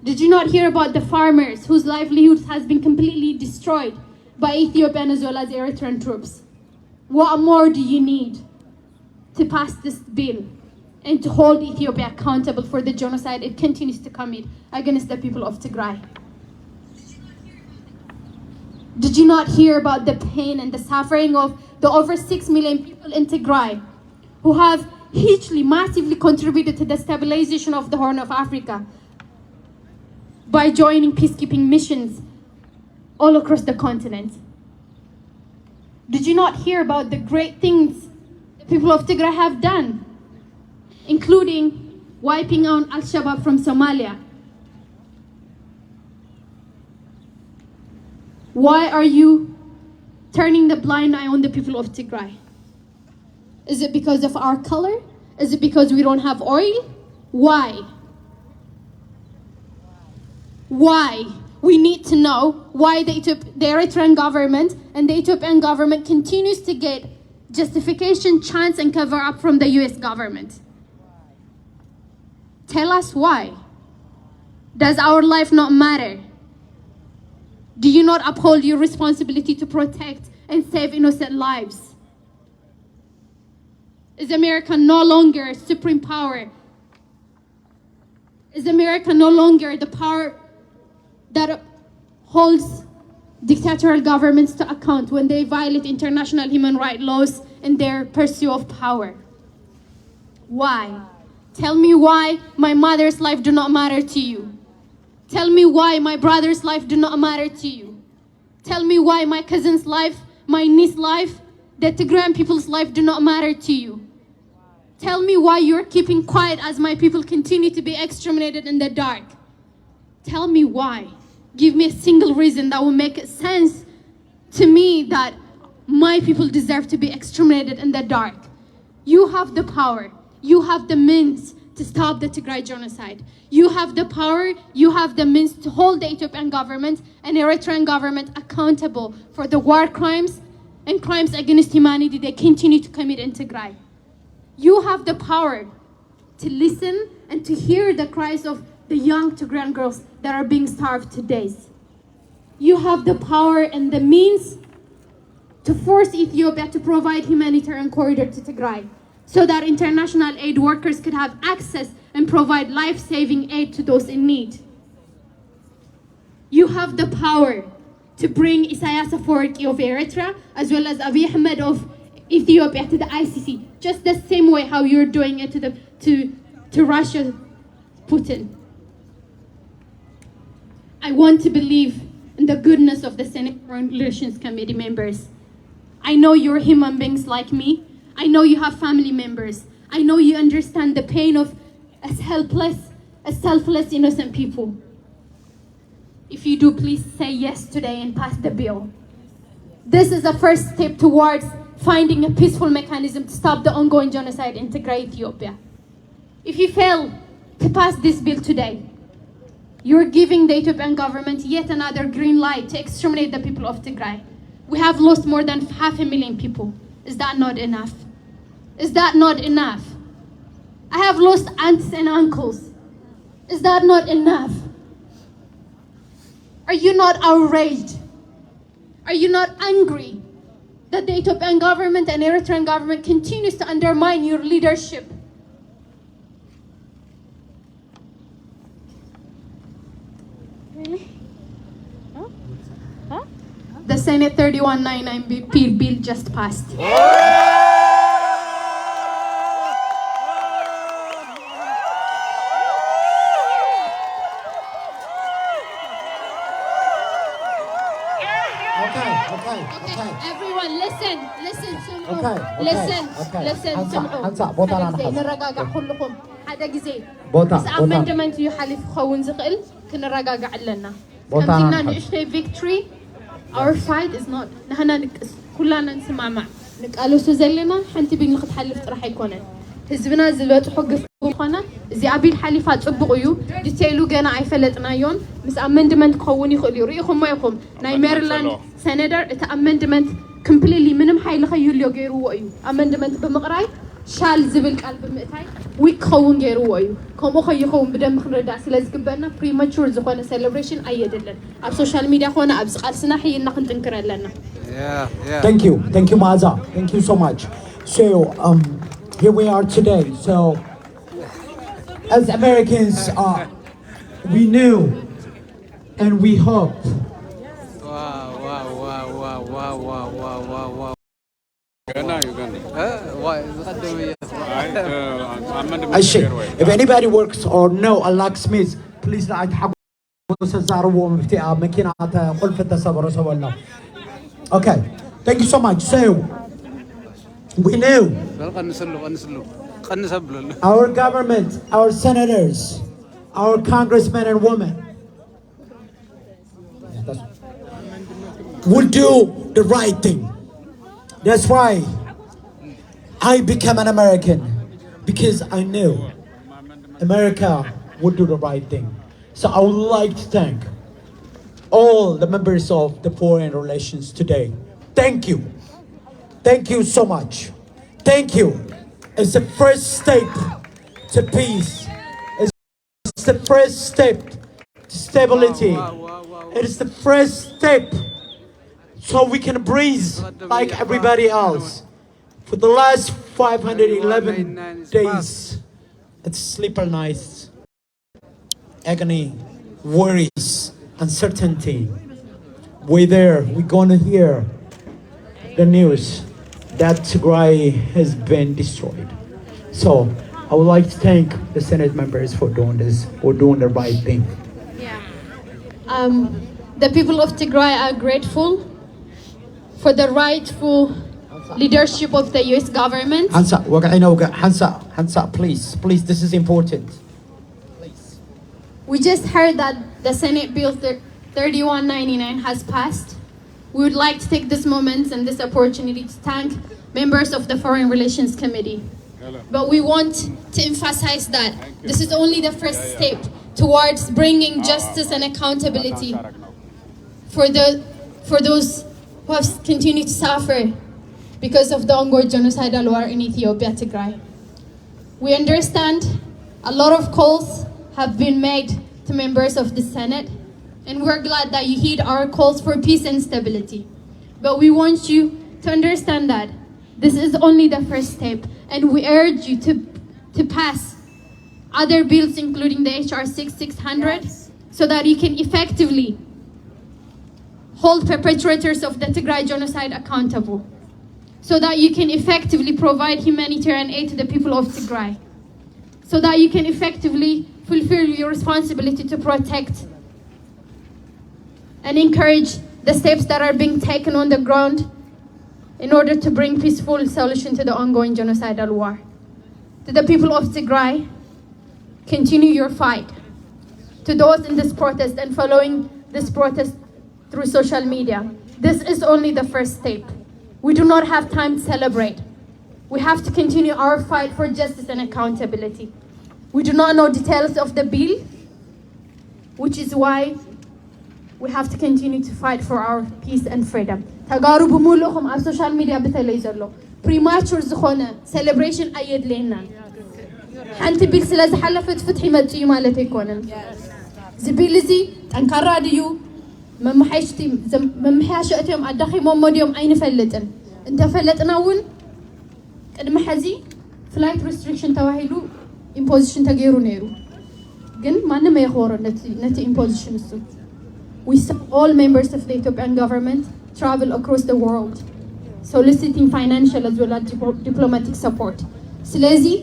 Did you not hear about the farmers whose livelihoods has been completely destroyed by Ethiopian as well as Eritrean troops? What more do you need to pass this bill and to hold Ethiopia accountable for the genocide it continues to commit against the people of Tigray? Did you not hear about the pain and the suffering of the over 6 million people in Tigray who have hugely, massively contributed to the stabilization of the Horn of Africa by joining peacekeeping missions all across the continent? Did you not hear about the great things the people of Tigray have done, including wiping out Al-Shabaab from Somalia? Why are you turning the blind eye on the people of Tigray? Is it because of our color? Is it because we don't have oil? Why? Why? We need to know why the Eritrean government and the Ethiopian government continues to get justification, chance, and cover up from the US government. Tell us why. Does our life not matter? Do you not uphold your responsibility to protect and save innocent lives? Is America no longer a supreme power? Is America no longer the power that holds dictatorial governments to account when they violate international human rights laws in their pursuit of power? Why? Tell me why my mother's life do not matter to you. Tell me why my brother's life do not matter to you. Tell me why my cousin's life, my niece's life, the Tigrayan people's life do not matter to you. Tell me why you're keeping quiet as my people continue to be exterminated in the dark. Tell me why. Give me a single reason that will make sense to me that my people deserve to be exterminated in the dark. You have the power. You have the means to stop the Tigray genocide. You have the power, you have the means to hold the Ethiopian government and Eritrean government accountable for the war crimes and crimes against humanity they continue to commit in Tigray. You have the power to listen and to hear the cries of the young Tigrayan girls that are being starved to death. You have the power and the means to force Ethiopia to provide humanitarian corridor to Tigray, so that international aid workers could have access and provide life-saving aid to those in need. You have the power to bring Isaias Afwerki of Eritrea as well as Abiy Ahmed of Ethiopia to the ICC, just the same way how you're doing it to Russia, Putin. I want to believe in the goodness of the Senate Foreign Relations Committee members. I know you're human beings like me. I know you have family members. I know you understand the pain of as helpless, as selfless, innocent people. If you do, please say yes today and pass the bill. This is the first step towards finding a peaceful mechanism to stop the ongoing genocide in Tigray, Ethiopia. If you fail to pass this bill today, you're giving the Ethiopian government yet another green light to exterminate the people of Tigray. We have lost more than 500,000 people. Is that not enough? Is that not enough? I have lost aunts and uncles. Is that not enough? Are you not outraged? Are you not angry that the Ethiopian government and Eritrean government continues to undermine your leadership? Really? Huh? The Senate 3199 bill just passed. Okay. Everyone, listen نرجع كلكم هذا جزء بس amendment يحلف خون زقل كنرجع لنا كمتنا نشتي victory. Our fight is not نحن كلنا نسمع مع نقالوا سوزلنا حنتي بين نخد حلف راح يكونن ህዝብና ዝለጡ ሕግፍ ኮነ እዚ ዓብይ ሓሊፋት ጽብቕ እዩ ዲቴይሉ ገና ኣይፈለጥናዮን ምስ ኣመንድመንት ክኸውን ይኽእል እዩ ርኢኹም ኢኹም ናይ ሜሪላንድ ሰነደር እቲ ኣመንድመንት completely ምንም ኃይል ኸይሉ ገይሩዎ እዩ amendment በመቅራይ ሻል ዝብል ቃል በመእታይ ዊክ ኸውን ገይሩዎ እዩ ከምኡ ኸይኸውን ብደንብ ክንረዳእ ስለዝግበአና premature ዝኾነ celebration ኣየደለን ኣብ ሶሻል ሚድያ ኾነ ኣብ ዝቃልስና ሕይልና ክንጥንክር ኣለና Thank you Maaza, thank you so much. So here we are today. So as Americans, we knew and we hope. If anybody works or know a locksmith, please okay, thank you so much. So we knew our government, our senators, our congressmen and women will do the right thing. That's why I became an American, because I knew America would do the right thing. So I would like to thank all the members of the foreign relations today. Thank you. Thank you so much. Thank you. It's the first step to peace. It's the first step to stability. It is the first step so we can breathe like everybody else. For the last 511 days, it's sleepless nights, agony, worries, uncertainty. We're gonna hear the news that Tigray has been destroyed. So I would like to thank the Senate members for doing this, for doing the right thing. The people of Tigray are grateful for the rightful leadership of the US government. Hansa, please, this is important. We just heard that the Senate Bill 3199 has passed. We would like to take this moment and this opportunity to thank members of the Foreign Relations Committee. But we want to emphasize that this is only the first step towards bringing justice and accountability for those who have continued to suffer because of the ongoing genocidal war in Ethiopia, Tigray. We understand a lot of calls have been made to members of the Senate, and we're glad that you heed our calls for peace and stability. But we want you to understand that this is only the first step, and we urge you to pass other bills, including the HR 6600, so that you can effectively hold perpetrators of the Tigray genocide accountable, so that you can effectively provide humanitarian aid to the people of Tigray, so that you can effectively fulfill your responsibility to protect and encourage the steps that are being taken on the ground in order to bring peaceful solution to the ongoing genocidal war. To the people of Tigray, continue your fight. To those in this protest and following this protest through social media, this is only the first step. We do not have time to celebrate. We have to continue our fight for justice and accountability. We do not know details of the bill, which is why we have to continue to fight for our peace and freedom. Tegaru bumulokum on social media بتلي زلو. Premature زخونة celebration أيد لنا. حنت bill سلاز حلفت فتحي متجي مالتي يكونن. زبيلزي أنكر راديو ممحاشتهم أدخي موديوم أين فلتن. أنت فلتنا ون المحزي flight restriction تواهيلو imposition تغيرو نيرو. جن ما نما يخورو نتي imposition السو. We saw all members of the Ethiopian government travel across the world, soliciting financial as well as diplomatic support. ስለዚህ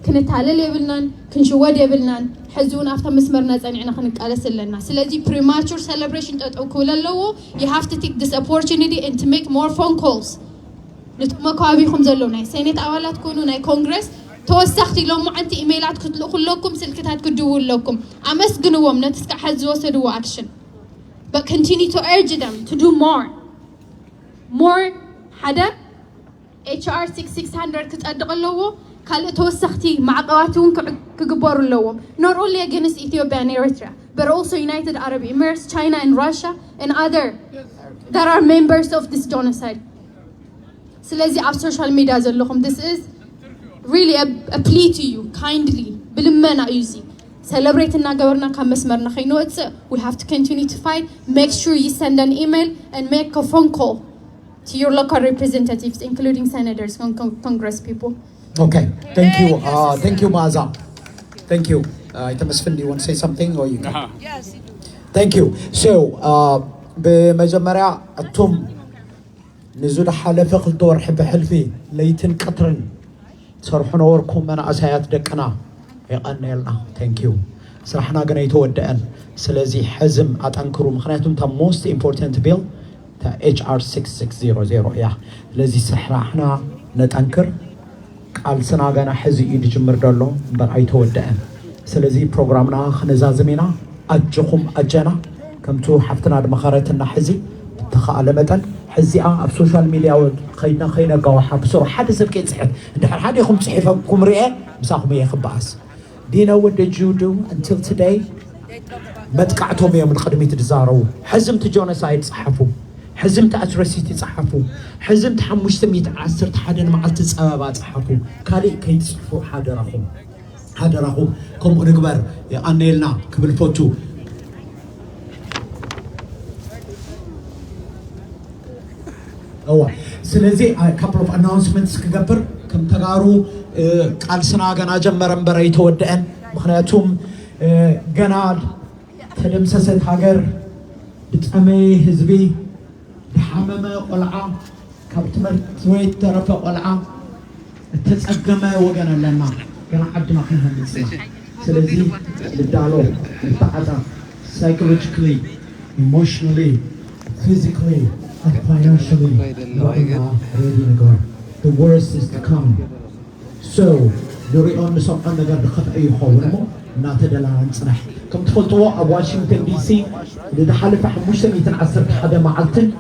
ክንታለል የብልናን ክንሽወድ የብልናን ሕዙን after መስመርና ጸኒዕና ክንቃለስ ኣለና ስለዚህ premature celebration ጠጠው ክብለለዎ you have to take this opportunity and to make more phone calls ንጥመካቢኹም ዘሎ ናይ ሴኔት ኣባላት ኮኑ ናይ ኮንግረስ ተወሳኽቲ ኢሎም ዓንቲ ኢሜይላት ክትልኩለኩም ስልክታት ክድውለኩም ኣመስግንዎም ነቲ እስካዕ ሕዚ ዝወሰድዎ action. But continue to urge them to do more. Hada HR 6600 كتقدقلو كال توسختي معقواتون كجبرلو not only against Ethiopia and Eritrea but also United Arab Emirates, China and Russia and other that are members of this genocide. ስለዚህ ኣብ social media ዘለኹም this is really a plea to you kindly ብልመና እዩ ዚ celebrate እናገበርና ካብ መስመርና ከይንወፅእ we have to continue to fight make sure you send an email and make a phone call to your local representatives including senators congress people. Okay, thank you Maza. Thank you. Itamasfin, do you want to say something or you can? Yes. Thank you. So بمجمرة التوم نزول حلفة قلتور حب حلفي ليتن قطرن صرحنا وركم من أسايات دكنا يقنا لنا. Thank you. صرحنا قنا يتودأن سلزي حزم أتنكروا مخناتهم تا most important bill تا HR 6600 يا لزي صرحنا نتنكر قال سنا قنا حزي يجمر دلو برأي تودأن سلزي برنامجنا خنزازمينا أجكم أجنا كم تو حفتنا دمخارتنا حزي تخالى متن حزي في السوشيال ميديا خينا قواحة بسرعة حدث بكيت صحيح دحر حد يخم صحيفكم رئة مساهم يخباس دينا what did you do until today ما تقعتهم يوم القدمي تتزاروا حزمت جونسايد صحفوا حزمت أترسيتي صحفوا حزمت حموش سميت عسرت حدا معلت سبابات صحفوا كالي كي تصحفوا حاضرهم كم نكبر أنيلنا قبل فوتو سلزي a couple of announcements كقبر كم تجارو قال سنا جنا جمرن بريت ودأن مخناتهم جناد تلمسة حجر بتأمي حزبي حمامة قلعة كابتمر زويت طرف قلعة تتأجمة وجنا لنا كان عدنا فيها النساء سلزي للدالو للتعذا psychologically emotionally physically and financially the worst is to come so يريدون نسوق النجار دخل أي حوله ناتدل عن صنح كم تفضلوا واشنطن دي سي اللي حالف حموش سميتن عصر حدا معلتن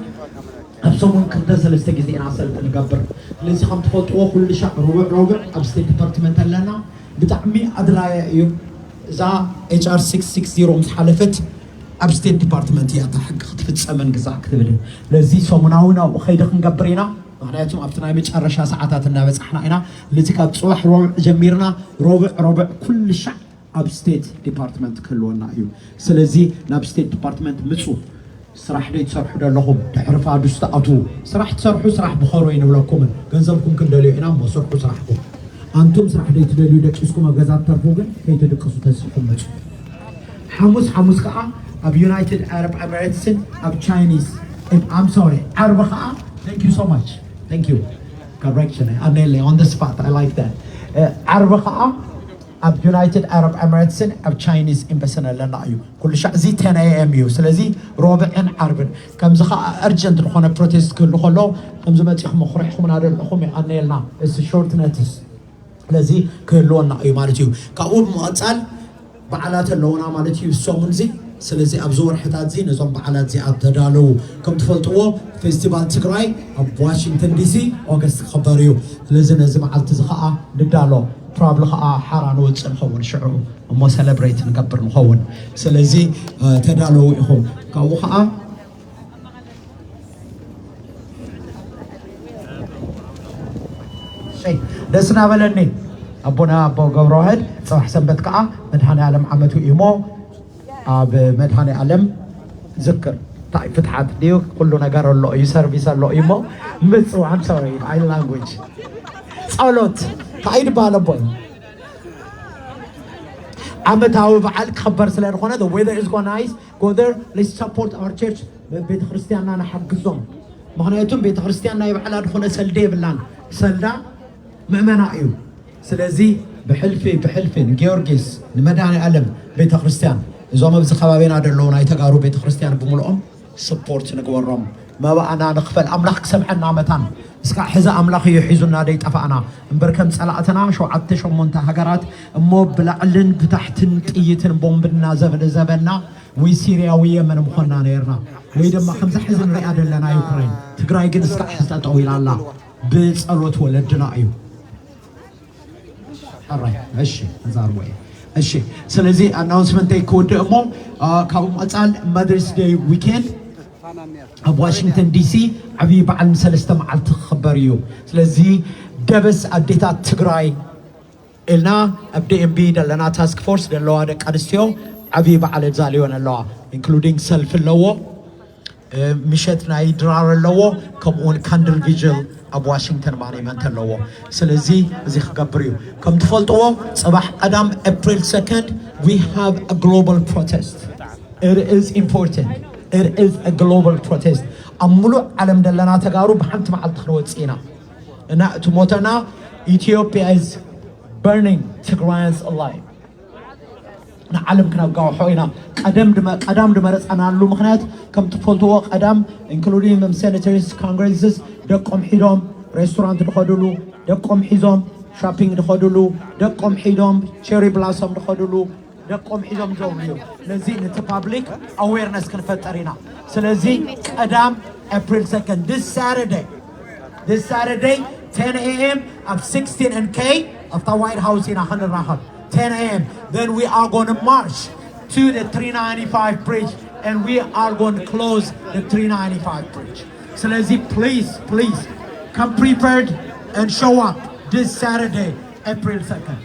أبصمون كنت سلستجزين عصر الجبر لذي كم تفضلوا كل شيء روبر أبستيت ديبارتمنت لنا بتعمي أدلايا يوم إذا HR 660 متحالفت أبستيت ديبارتمنت يعطى حق خطفت سمن جزاء كتبلي لذي سومناونا وخيدك نجبرينا معناتهم أبتنا متشرشة ساعات النابس إحنا هنا لذي كاب صوح جميرنا ربع كل شيء أبستيت ديبارتمنت كلنا أيو سلذي نابستيت ديبارتمنت متسو صراحة دي تصرحوا ده لهم تعرف عدو استقطوا صراحة تصرحوا صراحة بخاروين ولكم جنزلكم كندلوا هنا وصرحوا صراحكم أنتم صراحة دي تدلوا دكسكم أجازات ترفوجن كي تدقسوا تسحكم متسو حموس كأ أب United Arab Emirates أب Chinese I'm sorry Arab كأ thank you so much thank you correction أنا on the spot I like that Arab كأ أب United Arab Emirates أب Chinese إمبسنا لنا أيو كل شيء زي 10 AM يو سلزي رابع عرب كم زخا urgent نخونا protest كل خلوا كم زمان تيخم خريحهم من هذا الأخوة أنا لنا it's a short notice لذي كلنا أيو مالتيو كأول مؤتل بعلات اللونا مالتيو السومن زي سلزي أبزور حتات زي نظام بعلات زي أبتدالو كم تفلتوا فيستيفال تيغراي أب واشنطن دي سي أوغست خبريو لذي نزم على تزخاء ندالو برابل خاء حران وجه نخون شعو وما سيلبريت نكبر نخون سلزي تدالو يخو كاو خاء شيء دسنا بلني أبونا أبو قبروهد صح سبت كاء مدحاني عالم عمتو إيمو أب مدحاني عالم ذكر طيب فتحت ديو كله نجار الله يسرفيس الله إيمو متسو I'm sorry I language صالوت تعيد بالبون عمتاوي بعلك خبر سلان خونا the weather is going nice go there let's support our church بيت خريستياننا نحجزهم مخنيتهم بيت خريستياننا يبعل خونا سلدي بلان سلدا مؤمنا ايو سلازي بحلفين جيورجيس نمداني علم بيت خريستيان اذا ما بس خبابين ادلونا يتقارو بيت خريستيان بملؤهم سبورت نقورهم ما بقى نخفل املاح سمعنا متان اسكا حزا املاح يحيزونا دي طفانا امبركم صلاتنا شو عتشو مونتا هاجرات امو بلعلن بتحتن طيتن بومبنا زبنا وي سيرياويه من مخنا نيرنا وي دما خمسه حزن ري ادلنا يوكرين تግራይ ግን እስካ حزታ طويلاላ بصلوت ولدنا ايو አራይ እሺ እንዛር ወይ እሺ ስለዚህ አናውንስመንት ኮድ እሞ ካብም አጻል ማደርስ ዴይ ዊኬንድ أب واشنطن دي سي عبي بعل مسلسة مع التخبريو سلزي دبس أديتا تجراي إلنا أبدي إمبي دلنا تاسك فورس دلوا هذا كارستيو عبي بعل زاليون اللوا including self اللوا مشتنا يدرار اللوا كمون كاندل فيجل أب واشنطن ماني منت اللوا سلزي زي خبريو كم تفضلوا صباح قدام April 2nd we have a global protest. It is important. It is a global protest. أملو علم دلنا تجارو بحنت مع التخلوات سينا. أنا تموتنا Ethiopia is burning Tigrayans alive. نعلم كنا بقاو حوينا قدام دمرس أنا علو مخنات كم تفضلوا قدام including them senators congresses دقم حيدهم restaurant دخلوا دقم حيزهم shopping دخلوا دقم حيدهم cherry blossom دخلوا دقم حيزهم جوميو لذي نت public awareness كنفترينا سلذي قدام April 2nd this Saturday 10 a.m. at 16 and K of the White House in 100 Rahal 10 a.m. Then we are going to march to the 395 bridge and we are going to close the 395 bridge. So let's see, please come prepared and show up this Saturday, April 2nd.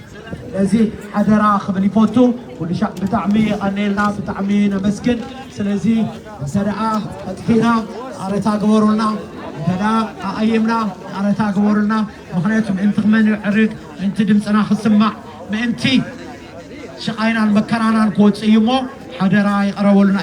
let's see, حدرا خبني فوتو واللي شاء بتعمي أنيلنا بتعمي نمسكن. سلزي سرعة أتحينا أرتا قبورنا هذا أيمنا أرتا قبورنا مخنيتهم أنت من عرق أنت دمسنا خصمع ما أنتي شقينا المكرانا الكوتس يمو حدرا يقرولنا